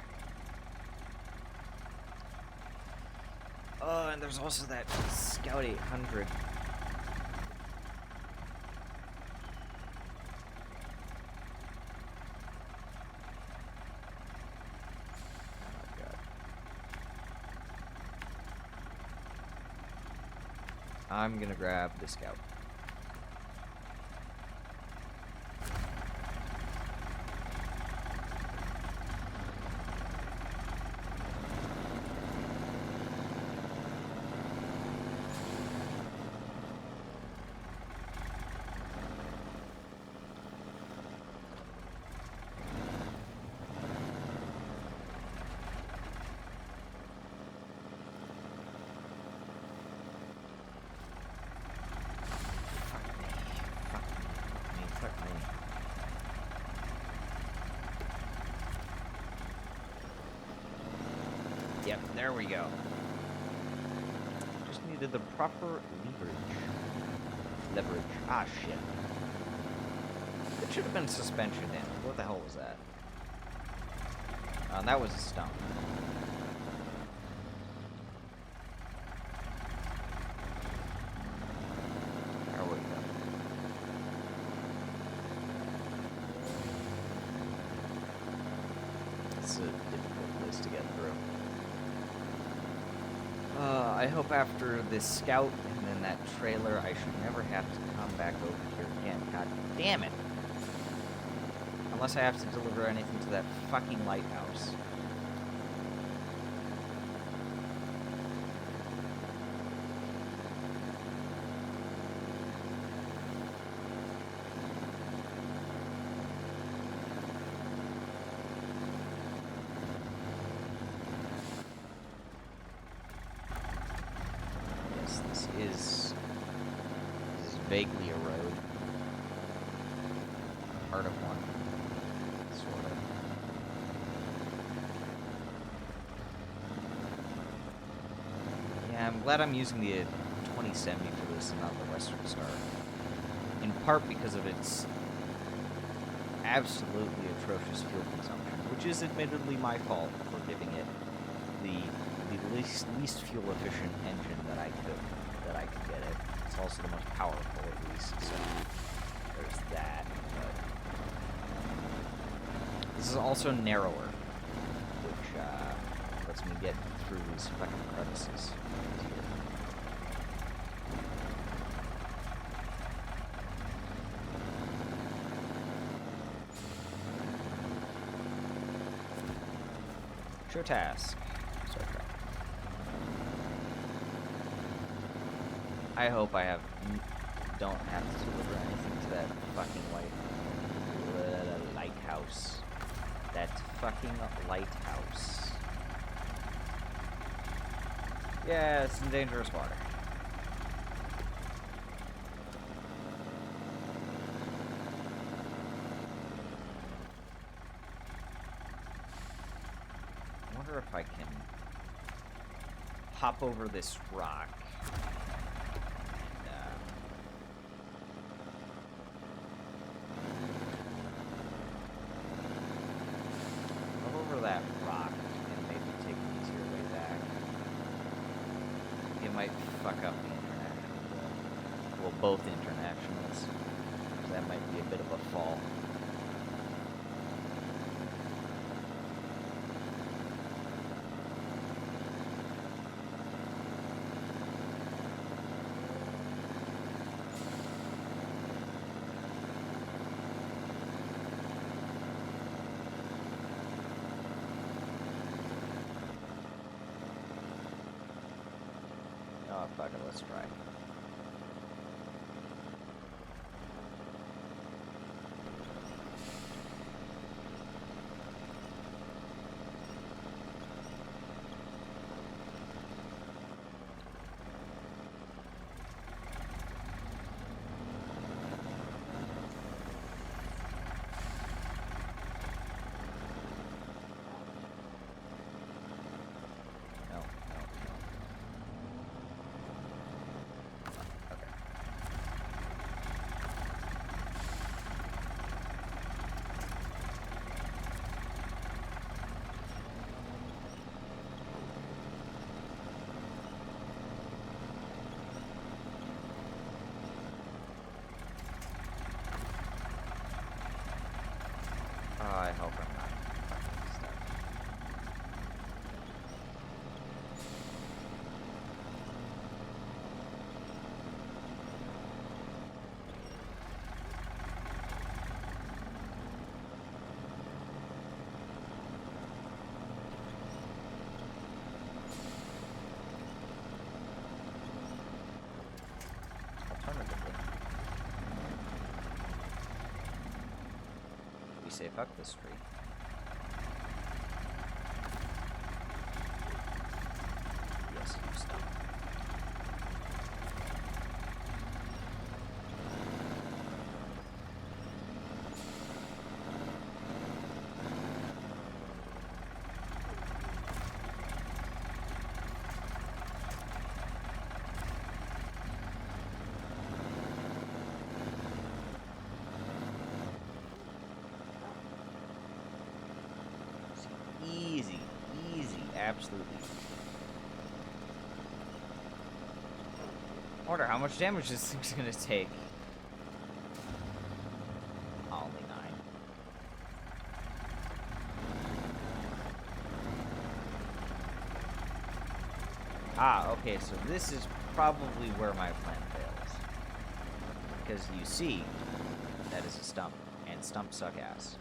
S2: Oh, and there's also that Scout 800. Oh, God. I'm gonna grab the Scout. Yep, there we go. Just needed the proper leverage. Ah, shit. It should have been suspension damage. What the hell was that? That was a stump. There we go. It's a difficult place to get through. I hope after this scout and then that trailer, I should never have to come back over here again. God damn it! Unless I have to deliver anything to that fucking lighthouse. Yes, this is vaguely a road. Part of one. Sort of. Yeah, I'm glad I'm using the 2070 for this and not the Western Star. In part because of its absolutely atrocious fuel consumption, which is admittedly my fault for giving it the least fuel efficient engine that I could get it. It's also the most powerful, at least, so there's that. But this is also narrower, which lets me get through these fucking crevices easier. Show task. Star Trek. I hope I don't have to deliver anything to that fucking lighthouse. That fucking lighthouse. Yeah, it's in dangerous water. I wonder if I can hop over this rock. That rock and maybe take an easier way back. It might fuck up the international, well, both internationals. So that might be a bit of a fall. Oh, fuck it, let's try. I hope I'm not fucking stuck. Alternatively, we say fuck this tree. Yes, you stop. absolutely. I wonder how much damage this thing's gonna take. Only 9. Ah, okay, so this is probably where my plan fails. Because you see, that is a stump, and stumps suck ass.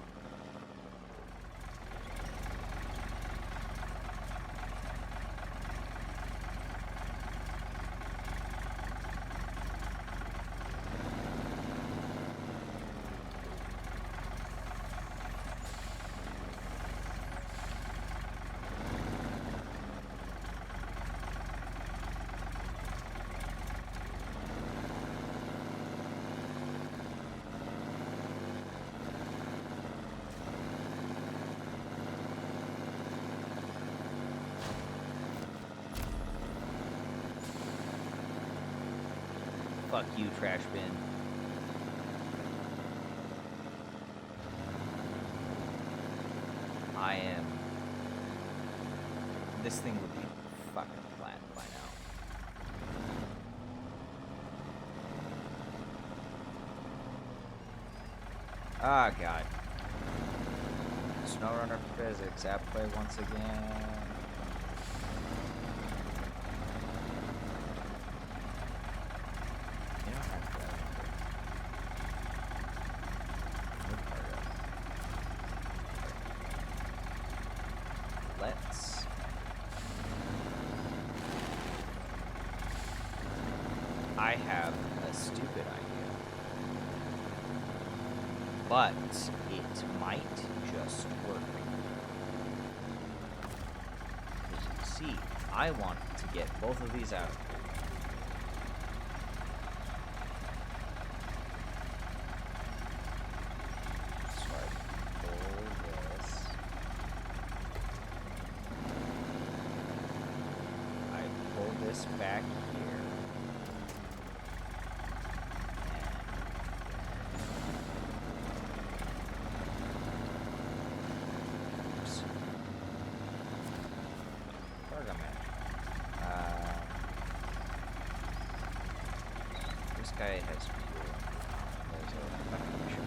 S2: Fuck you, trash bin. I am... This thing would be fucking flat by now. Ah, God. Snowrunner Physics, app play once again. You don't have to. Move cargo. Let's. I have a stupid idea. But it might just work. As you can see, I want to get both of these out. So I pull this. I pull this back here. This guy has fuel. There's a fucking mission.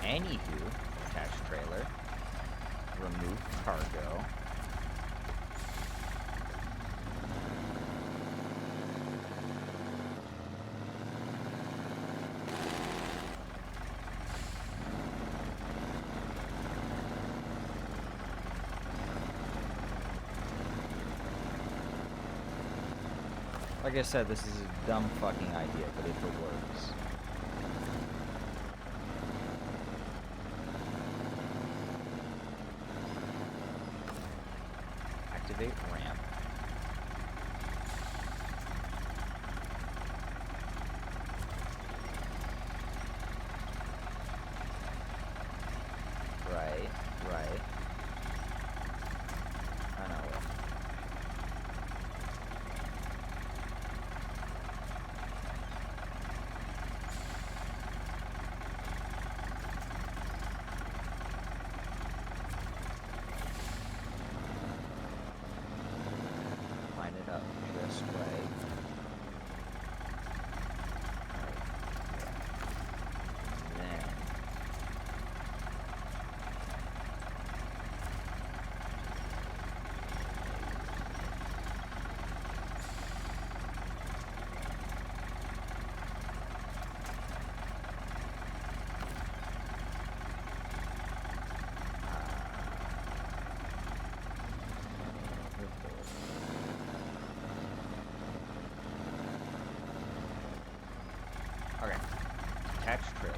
S2: Anywho, attach trailer. Remove cargo. Like I said, this is a dumb fucking idea, but if it works. Activate ramp. Right. I know it. Line it up just right. Then okay. Attach trailer.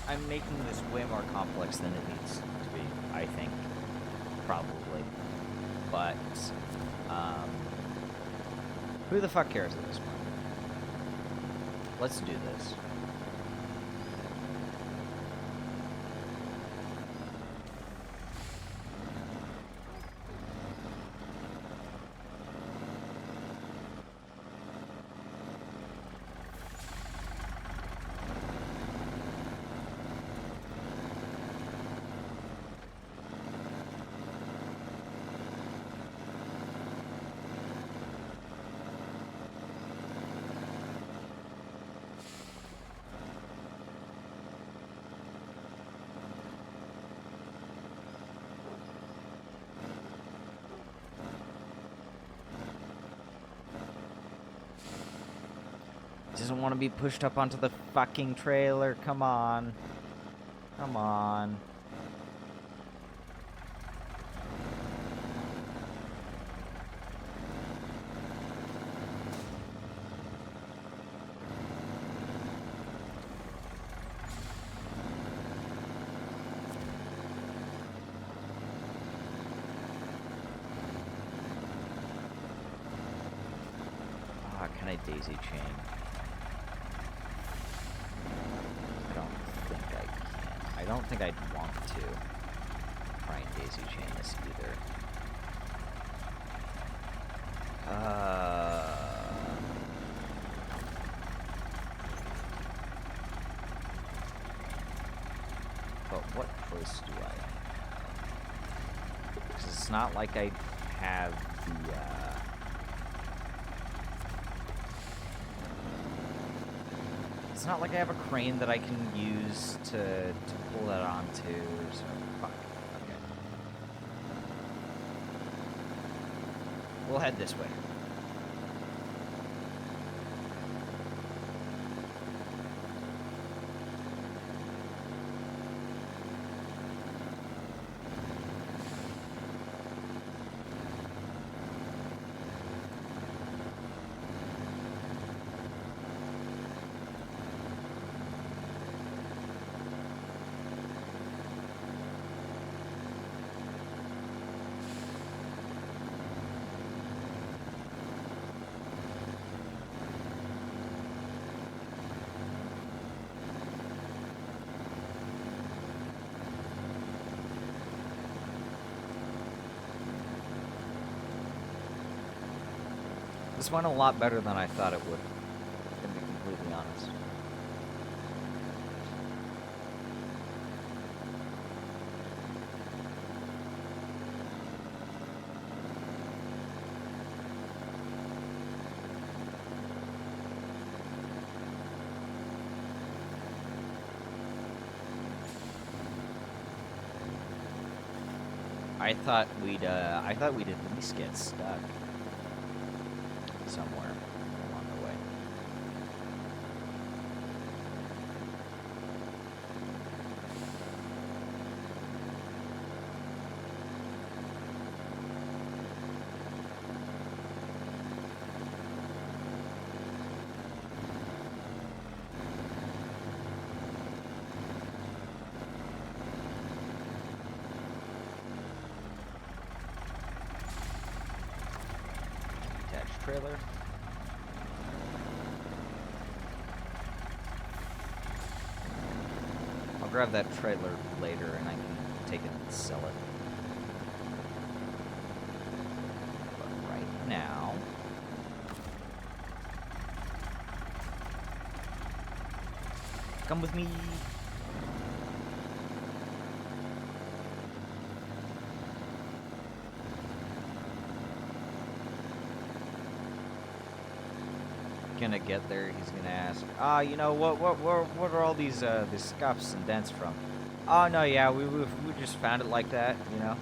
S2: I'm making this way more complex than it needs to be, I think. Probably. But, who the fuck cares at this point? Let's do this. doesn't want to be pushed up onto the fucking trailer. Come on. Come on. Can I daisy chain? I don't think I can. I don't think I'd want to try and daisy chain this either. But what choice do I have? Because it's not like I have the, it's not like I have a crane that I can use to pull that onto, so fuck. Okay. We'll head this way. This went a lot better than I thought it would, to be completely honest. I thought we'd at least get stuck somewhere along the way. Detached trailer. I'll grab that trailer later and I can take it and sell it. But right now, come with me. Gonna get there, he's gonna ask, you know, what are all these scuffs and dents from? Oh no, yeah, we just found it like that, you know.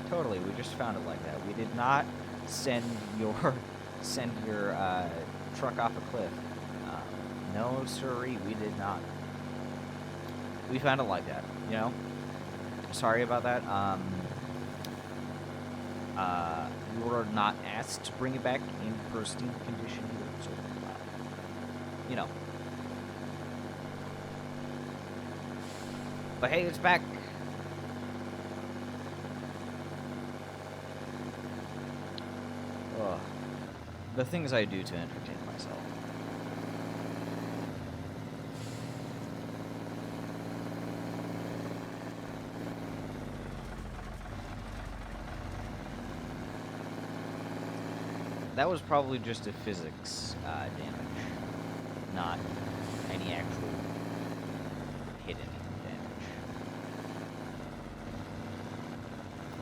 S2: Totally, we just found it like that. We did not send your truck off a cliff. No, sirree, we did not. We found it like that, you know. Sorry about that. You were not asked to bring it back in pristine condition either, so, you know. But hey, it's back. Ugh. The things I do to entertain myself. That was probably just a physics damage, not any actual hidden damage.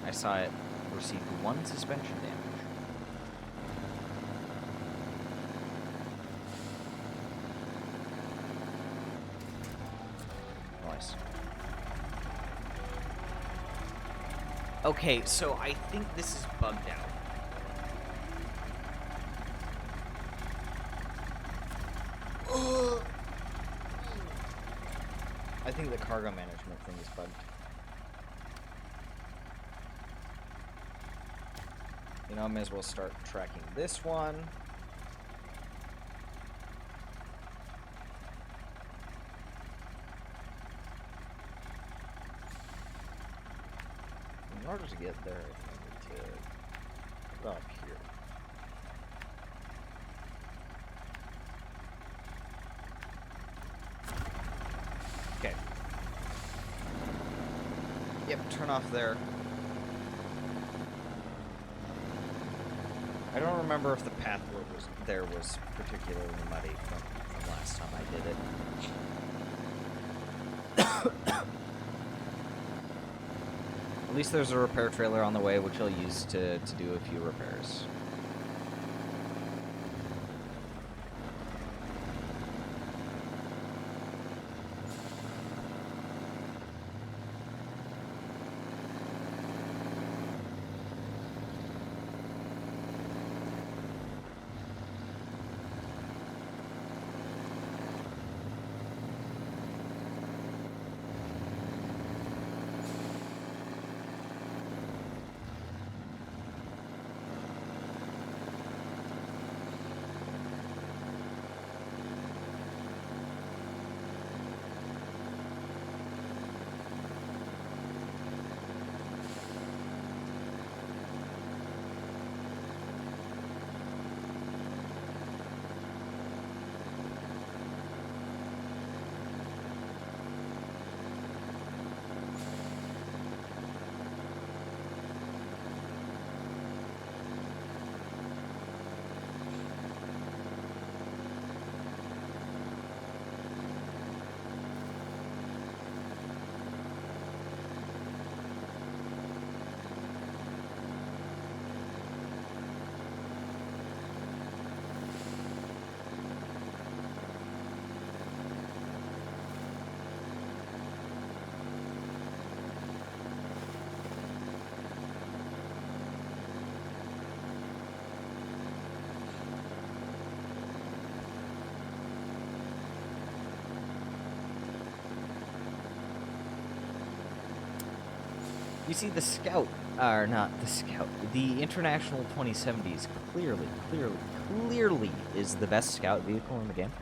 S2: I saw it receive 1 suspension damage. Nice. Okay, so I think this is bugged out. I think the cargo management thing is bugged. You know, I may as well start tracking this one. In order to get there, I think I need to put it up here. Okay. Yep, turn off there. I don't remember if the path there was particularly muddy from last time I did it. At least there's a repair trailer on the way, which I'll use to do a few repairs. You see, the Scout, or not the Scout, the International 2070s clearly is the best Scout vehicle in the game.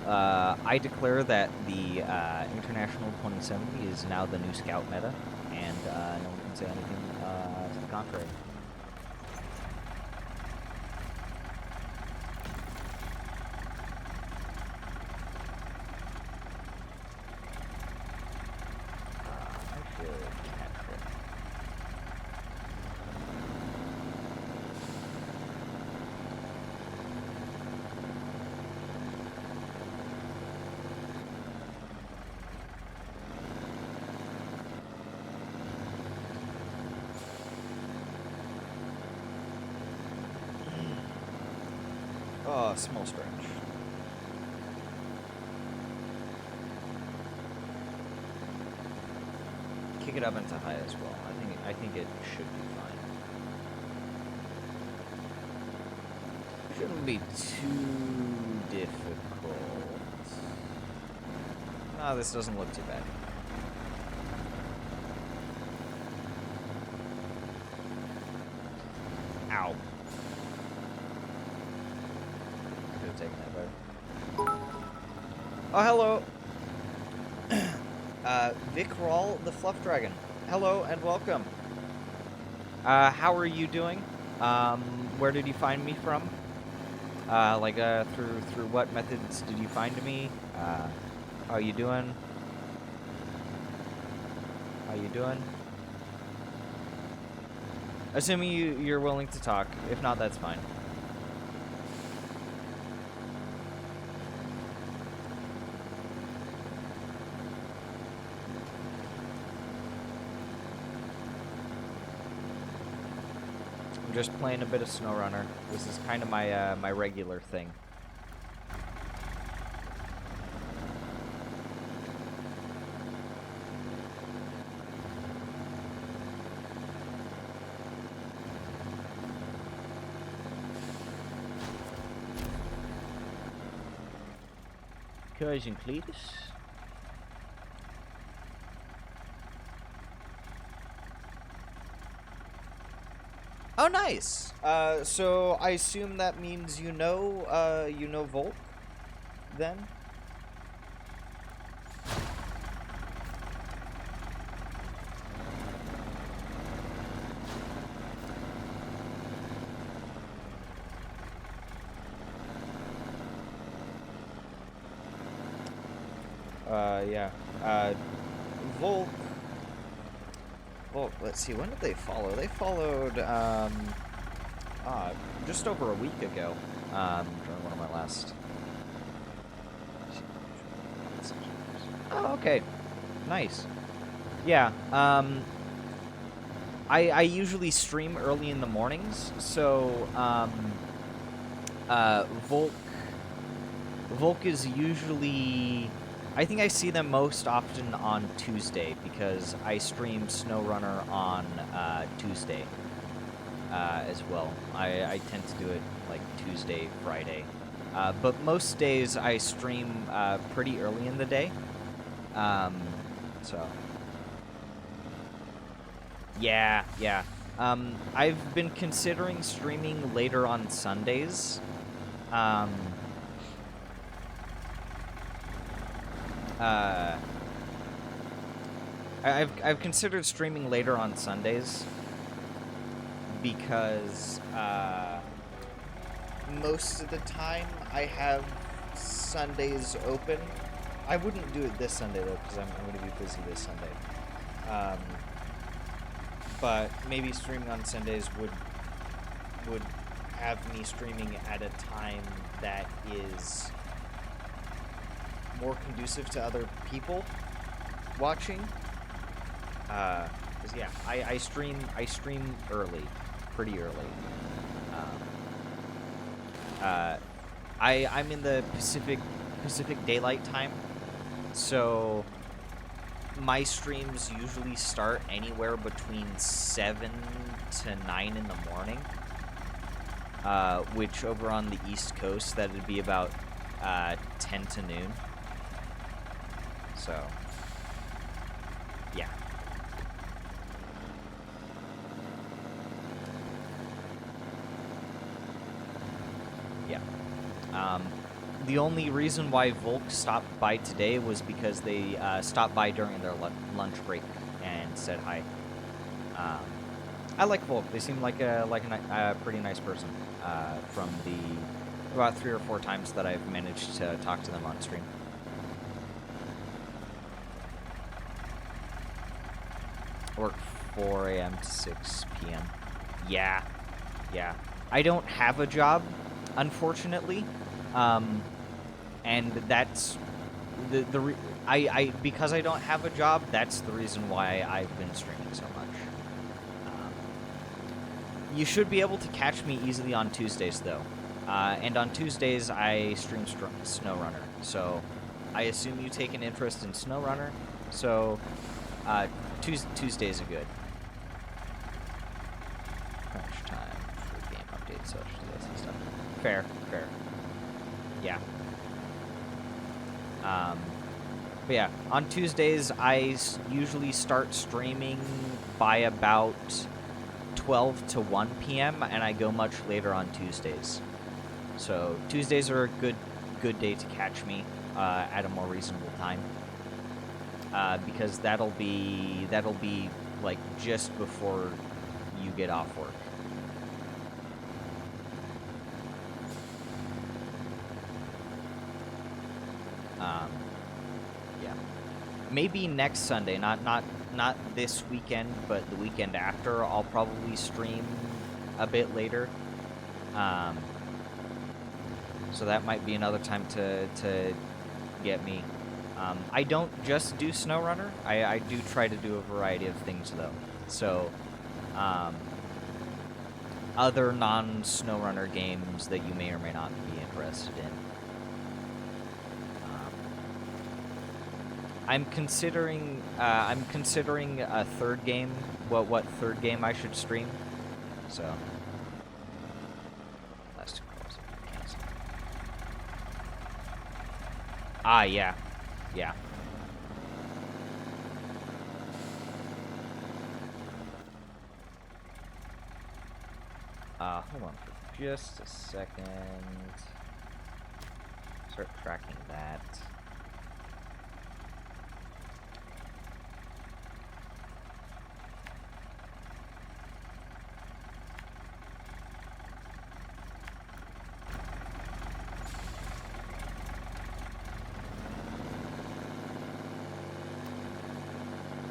S2: I declare that the International 2070 is now the new Scout meta, and no one can say anything to the contrary. Oh, small stretch. Kick it up into high as well. I think it should be fine. Shouldn't be too difficult. No, this doesn't look too bad. Ow. Could have taken that better. Oh, hello. Vic Rawl, the Fluff Dragon. Hello and welcome. How are you doing? Where did you find me from? Through what methods did you find me? How you doing? How you doing? Assuming you're willing to talk. If not, that's fine. I'm just playing a bit of Snowrunner. This is kind of my my regular thing. Cousin Cletus. Oh, nice. So I assume that means you know Volk, then? Yeah. Volk. Volk, let's see, when did they follow? They followed, just over a week ago, during one of my last... Oh, okay. Nice. Yeah, I usually stream early in the mornings, so, Volk is usually... I think I see them most often on Tuesday, because I stream Snowrunner on, Tuesday, as well. I tend to do it, like, Tuesday, Friday. But most days I stream, pretty early in the day. So... Yeah, yeah. I've been considering streaming later on Sundays. I've considered streaming later on Sundays because most of the time I have Sundays open. I wouldn't do it this Sunday though, because I'm going to be busy this Sunday. But maybe streaming on Sundays would have me streaming at a time that is more conducive to other people watching. 'Cause yeah, I stream early, pretty early. I'm in the Pacific Daylight Time, so my streams usually start anywhere between 7 to 9 in the morning, which over on the East Coast, that would be about 10 to noon. So, yeah. Yeah. The only reason why Volk stopped by today was because they stopped by during their lunch break and said hi. I like Volk. They seem like a pretty nice person. From the about 3 or 4 times that I've managed to talk to them on stream. Work 4 a.m. to 6 p.m. Yeah, yeah. I don't have a job, unfortunately. And that's because I don't have a job, that's the reason why I've been streaming so much. You should be able to catch me easily on Tuesdays, though. And on Tuesdays, I stream Snowrunner. So I assume you take an interest in Snowrunner. So Tuesdays are good. Crunch time for game updates, social and stuff. Fair. Yeah. But yeah, on Tuesdays, I usually start streaming by about 12 to 1 p.m., and I go much later on Tuesdays. So Tuesdays are a good day to catch me at a more reasonable time, because that'll be like just before you get off work. Yeah, maybe next Sunday, not this weekend, but the weekend after, I'll probably stream a bit later. So that might be another time to get me. I don't just do Snowrunner. I do try to do a variety of things, though. So, other non-Snowrunner games that you may or may not be interested in. I'm considering a third game. What third game I should stream? So. Last 2 calls have been canceled. Ah, yeah. Yeah. Hold on for just a second. Start tracking that.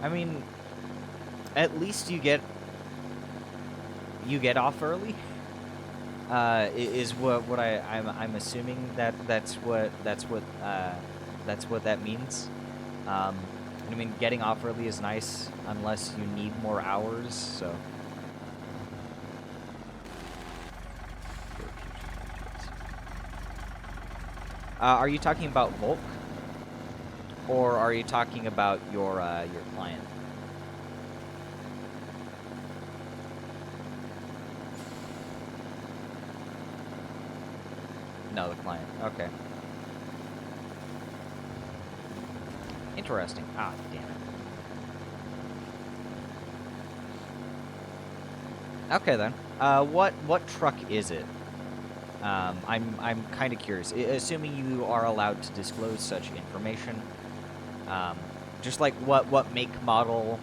S2: I mean, at least you get off early. Is what I'm assuming that's what that means. I mean, getting off early is nice unless you need more hours. So. Are you talking about Volk, or are you talking about your client? No, the client. Okay. Interesting. Ah, damn it. Okay then. What truck is it? I'm kind of curious. Assuming you are allowed to disclose such information. Just like what make, model.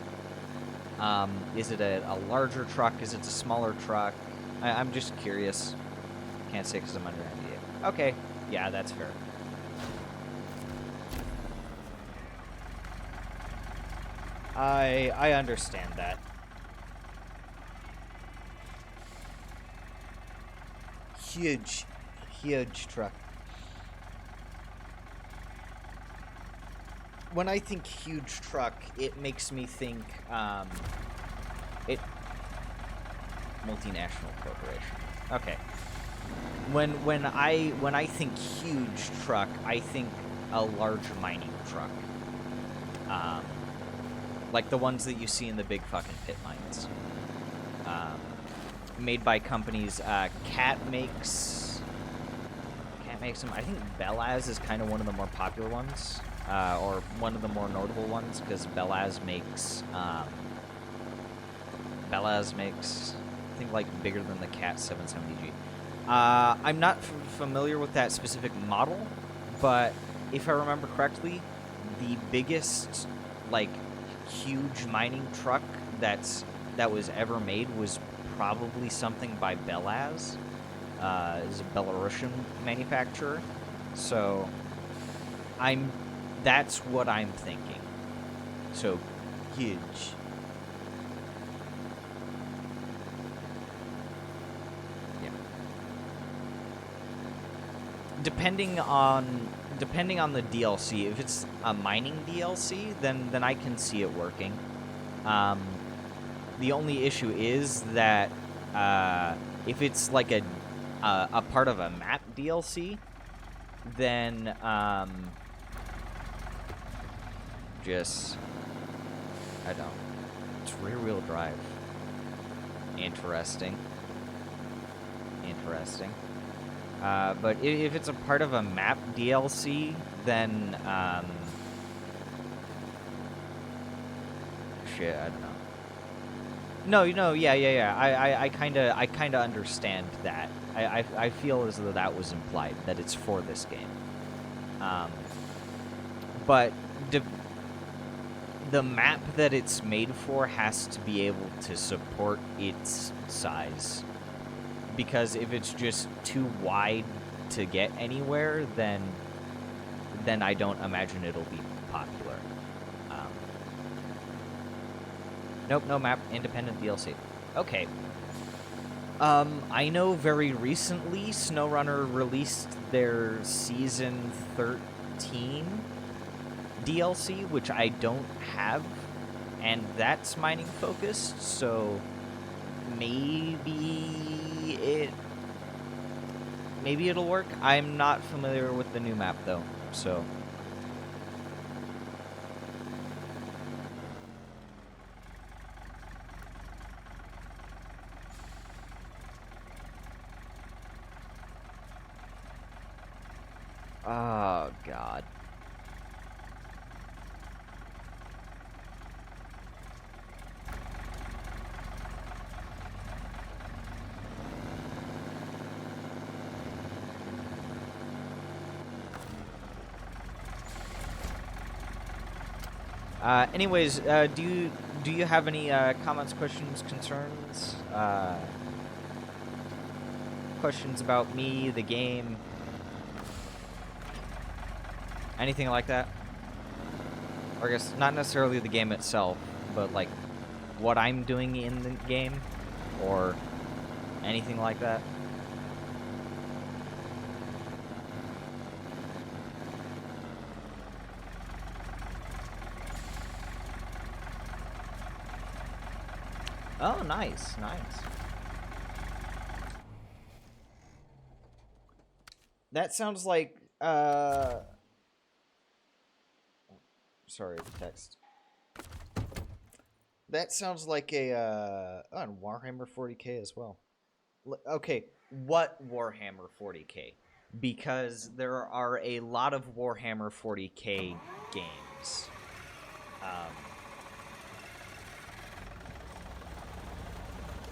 S2: Is it a larger truck? Is it a smaller truck? I'm just curious. Can't say because I'm under NDA. Okay. Yeah, that's fair. I understand that. Huge truck. When I think huge truck, it makes me think multinational corporation. Okay. When I think huge truck, I think a large mining truck. Like the ones that you see in the big fucking pit mines. Made by companies. Cat makes them. I think Belaz is kind of one of the more popular ones, or one of the more notable ones, because Belaz makes. I think, like, bigger than the Cat 770G. I'm not familiar with that specific model, but if I remember correctly, the biggest, like, huge mining truck that was ever made was probably something by Belaz. Is a Belarusian manufacturer. So that's what I'm thinking. So huge. Yeah. Depending on the DLC, if it's a mining DLC, then I can see it working. The only issue is that if it's like a part of a map DLC, then just I don't. It's rear-wheel drive. Interesting. But if it's a part of a map DLC, then shit, I don't know. No, yeah. I kind of understand that. I feel as though that was implied, that it's for this game. But the map that it's made for has to be able to support its size. Because if it's just too wide to get anywhere, then I don't imagine it'll be popular. Nope, no map, independent DLC. Okay. I know very recently SnowRunner released their Season 13 DLC, which I don't have, and that's mining focused, so maybe it'll work. I'm not familiar with the new map though, so oh god. Anyways, do you have any comments, questions, concerns? Questions about me, the game, anything like that? Or I guess not necessarily the game itself, but like what I'm doing in the game, or anything like that. Oh, nice, nice. That sounds like, sorry, the text. That sounds like a, on Warhammer 40k as well. Okay, what Warhammer 40k? Because there are a lot of Warhammer 40k games.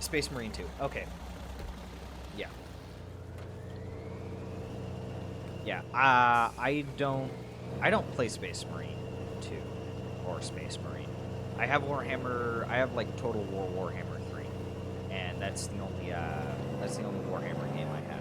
S2: Space Marine 2. Okay. Yeah. Yeah. I don't play Space Marine 2 or Space Marine. I have Warhammer. I have like Total War Warhammer 3, and that's the only Warhammer game I have.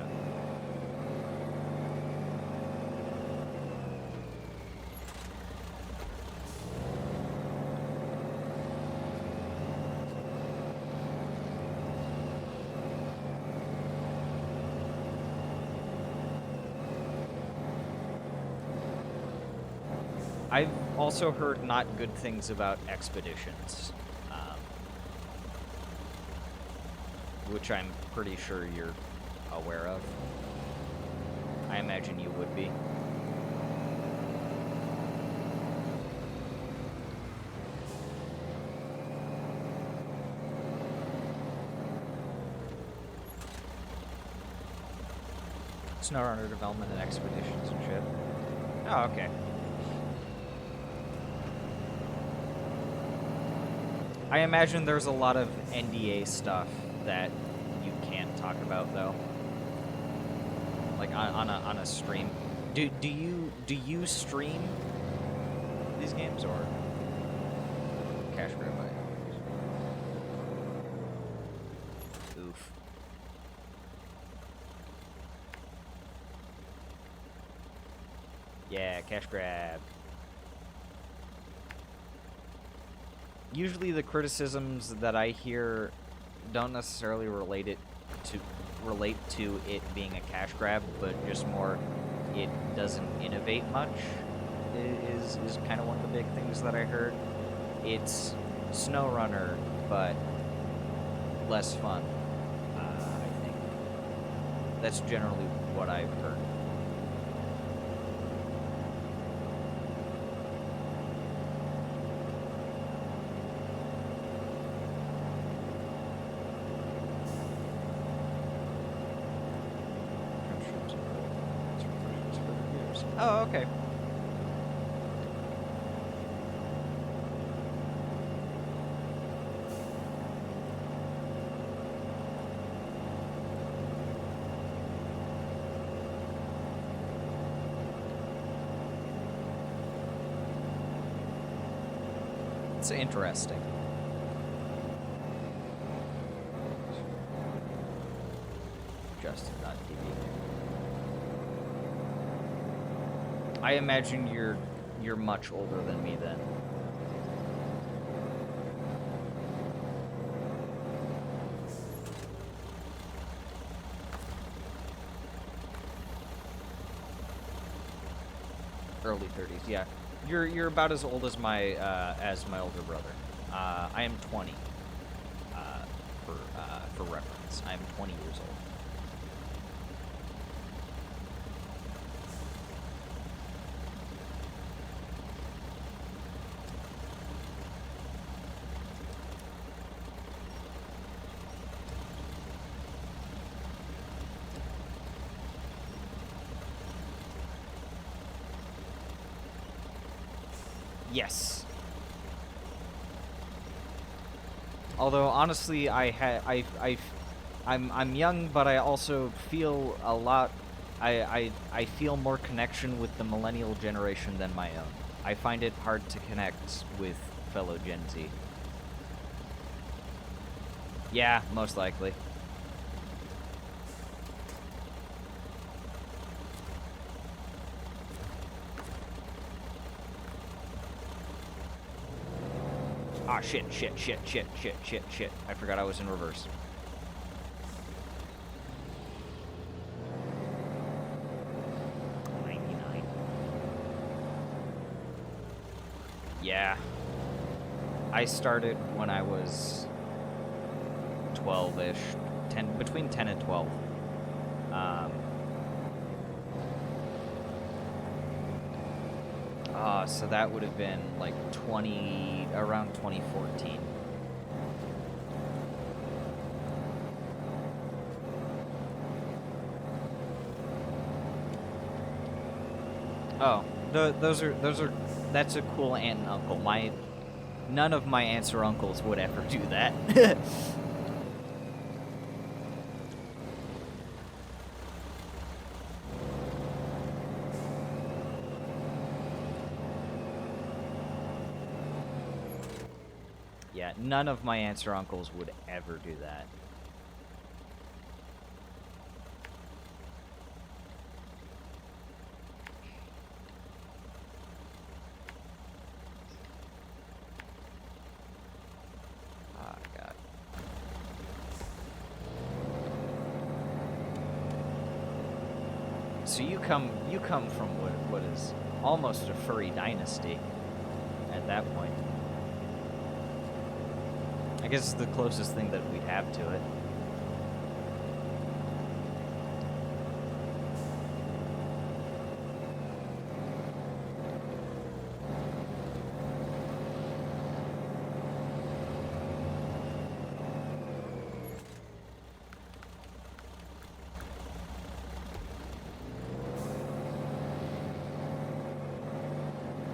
S2: I've also heard not good things about Expeditions, which I'm pretty sure you're aware of. I imagine you would be. Snowrunner development and Expeditions and shit. Oh, okay. I imagine there's a lot of NDA stuff that you can't talk about, though. Like on a stream. Do you stream these games or cash grab by? Oof. Yeah, cash grab. Usually the criticisms that I hear don't necessarily relate to it being a cash grab, but just more it doesn't innovate much is kind of one of the big things that I heard. It's SnowRunner, but less fun, I think. That's generally what I've heard. Oh, okay. It's interesting. Justin.tv. I imagine you're much older than me then. Early 30s, yeah. You're about as old as my older brother. I am 20. For reference, I am 20 years old. Yes. Although honestly, I'm young, but I also feel a lot. I feel more connection with the millennial generation than my own. I find it hard to connect with fellow Gen Z. Yeah, most likely. Ah, shit. I forgot I was in reverse. Yeah. I started when I was 12-ish, between 10 and 12. So that would have been like around 2014. Oh, that's a cool aunt and uncle. None of my aunts or uncles would ever do that. Yeah, none of my aunts or uncles would ever do that. Oh, God. So you come from what is almost a furry dynasty at that point. I guess it's the closest thing that we'd have to it.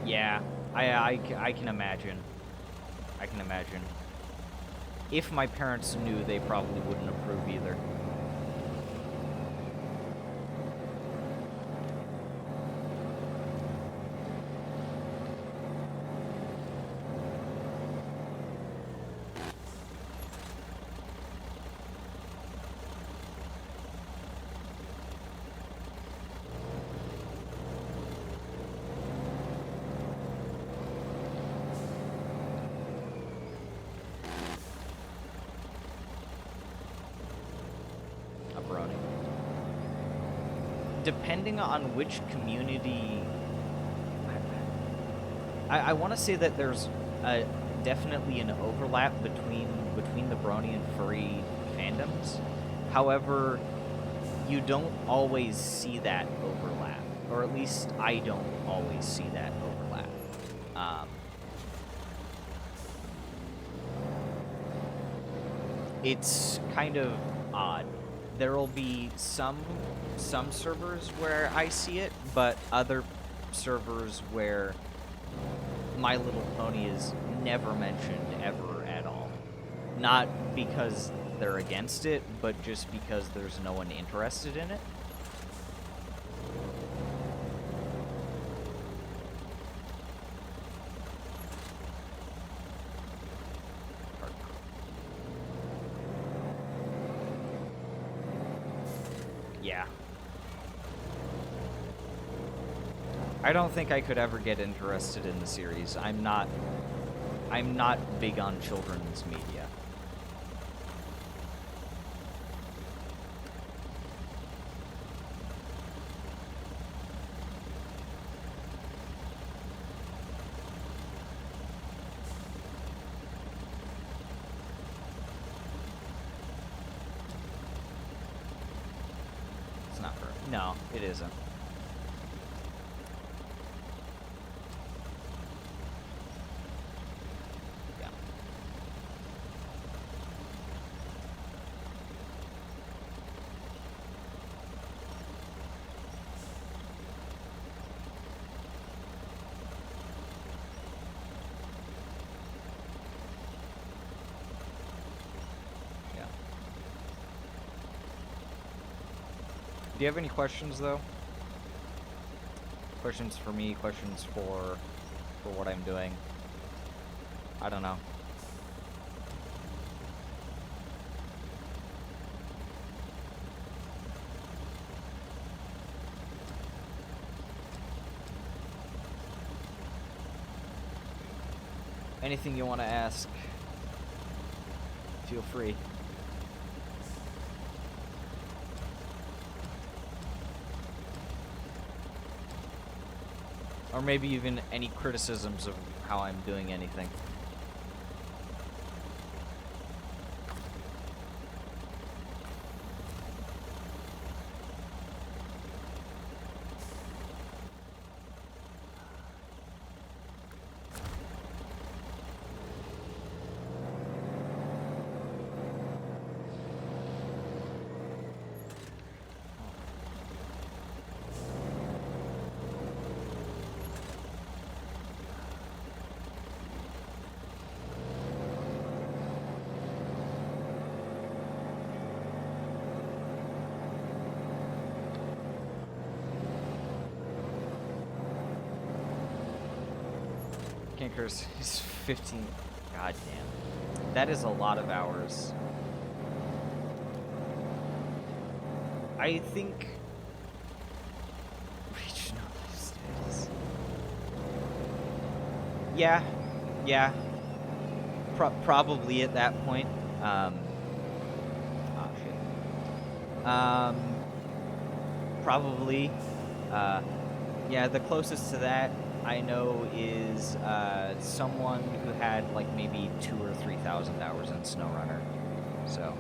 S2: Yeah, I can imagine. I can imagine. If my parents knew, they probably wouldn't approve either. Depending on which community, I want to say that there's definitely an overlap between the brony and furry fandoms. However, you don't always see that overlap, or at least I don't always see that overlap. It's kind of odd. There'll be some servers where I see it, but other servers where My Little Pony is never mentioned ever at all. Not because they're against it, but just because there's no one interested in it. Yeah. I don't think I could ever get interested in the series. I'm not big on children's media. It's not for... No, it isn't. Do you have any questions, though? Questions for me, questions for for what I'm doing. I don't know. Anything you want to ask, feel free. Or maybe even any criticisms of how I'm doing anything. Kinkers is 15. God damn. That is a lot of hours. I think regional status. Yeah. Probably at that point. Oh shit. Probably. Yeah, the closest to that I know is someone who had like maybe 2,000 or 3,000 hours in SnowRunner. So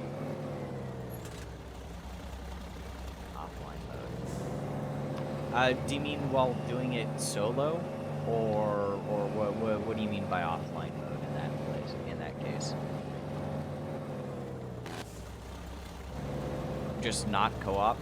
S2: offline mode. Do you mean while doing it solo, or what do you mean by offline mode in that place? In that case, just not co-op.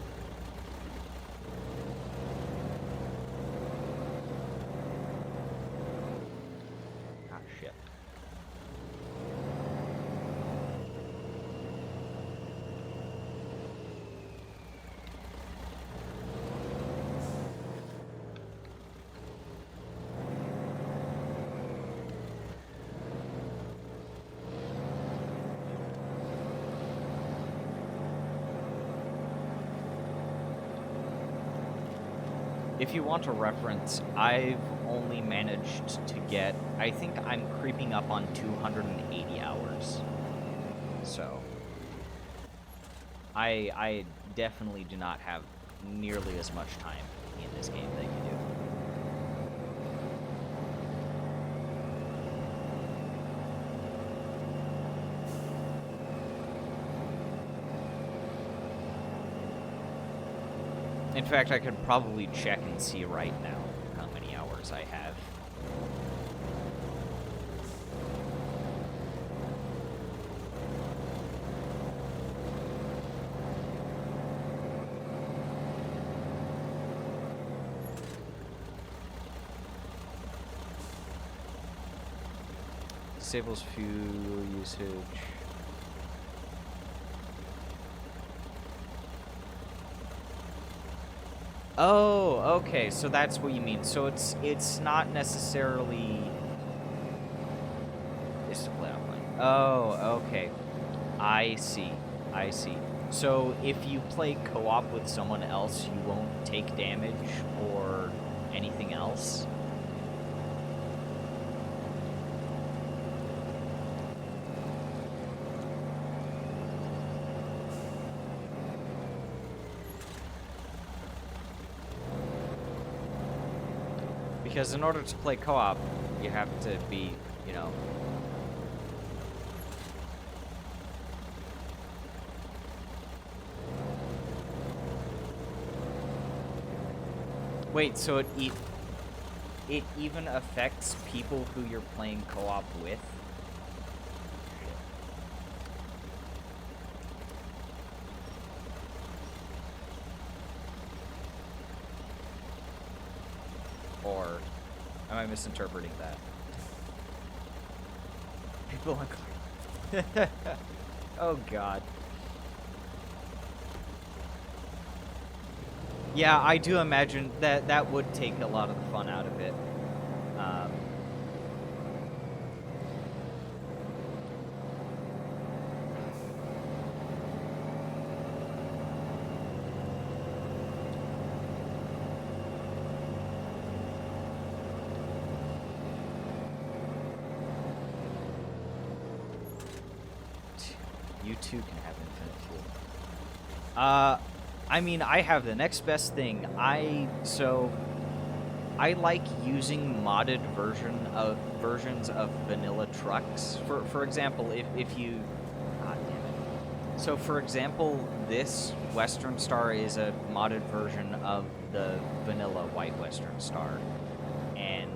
S2: If you want a reference, I've only managed to get, I think I'm creeping up on 280 hours. So, I definitely do not have nearly as much time in this game that you do. In fact, I could probably check and see right now how many hours I have. Disables fuel usage. Oh, okay, so that's what you mean. So it's not necessarily is to play offline. Oh, okay. I see. So if you play co-op with someone else, you won't take damage or anything else? Because in order to play co-op, you have to be, you know... Wait, so it even affects people who you're playing co-op with? Or am I misinterpreting that? People are... Oh, God. Yeah, I do imagine that that would take a lot of the fun out of it. You too can have infinite fuel. I mean, I have the next best thing. I like using modded versions of vanilla trucks. For example, if you, God damn it. So for example, this Western Star is a modded version of the vanilla white Western Star, and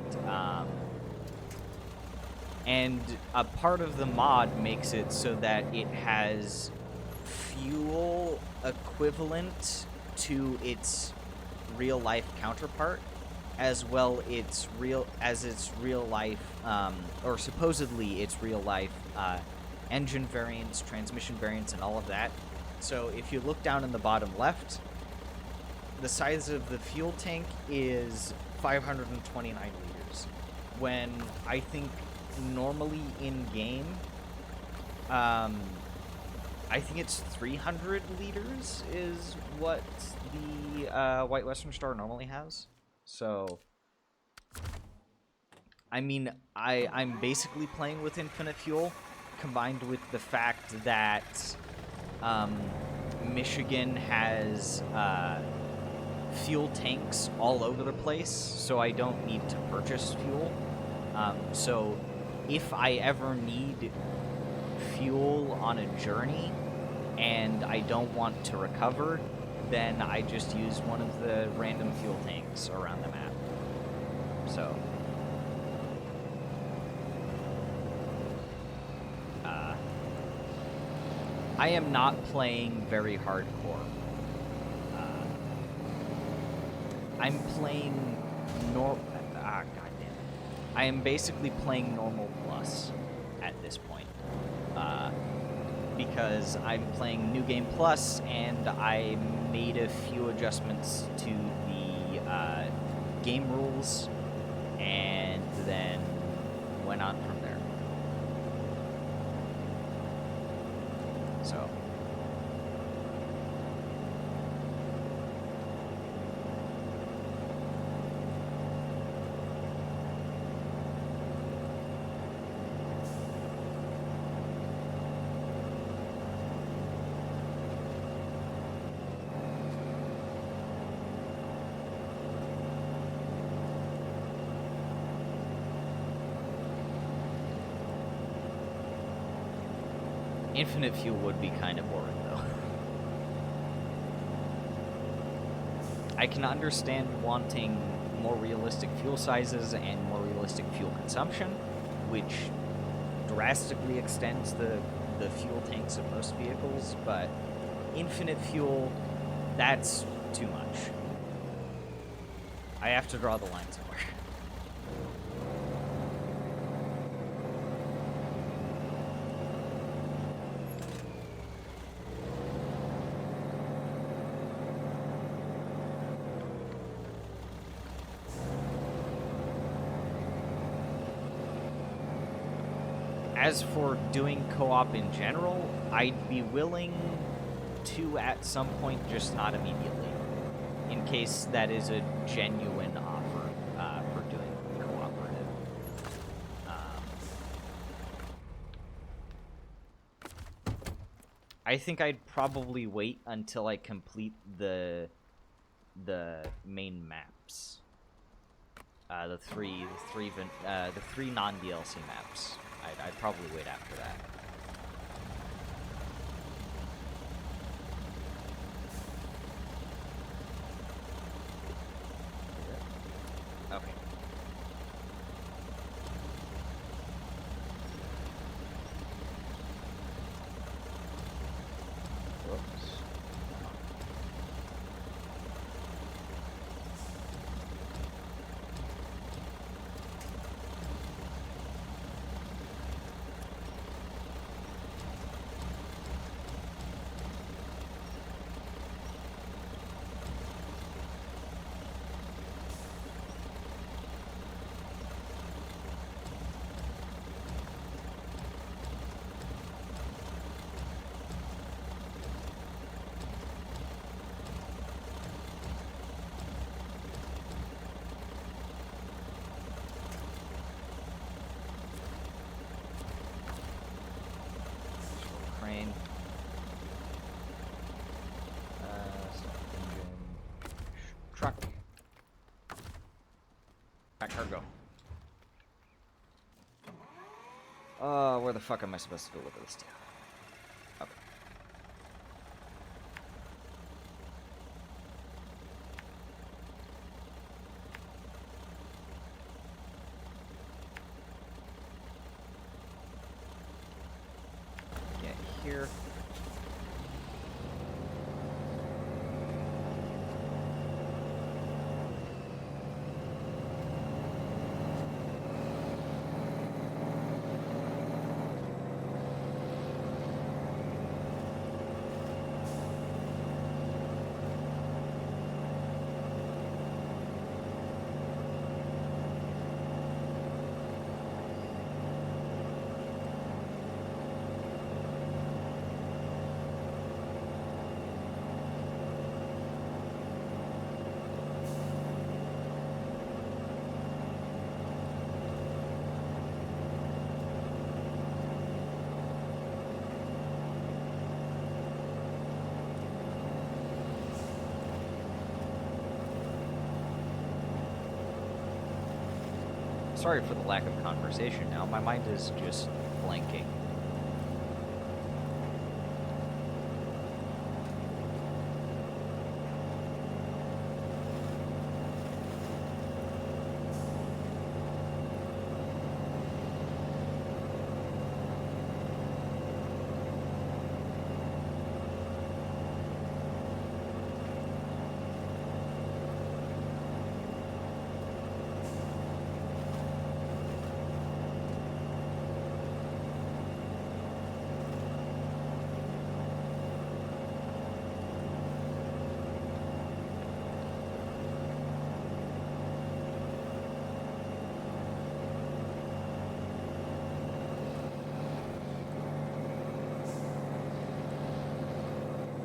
S2: a part of the mod makes it so that it has fuel equivalent to its real life counterpart, as well its real life, or supposedly its real life engine variants, transmission variants, and all of that. So if you look down in the bottom left, the size of the fuel tank is 529 liters, when I think normally in game, I think it's 300 liters is what the White Western Star normally has. So, I mean, I'm basically playing with infinite fuel, combined with the fact that Michigan has fuel tanks all over the place, so I don't need to purchase fuel. So if I ever need fuel on a journey and I don't want to recover, then I just use one of the random fuel tanks around the map. So I am not playing very hardcore. I'm playing God damn it. I am basically playing normal plus at this point. Because I'm playing New Game Plus, and I made a few adjustments to the game rules, and then went on from there. So. Infinite fuel would be kind of boring, though. I can understand wanting more realistic fuel sizes and more realistic fuel consumption, which drastically extends the fuel tanks of most vehicles, but infinite fuel, that's too much. I have to draw the line somewhere. As for doing co-op in general, I'd be willing to at some point, just not immediately, in case that is a genuine offer for doing cooperative. I think I'd probably wait until I complete the main maps, the three non-DLC maps. I'd probably wait after that. Okay. Whoops. cargo. Where the fuck am I supposed to deliver this to? Okay. Get here. Sorry for the lack of conversation now. My mind is just blanking.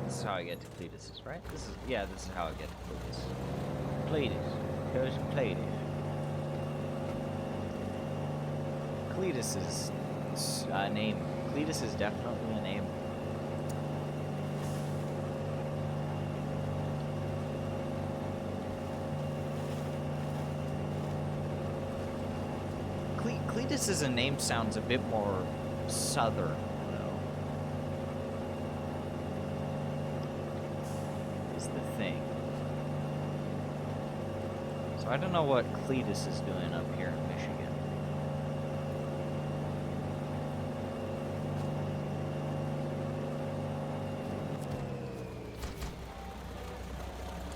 S2: This is how I get to Cletus's, right? This is how I get to Cletus. Cletus. Cousin Cletus. Cletus is a name. Cletus is definitely a name. Cletus as a name sounds a bit more southern. So I don't know what Cletus is doing up here in Michigan.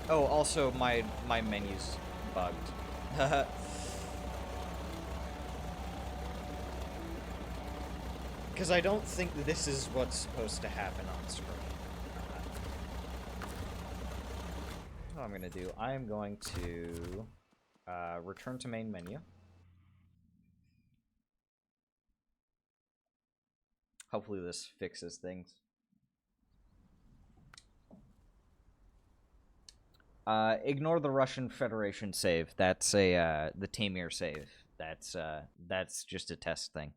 S2: Oh, also my menu's bugged. Because I don't think this is what's supposed to happen on screen. What I'm going to do, I am going to return to main menu. Hopefully this fixes things. Ignore the Russian Federation save. That's a the Tamir save. That's just a test thing.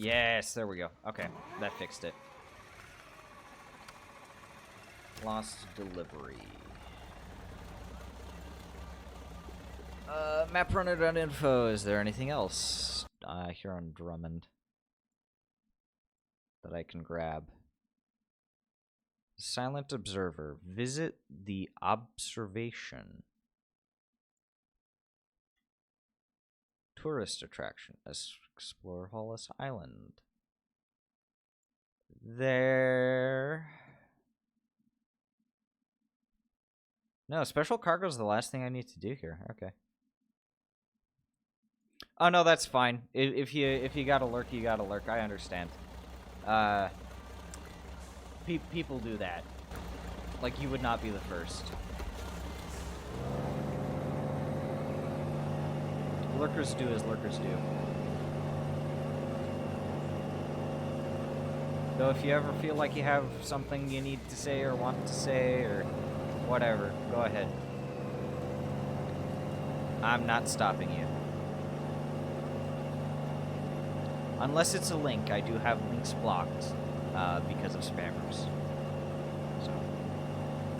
S2: Yes, there we go. Okay, that fixed it. Lost delivery. Map runner.info. Is there anything else here on Drummond that I can grab? Silent Observer. Visit the observation. Tourist attraction. Explore Hollis Island. There. No, special cargo is the last thing I need to do here. Okay. Oh no, that's fine. If you gotta lurk, you gotta lurk. I understand. People do that. Like, you would not be the first. Lurkers do as lurkers do. Though if you ever feel like you have something you need to say or want to say or Whatever. Go ahead. I'm not stopping you. Unless it's a link, I do have links blocked because of spammers. So,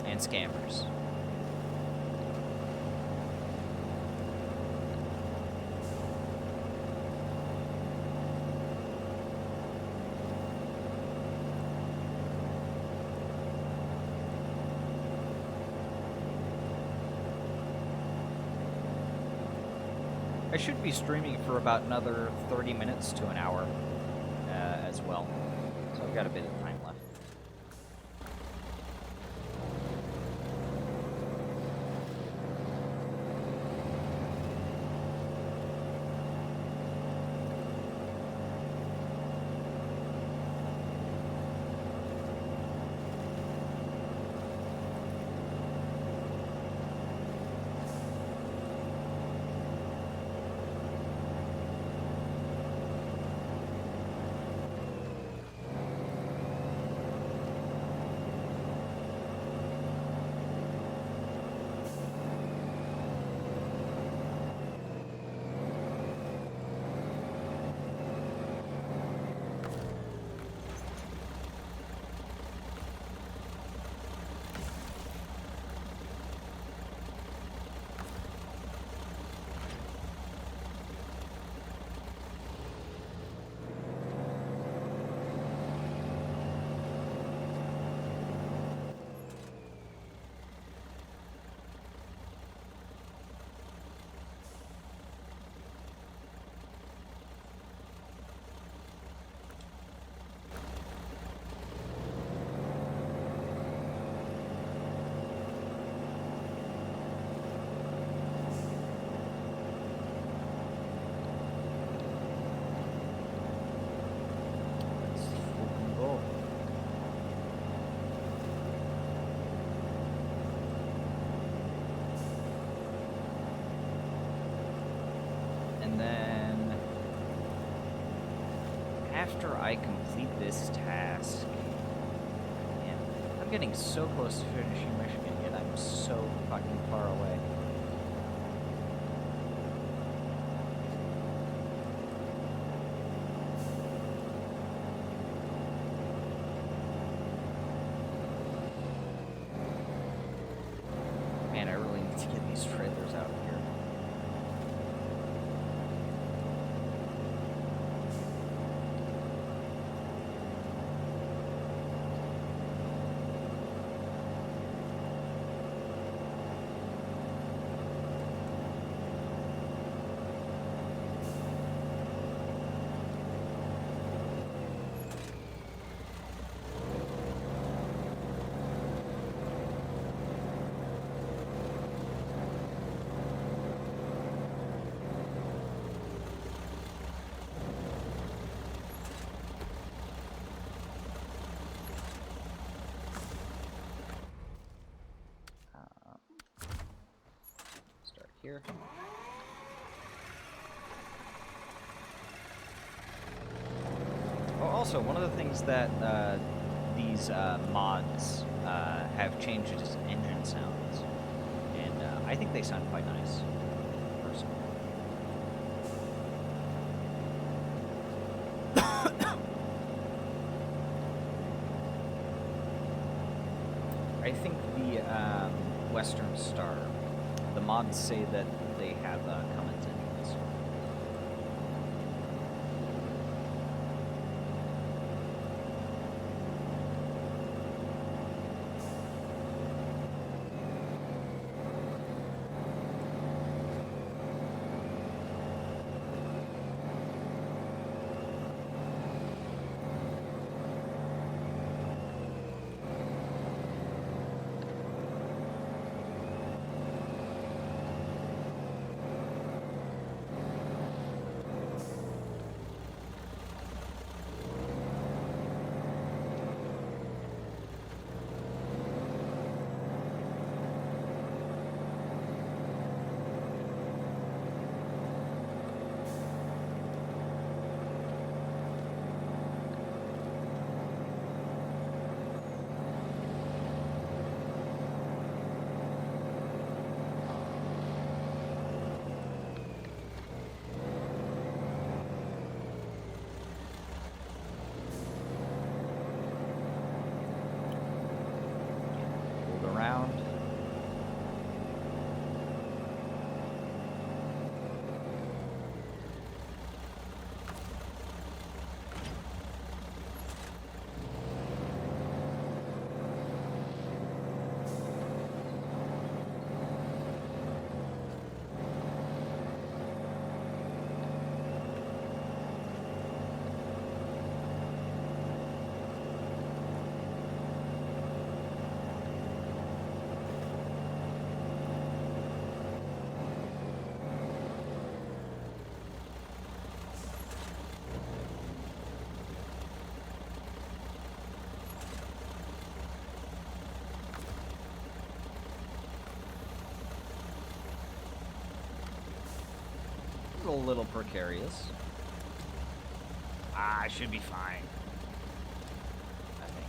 S2: and scammers. I should be streaming for about another 30 minutes to an hour as well. So I've got a bit of time left. And then, after I complete this task, man, I'm getting so close to finishing Michigan, yet I'm so fucking far away. Man, I really need to get these trailers out here. Start here. Oh, also, one of the things that these mods have changed is engine sounds, and I think they sound quite nice, personally. I think the Western Star, the mods say that they have Cummins engines. a little precarious. I should be fine. I think.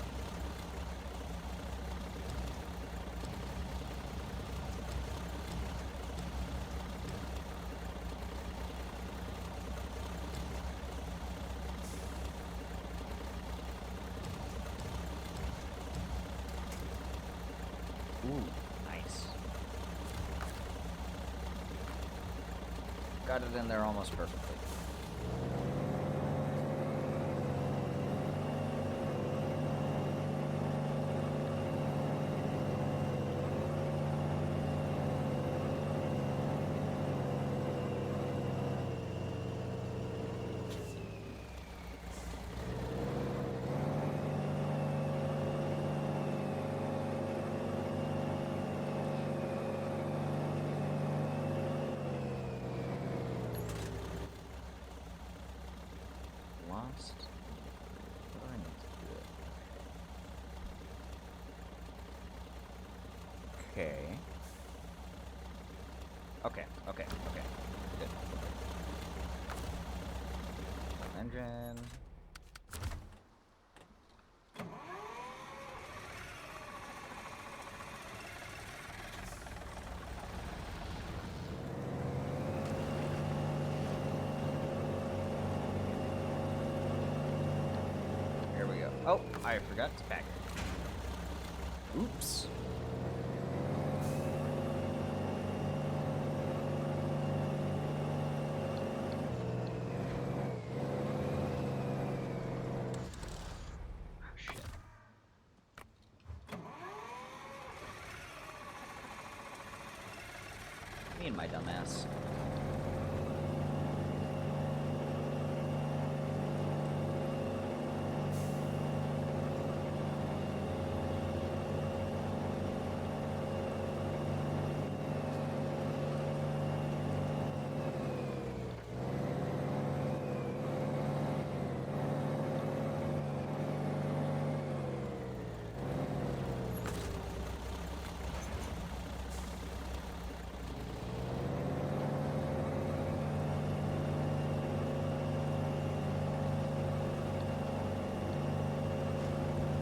S2: Ooh, nice. Got it in there almost perfectly. Lost. What do I need to do? Okay. Okay. Good. Engine. Here we go. Oh, I forgot to pack it. Oops. Oh, shit. Me and my dumbass.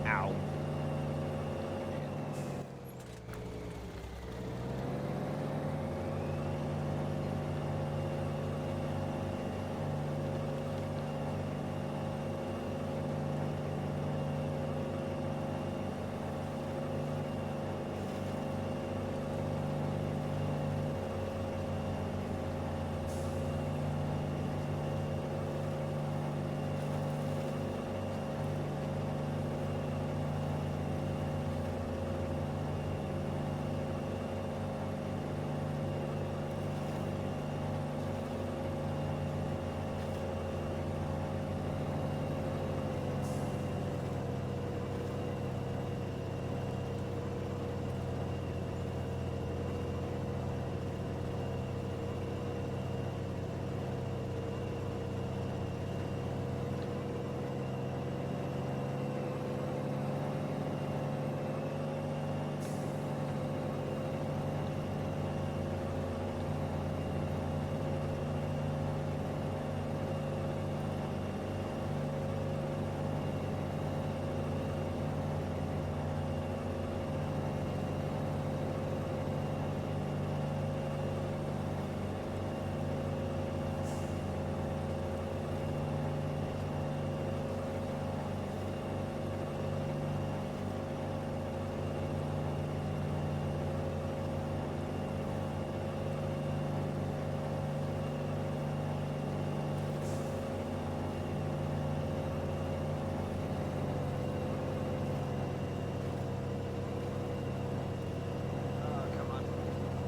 S2: Ow.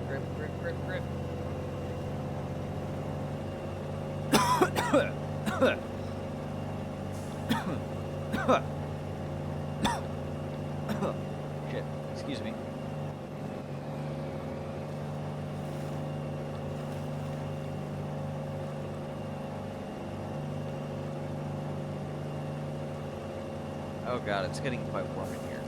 S2: Grip. Shit, excuse me. Oh god, it's getting quite warm in here.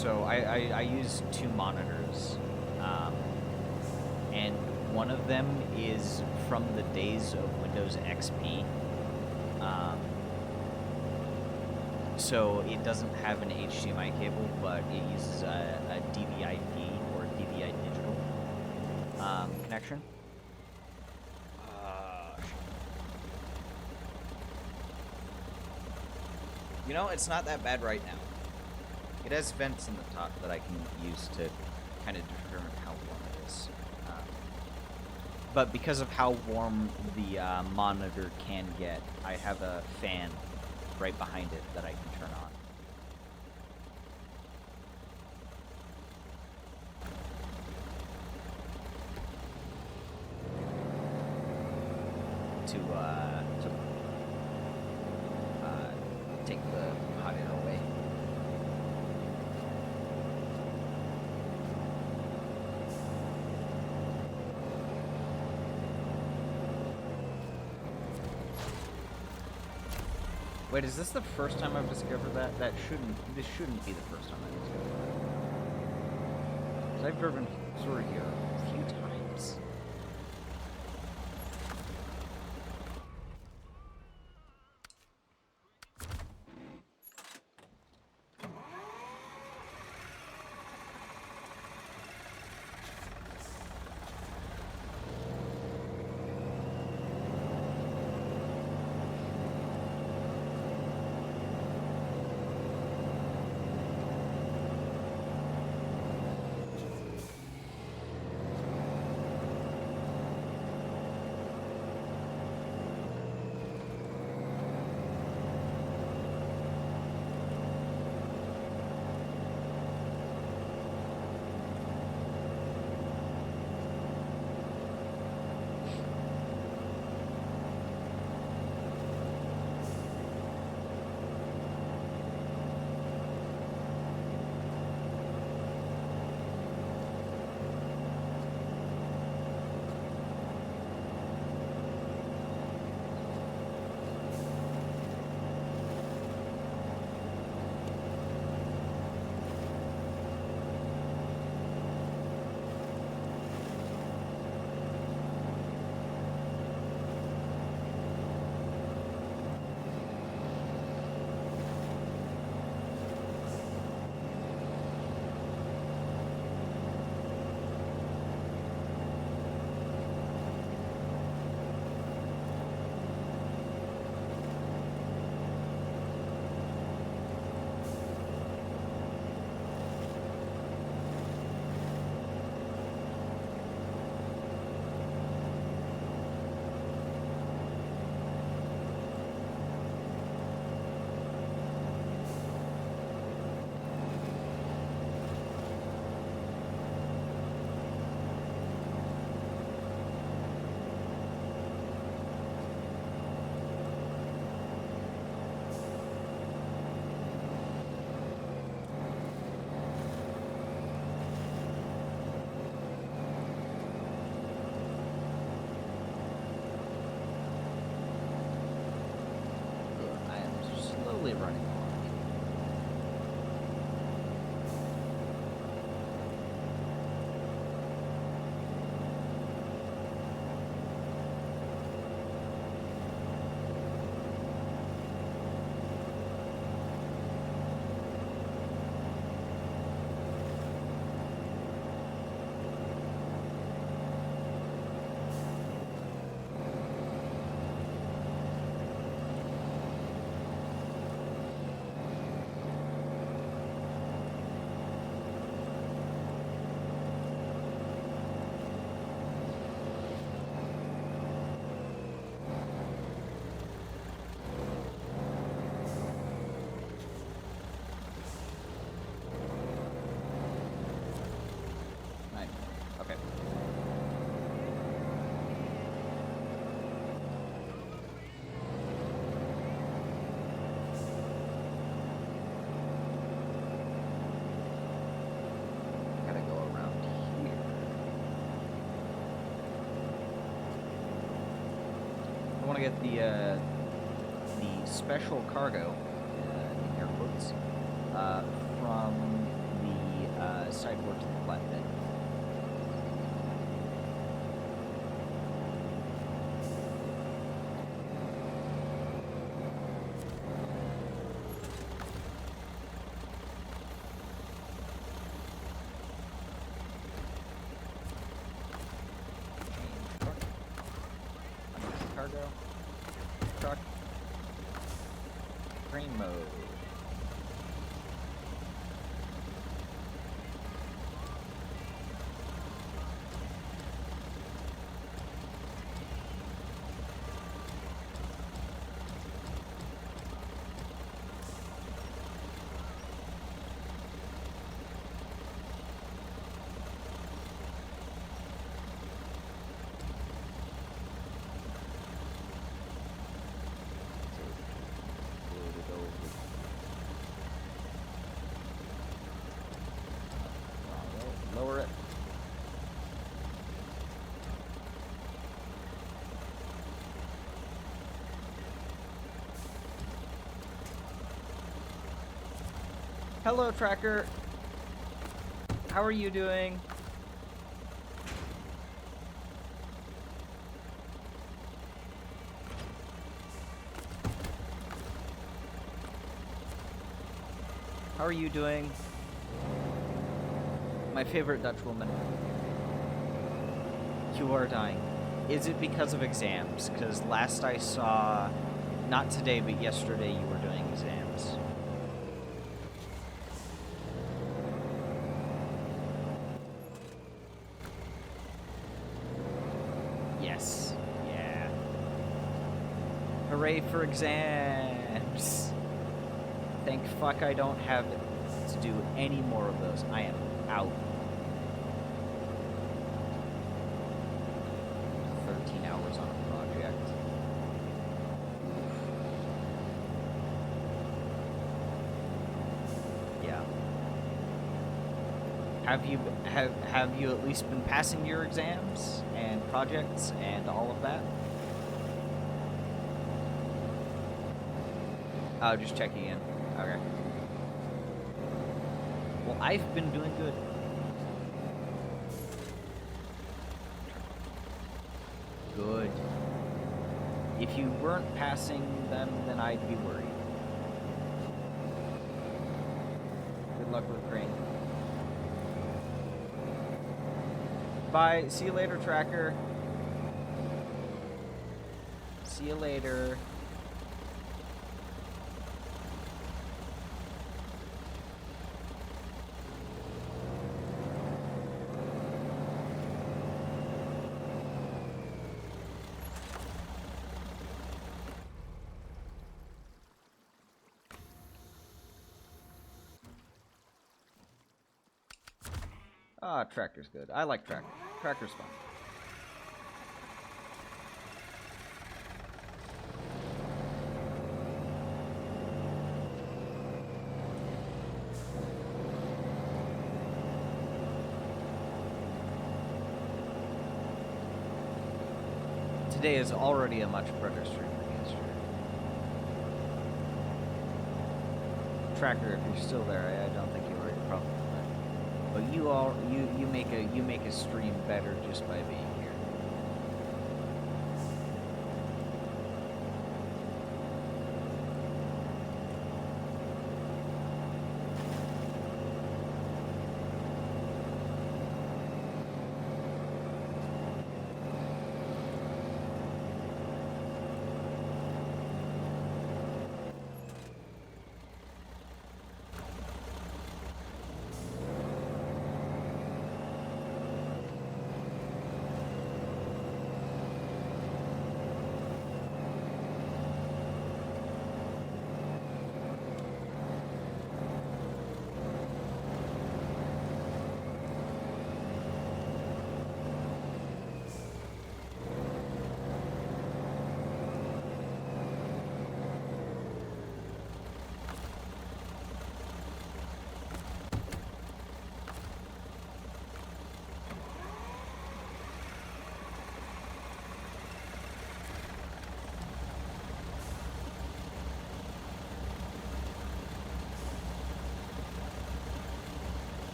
S2: So I use 2 monitors, and one of them is from the days of Windows XP. So it doesn't have an HDMI cable, but it uses a DVI-P or DVI digital connection. You know, it's not that bad right now. It has vents in the top that I can use to kind of determine how warm it is. But because of how warm the monitor can get, I have a fan right behind it that I can turn on. To take the hot air away. Wait, is this the first time I've discovered that? This shouldn't be the first time I've discovered that. 'Cause I've driven through here a few times. Running along. Okay. Gotta go around here. I want to get the special cargo, in air quotes, from the side work to the flatbed. Cargo. Truck. Train mode. Lower it. Hello, Tracker. How are you doing? How are you doing? My favorite Dutch woman. You are dying. Is it because of exams? Because last I saw, not today, but yesterday, you were doing exams. Yes. Yeah. Hooray for exams. Thank fuck I don't have to do any more of those. I am out. 13 hours on a project. Yeah. Have you at least been passing your exams and projects and all of that? Oh, just checking in. Okay. Well, I've been doing good. Good. If you weren't passing them, then I'd be worried. Good luck with Crane. Bye. See you later, Tracker. See you later. Ah, Tractor's good. I like Tractor. Tractor's fun. Today is already a much better stream than yesterday. Tracker, if you're still there, I don't think you were probably. But you make a stream better just by being here.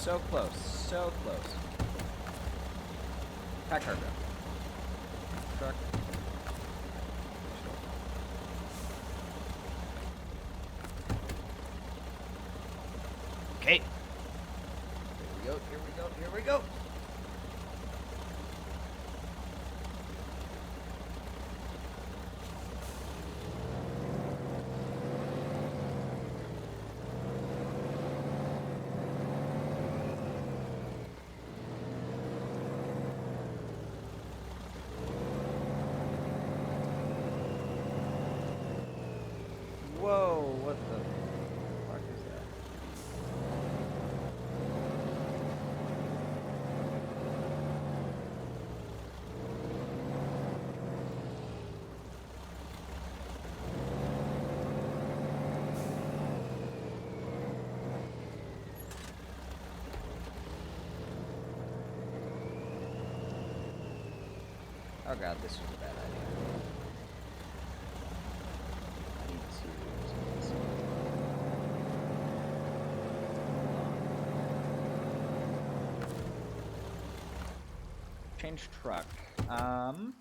S2: So close. So close. Pack cargo. Truck. Okay. Here we go. Here we go. Here we go. Whoa, what the fuck is that? Oh god, this was a bad idea. I need to... Change truck. Hold on.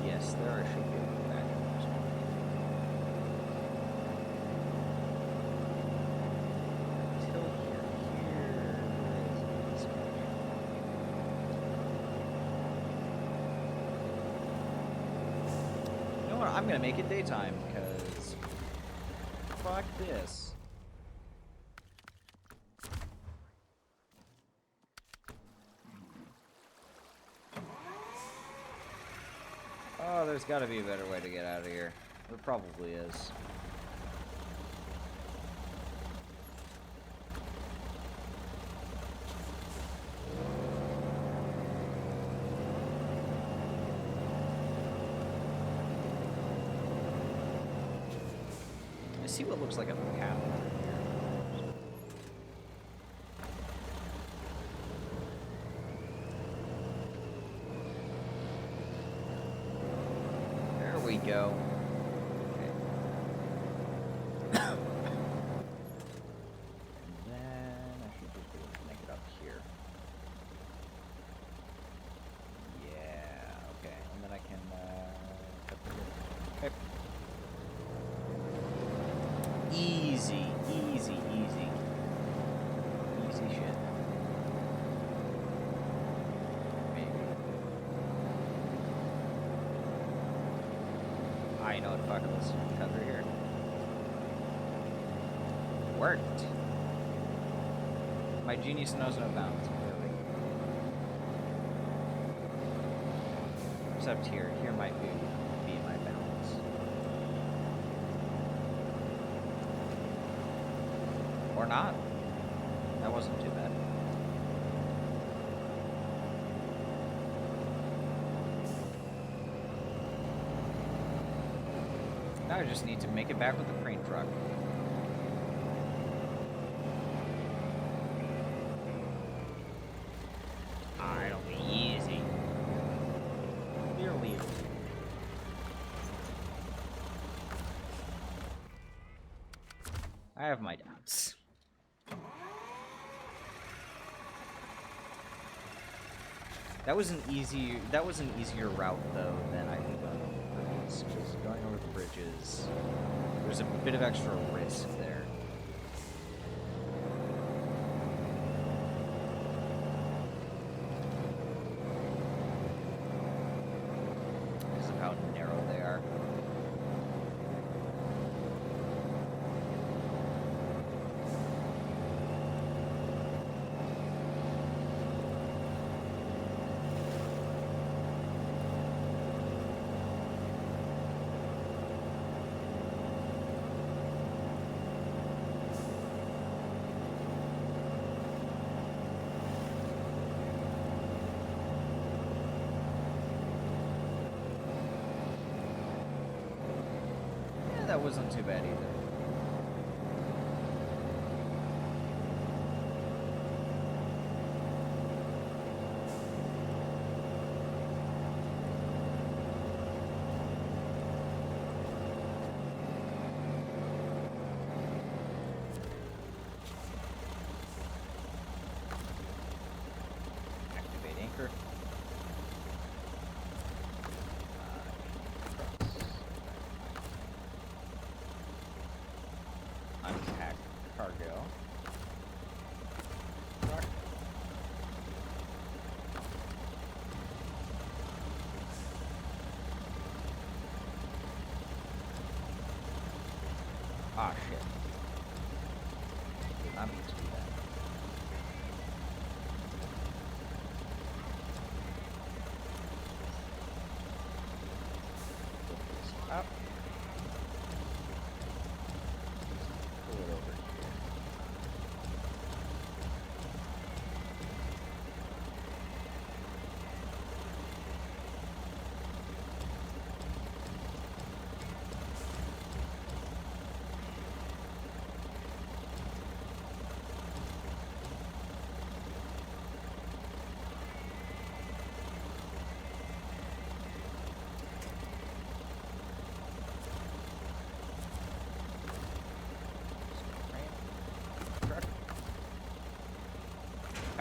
S2: Yes, there I should be able to back up this one. Until here is you know what? I'm gonna make it daytime because fuck this. Oh, there's got to be a better way to get out of here. There probably is. I see what looks like a path over here. There we go. Okay. And then I should just be able to make it up here. Yeah, okay. And then I can cut the... Okay. Easy, easy, easy. Easy shit. Maybe. I know what, fuck this. Cut through here. Worked. My genius knows no bounds, clearly. Except here. Here might be my bounds. Or not. That wasn't too bad. Now I just need to make it back with the crane truck. It'll be easy. Clearly. I have my doubts. That was an easier route though than I think on bridges. Because going over the bridges, there's a bit of extra risk there. Because of how narrow they are. That wasn't too bad either.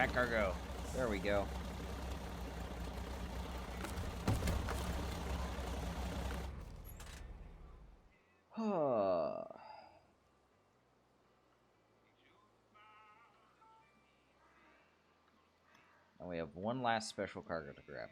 S2: Pack cargo. There we go. And we have one last special cargo to grab.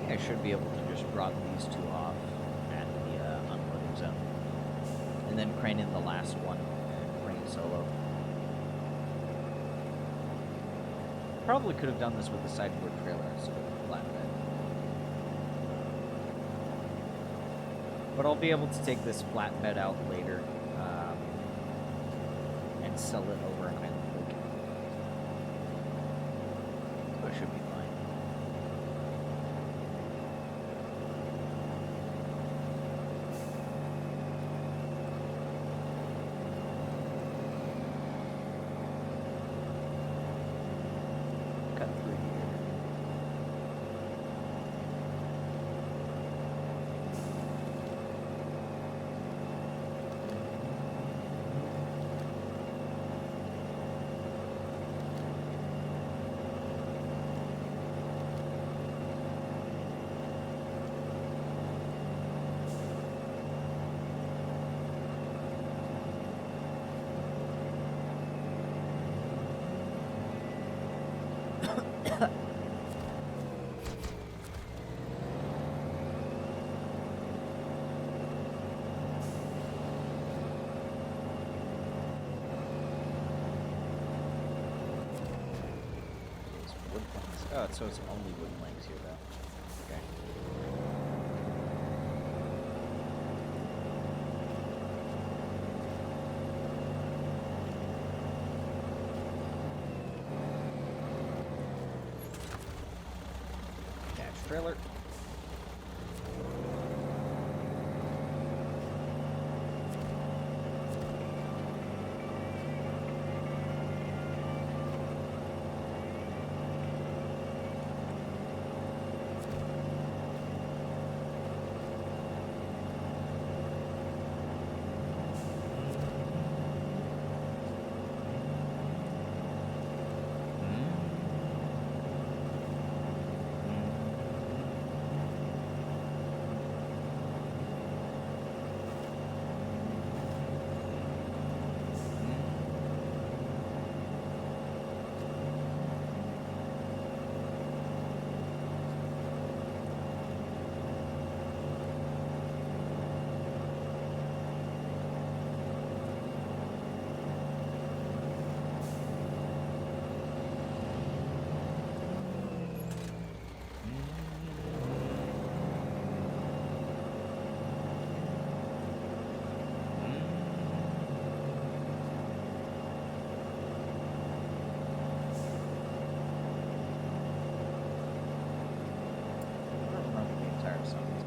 S2: I should be able to just drop these two off at the unloading zone. And then crane in the last one and bring it solo. Probably could have done this with the sideboard trailer instead of the flatbed. But I'll be able to take this flatbed out later and sell it over an island lake. So it should be fine. Oh, so it's only wooden planks here, though. Okay. Attached trailer.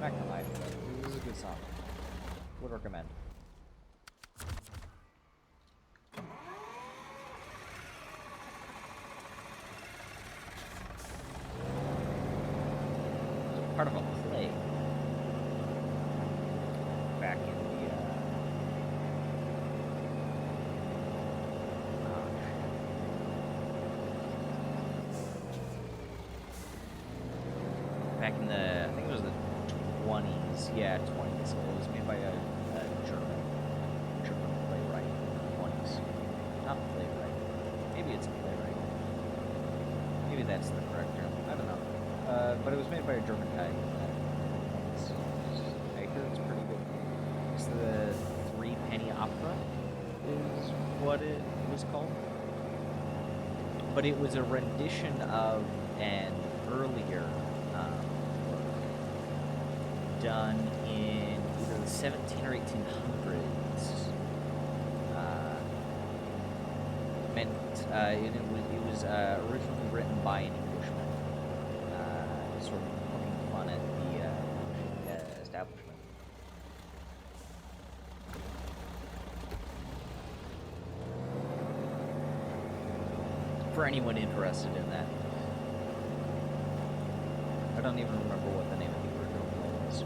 S2: Back to life, but this is a good song. Would recommend. It's part of a play back in the yeah, 20s. It was made by a German playwright in the 20s. Not playwright. Maybe it's a playwright. Maybe that's the correct term. I don't know. But it was made by a German guy in the 20s. I heard it's pretty good. It's the Three Penny Opera is what it was called. But it was a rendition of an earlier work done in either the 17 or 1800s. And it was originally written by an Englishman, sort of poking fun at the establishment. For anyone interested in that. I don't even remember what the name of the original play was.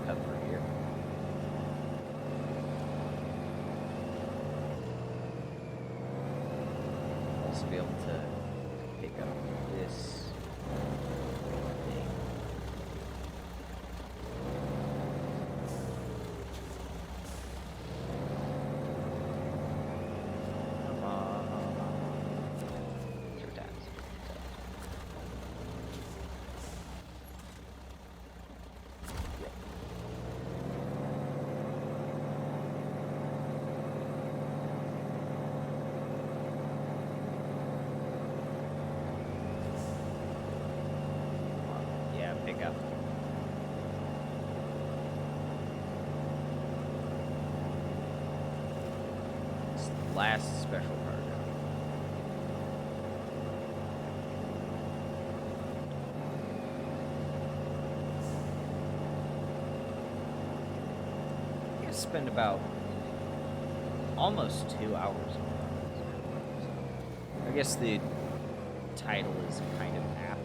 S2: Cut through here. Also be able to pick up this thing. Come on. Your tabs. Pick up. It's the last special cargo. I'm gonna spend about almost 2 hours on this. I guess the title is kind of apt.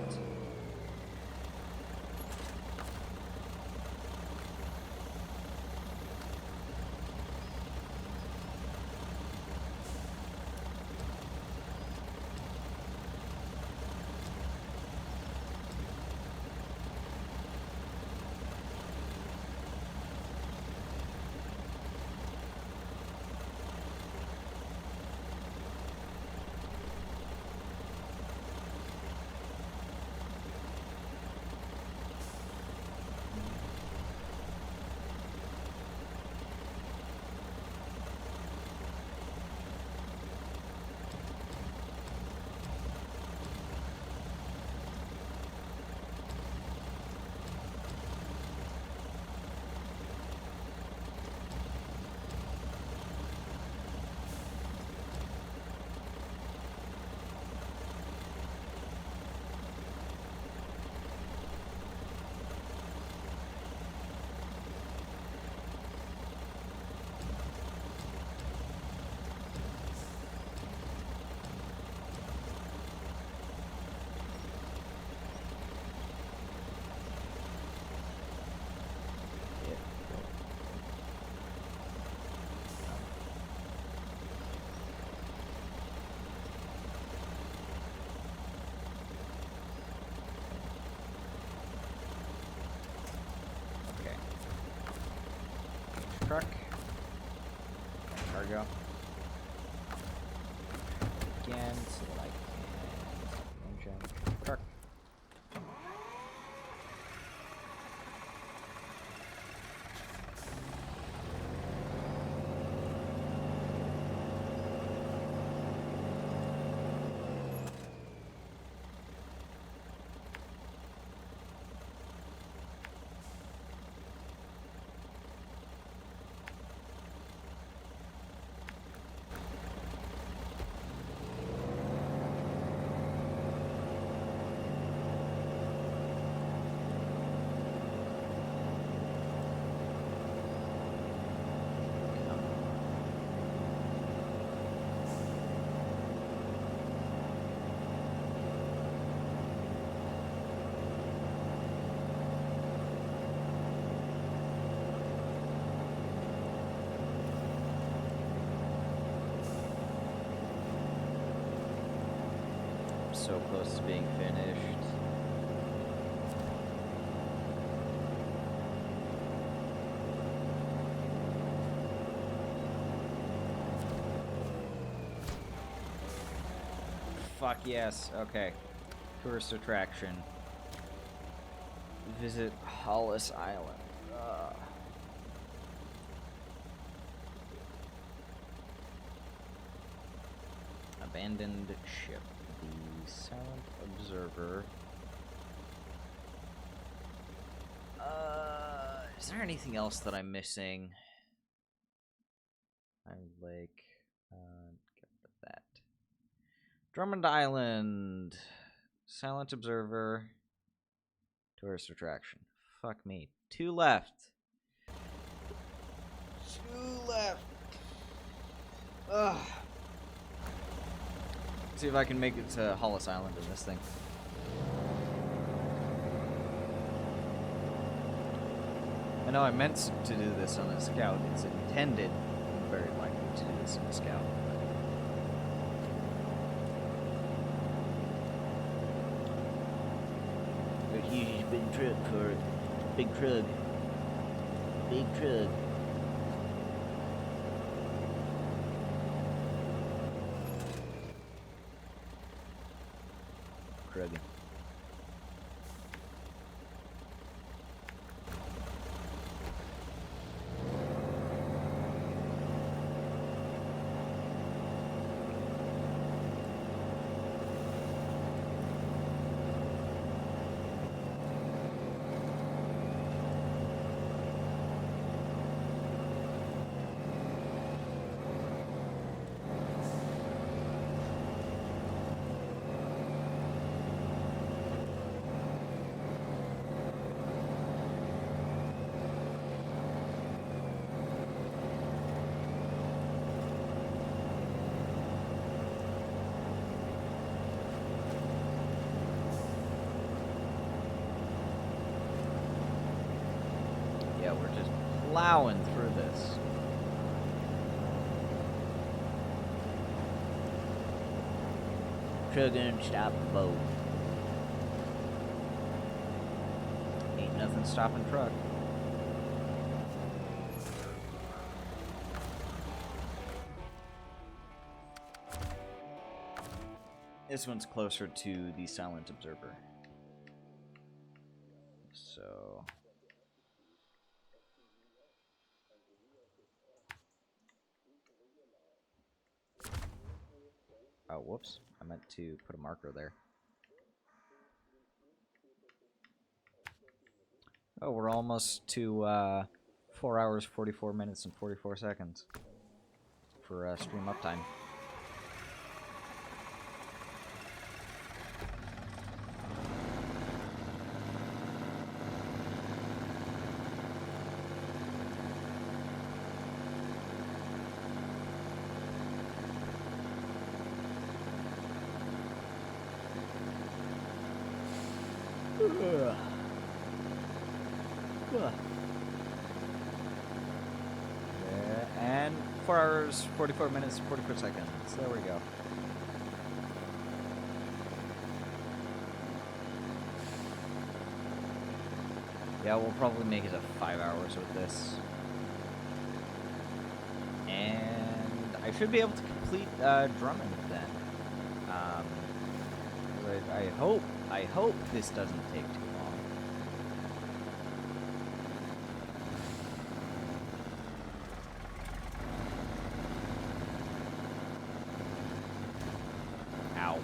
S2: Truck. Cargo. Again, so that I can set the engine. Truck. so close to being finished. Fuck yes. Okay. Tourist attraction. Visit Hollis Island. Abandoned ship. The Silent Observer. Is there anything else that I'm missing? I would like get rid of that. Drummond Island. Silent Observer. Tourist attraction. Fuck me. 2 left. 2 left. Ugh. See if I can make it to Hollis Island in this thing. I know I meant to do this on a scout. It's intended, very likely, to do this on a scout. But huge big truck for it. Big truck. Big truck. Kruggy. Yeah, we're just plowing through this. Truck and stop the boat. Ain't nothing stopping truck. This one's closer to the Silent Observer. So... Oh, whoops. I meant to put a marker there. Oh, we're almost to 4 hours, 44 minutes, and 44 seconds for stream uptime. And 4 hours, 44 minutes, 44 seconds. There we go. Yeah, we'll probably make it to 5 hours with this. And I should be able to complete Drummond then. I hope this doesn't take too long. Ow.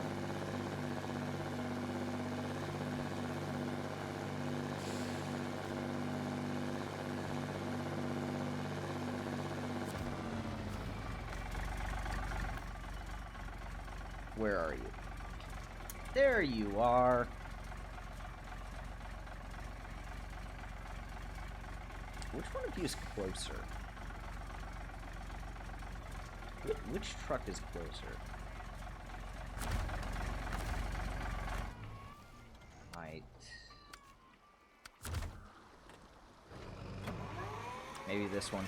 S2: Where are you? There you are. Which one of you is closer? Which truck is closer? Right. Maybe this one.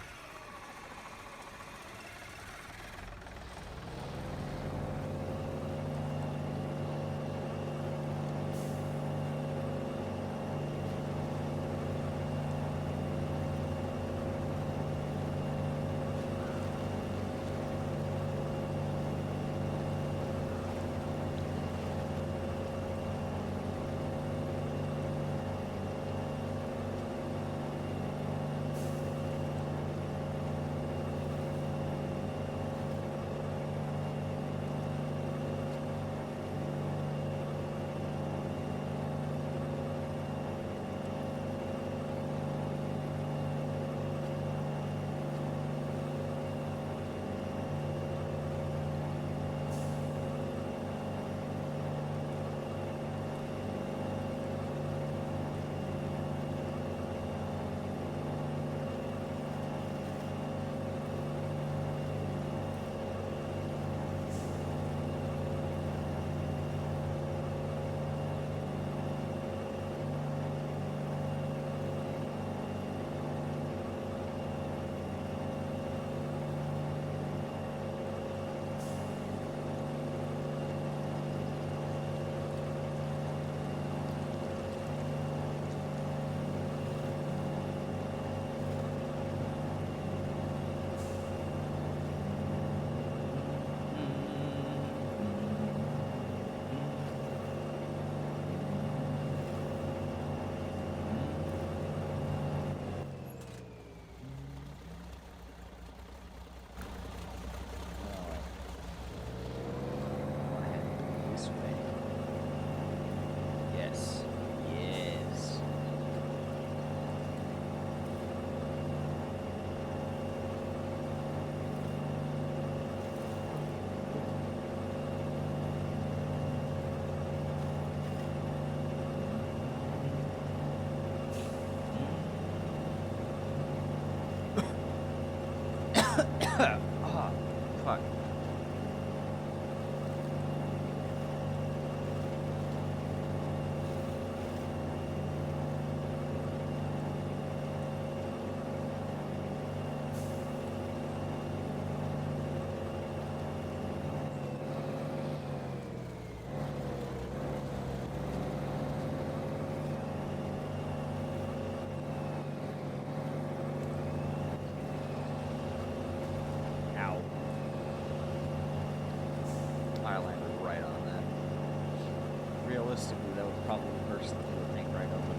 S2: realistically, that would probably burst the whole thing right open.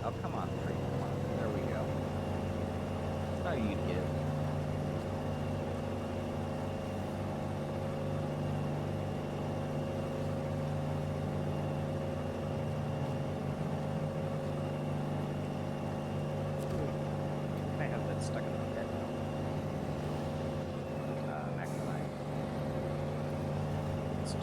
S2: Oh, come on, tree. Come on. There we go. That's how you'd give. I have that stuck in my head now. Actually, it's too.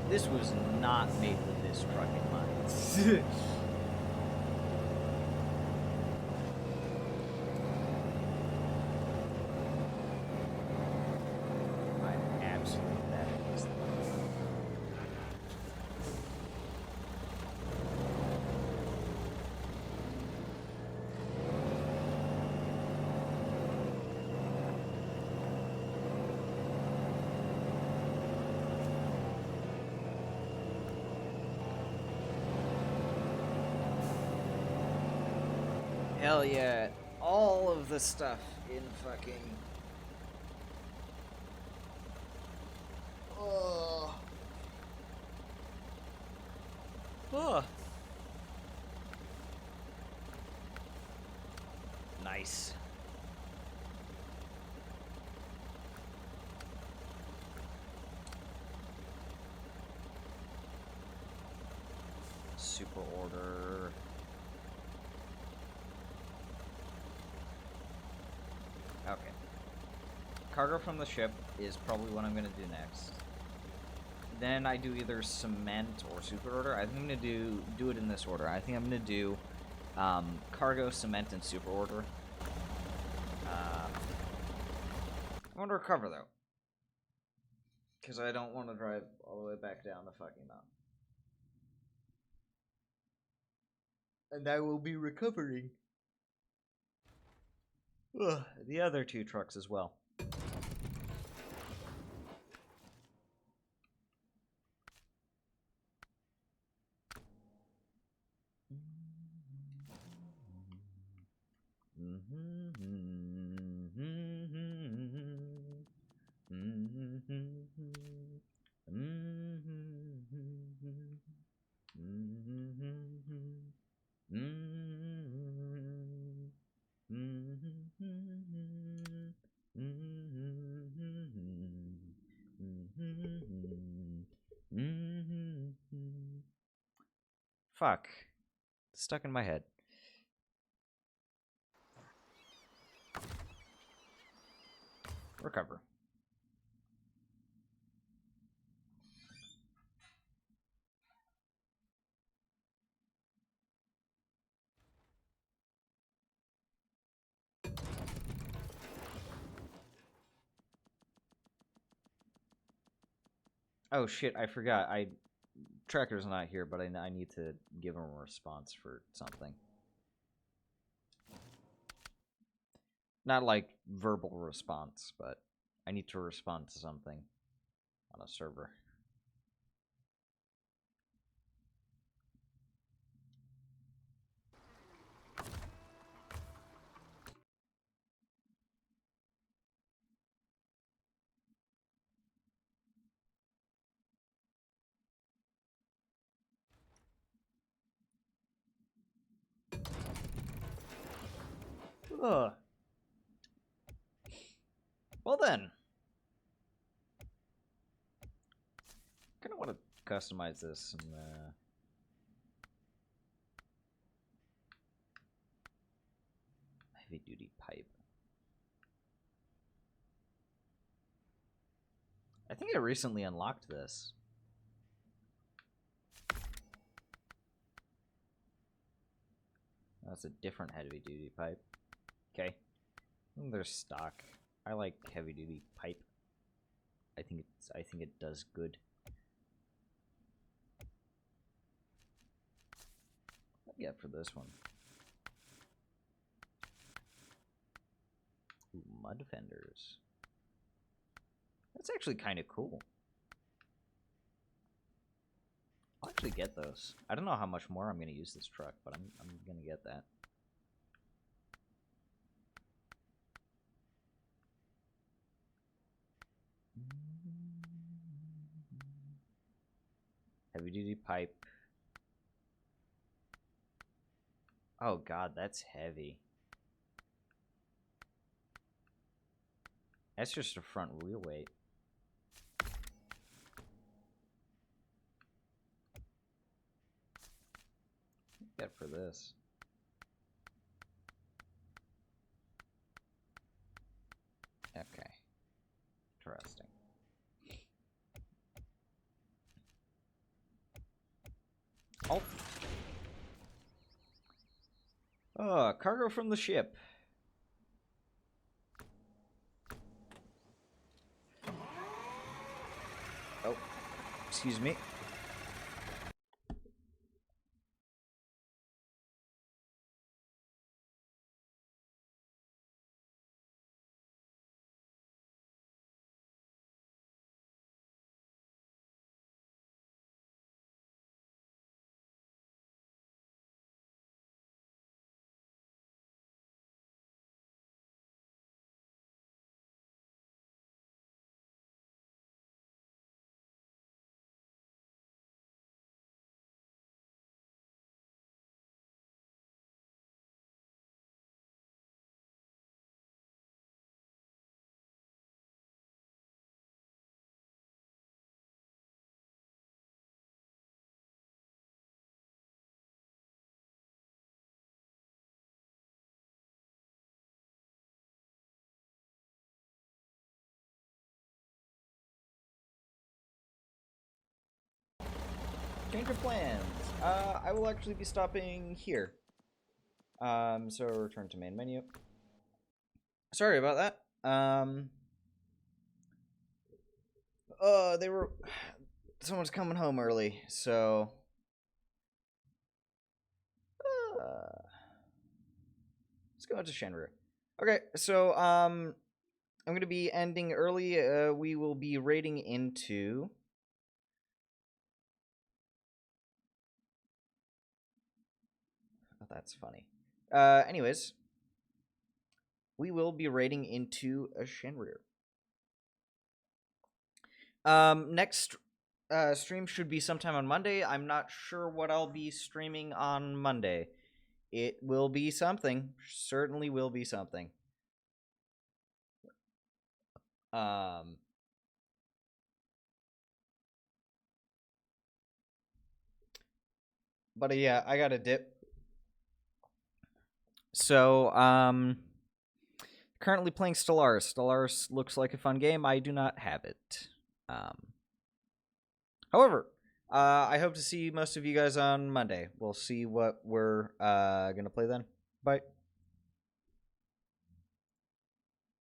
S2: This was not made with this truck in mind. I'm absolutely bad at this thing. Hell yeah, all of the stuff in fucking... Oh. Oh. Nice. Super order. Okay. Cargo from the ship is probably what I'm going to do next. Then I do either cement or super order. I think I'm going to do it in this order. I think I'm going to do cargo, cement, and super order. I want to recover, though. Because I don't want to drive all the way back down the fucking mountain. And I will be recovering. Ugh, the other two trucks as well. Fuck. It's stuck in my head. Recover. Oh shit, I forgot. Tracker's not here, but I need to give him a response for something. Not like verbal response, but I need to respond to something on a server. Ugh. Well then. Kind of want to customize this and Heavy duty pipe. I think I recently unlocked this. That's a different heavy duty pipe. Okay. There's stock. I like heavy duty pipe. I think it does good. What do I get for this one? Ooh, mud fenders. That's actually kind of cool. I'll actually get those. I don't know how much more I'm going to use this truck, but I'm going to get that. Heavy duty pipe. Oh god, that's heavy. That's just a front wheel weight. Get for this. Okay. Interesting. Oh, cargo from the ship. Oh, excuse me. Change of plans. I will actually be stopping here. So return to main menu. Sorry about that. They were... Someone's coming home early, so... let's go into Shenru. Okay, so, I'm gonna be ending early. We will be raiding into... Oh, that's funny. Anyways, we will be raiding into a Shenru. Next stream should be sometime on Monday. I'm not sure what I'll be streaming on Monday. It will be something. Certainly will be something. But yeah, I got a dip. So, currently playing Stellaris. Stellaris looks like a fun game. I do not have it. However, I hope to see most of you guys on Monday. We'll see what we're gonna play then. Bye.